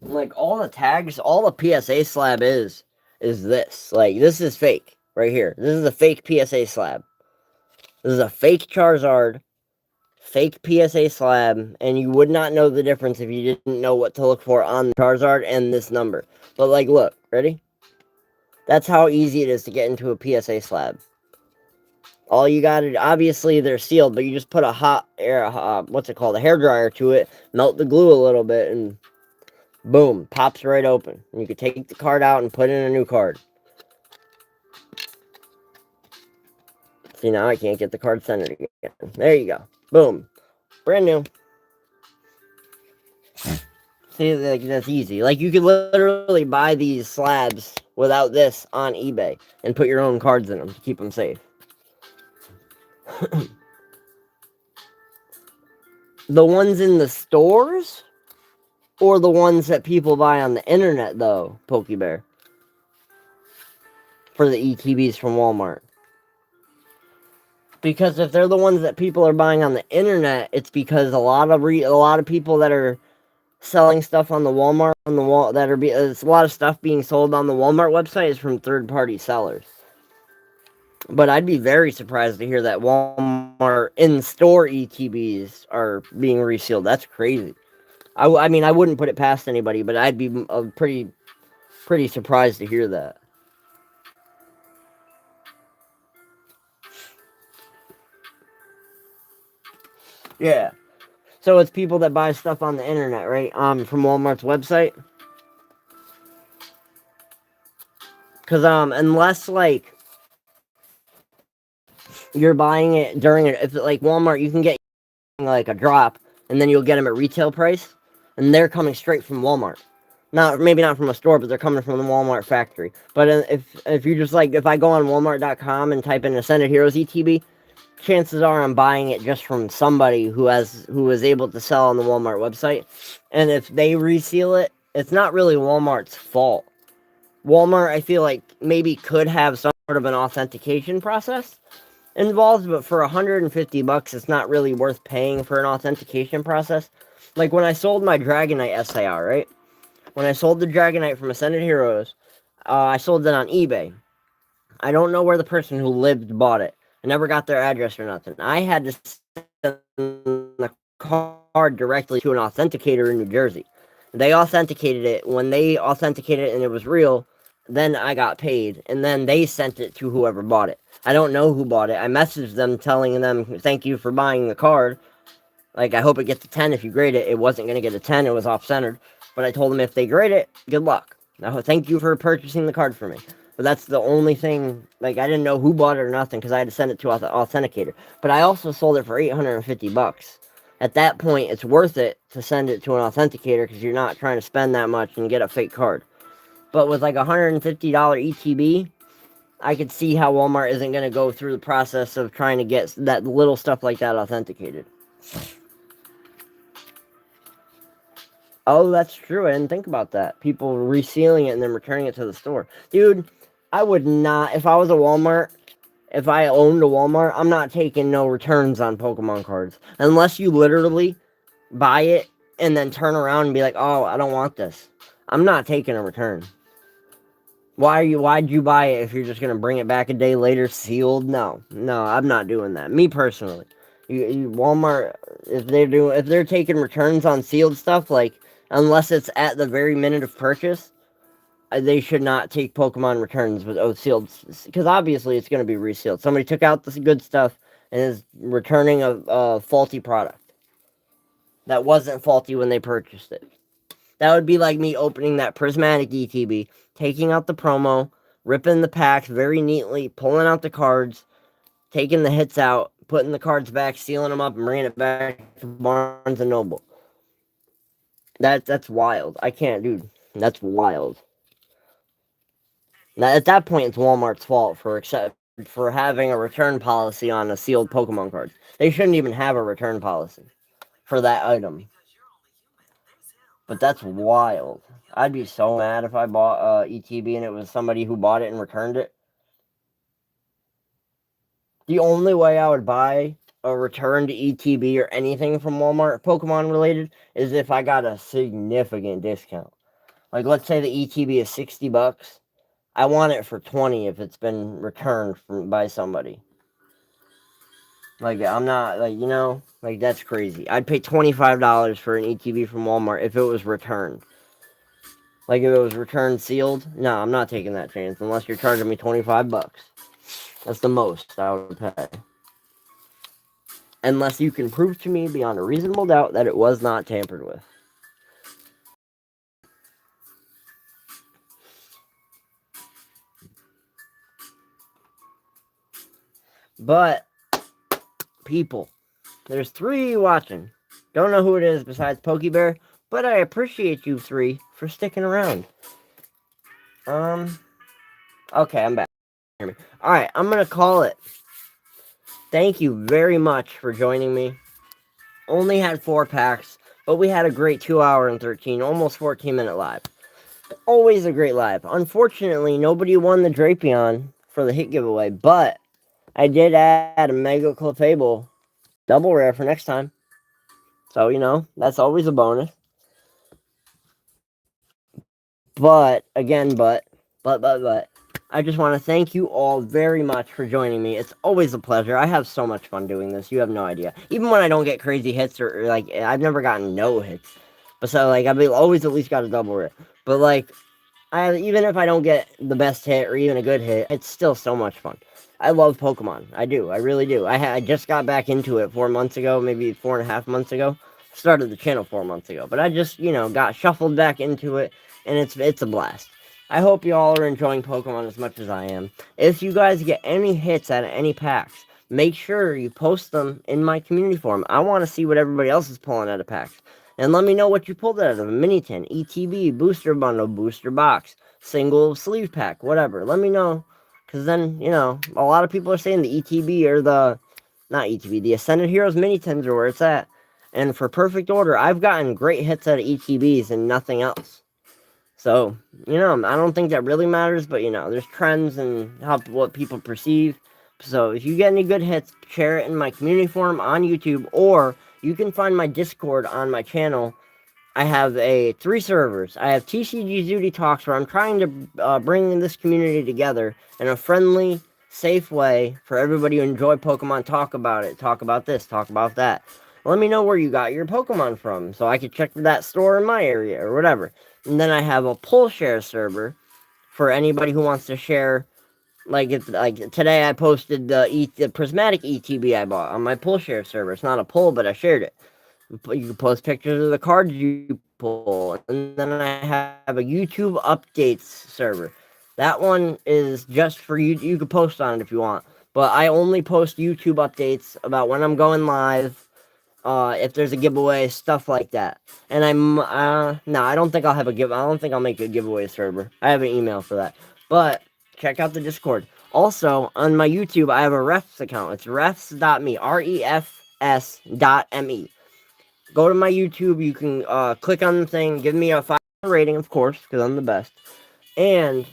Like all the tags, all the PSA slab is this. Like this is fake right here. This is a fake PSA slab. This is a fake Charizard, fake PSA slab, and you would not know the difference if you didn't know what to look for on the Charizard and this number. But like, look, ready? That's how easy it is to get into a PSA slab. All you gotta, obviously they're sealed, but you just put a hot air, what's it called, a hairdryer to it, melt the glue a little bit, and boom, pops right open. And you can take the card out and put in a new card. See, now I can't get the card centered again. There you go. Boom. Brand new. See, like, that's easy. Like, you could literally buy these slabs without this on eBay and put your own cards in them to keep them safe. The ones in the stores or the ones that people buy on the internet, though, Pokebear? For the ETBs from Walmart. Because if they're the ones that people are buying on the internet, it's because a lot of people that are selling stuff on the Walmart there's a lot of stuff being sold on the Walmart website is from third-party sellers. But I'd be very surprised to hear that Walmart in-store ETBs are being resealed. That's crazy. I mean, I wouldn't put it past anybody, but I'd be pretty surprised to hear that. Yeah. So it's people that buy stuff on the internet, right? From Walmart's website. Cause unless like you're buying it during it, if like Walmart, you can get like a drop, and then you'll get them at retail price, and they're coming straight from Walmart. Maybe not from a store, but they're coming from the Walmart factory. But if you just like, if I go on Walmart.com and type in Ascended Heroes ETB, chances are I'm buying it just from somebody who is able to sell on the Walmart website. And if they reseal it, it's not really Walmart's fault. Walmart, I feel like, maybe could have some sort of an authentication process involved, but for $150, it's not really worth paying for an authentication process. Like when I sold my Dragonite SIR, right? When I sold the Dragonite from Ascended Heroes, I sold it on eBay. I don't know where the person who lived bought it. I never got their address or nothing. I had to send the card directly to an authenticator in New Jersey. They authenticated it. When they authenticated it and it was real, then I got paid. And then they sent it to whoever bought it. I don't know who bought it. I messaged them telling them, thank you for buying the card. Like, I hope it gets a 10 if you grade it. It wasn't going to get a 10. It was off-centered. But I told them if they grade it, good luck. Now, thank you for purchasing the card for me. But that's the only thing, like, I didn't know who bought it or nothing because I had to send it to Authenticator. But I also sold it for $850. At that point, it's worth it to send it to an Authenticator because you're not trying to spend that much and get a fake card. But with like $150 ETB, I could see how Walmart isn't going to go through the process of trying to get that little stuff like that authenticated. Oh, that's true. I didn't think about that. People resealing it and then returning it to the store. Dude, I would not, if I was a Walmart, if I owned a Walmart, I'm not taking no returns on Pokemon cards. Unless you literally buy it and then turn around and be like, oh, I don't want this. I'm not taking a return. Why'd you buy it if you're just gonna bring it back a day later sealed? No, I'm not doing that. Me personally. Walmart, if they're taking returns on sealed stuff, like unless it's at the very minute of purchase, they should not take Pokemon returns with sealed, because obviously it's going to be resealed. Somebody took out the good stuff and is returning a faulty product that wasn't faulty when they purchased it. That would be like me opening that prismatic ETB, taking out the promo, ripping the packs very neatly, pulling out the cards, taking the hits out, putting the cards back, sealing them up, and bringing it back to Barnes and Noble. That's wild. I can't, dude. That's wild. Now, at that point, it's Walmart's fault for having a return policy on a sealed Pokemon card. They shouldn't even have a return policy for that item. But that's wild. I'd be so mad if I bought ETB and it was somebody who bought it and returned it. The only way I would buy a returned ETB or anything from Walmart, Pokemon related, is if I got a significant discount. Like, let's say the ETB is $60. I want it for 20 if it's been returned by somebody. Like, I'm not, like, like, that's crazy. I'd pay $25 for an ETB from Walmart if it was returned. Like, if it was returned sealed, no, I'm not taking that chance unless you're charging me $25. That's the most I would pay. Unless you can prove to me beyond a reasonable doubt that it was not tampered with. But, people, there's 3 watching. Don't know who it is besides Pokebear, but I appreciate you 3 for sticking around. Okay, I'm back. Alright, I'm gonna call it. Thank you very much for joining me. Only had 4 packs, but we had a great 2 hour and 13, almost 14-minute live. Always a great live. Unfortunately, nobody won the Drapion for the hit giveaway, but I did add a Mega Clefable double rare for next time. So, that's always a bonus. But, again, but, I just want to thank you all very much for joining me. It's always a pleasure. I have so much fun doing this. You have no idea. Even when I don't get crazy hits or like, I've never gotten no hits. But so, like, I've always at least got a double rare. But, like, even if I don't get the best hit or even a good hit, it's still so much fun. I love Pokemon. I do. I really do. I just got back into it 4 months ago, maybe 4.5 months ago. Started the channel 4 months ago. But I just, got shuffled back into it, and it's a blast. I hope you all are enjoying Pokemon as much as I am. If you guys get any hits out of any packs, make sure you post them in my community forum. I want to see what everybody else is pulling out of packs. And let me know what you pulled out of a mini tin, ETB, booster bundle, booster box, single sleeve pack, whatever. Let me know. Because then, a lot of people are saying the ETB or not ETB, the Ascended Heroes mini tins are where it's at. And for perfect order, I've gotten great hits out of ETBs and nothing else. So, I don't think that really matters, but, there's trends and what people perceive. So, if you get any good hits, share it in my community forum on YouTube, or you can find my Discord on my channel. I have 3 servers. I have TCG Zooty Talks, where I'm trying to bring this community together in a friendly, safe way for everybody who enjoy Pokemon. Talk about it. Talk about this. Talk about that. Let me know where you got your Pokemon from, so I can check that store in my area, or whatever. And then I have a pull share server for anybody who wants to share. Like today, I posted the prismatic ETB I bought on my pull share server. It's not a pull, but I shared it. You can post pictures of the cards you pull. And then I have a YouTube updates server. That one is just for you. You can post on it if you want. But I only post YouTube updates about when I'm going live, if there's a giveaway, stuff like that. And no, I don't think I'll have I don't think I'll make a giveaway server. I have an email for that. But check out the Discord. Also, on my YouTube, I have a refs account. It's refs.me, refs.me. go to my YouTube. You can click on the thing, give me a 5-star rating, of course, because I'm the best. And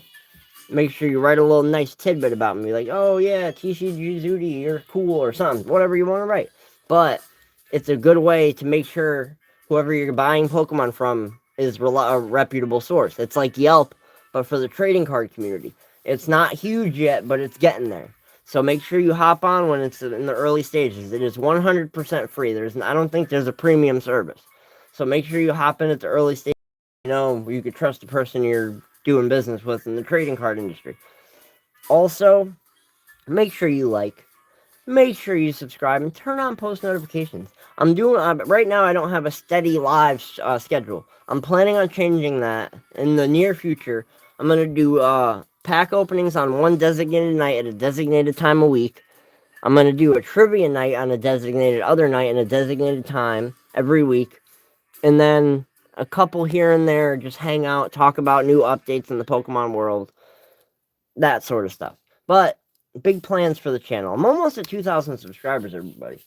make sure you write a little nice tidbit about me, like, oh yeah, TCG Zooty, you're cool, or something, whatever you want to write. But it's a good way to make sure whoever you're buying Pokemon from is a reputable source. It's like Yelp, but for the trading card community. It's not huge yet, but it's getting there. So make sure you hop on when it's in the early stages. It is 100% free. I don't think there's a premium service. So make sure you hop in at the early stage. You know, you could trust the person you're doing business with in the trading card industry. Also, make sure you like, make sure you subscribe, and turn on post notifications. I'm doing right now. I don't have a steady live schedule. I'm planning on changing that in the near future. I'm gonna do pack openings on one designated night at a designated time a week. I'm gonna do a trivia night on a designated other night and a designated time every week, and then a couple here and there just hang out, talk about new updates in the Pokemon world, that sort of stuff. But big plans for the channel. I'm almost at 2,000 subscribers, everybody.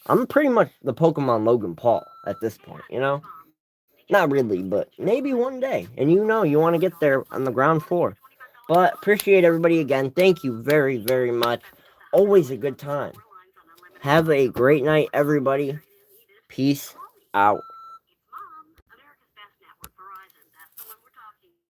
I'm pretty much the Pokemon Logan Paul at this point, you know? Not really, but maybe one day. And you know, you want to get there on the ground floor. But appreciate everybody again. Thank you very, very much. Always a good time. Have a great night, everybody. Peace out.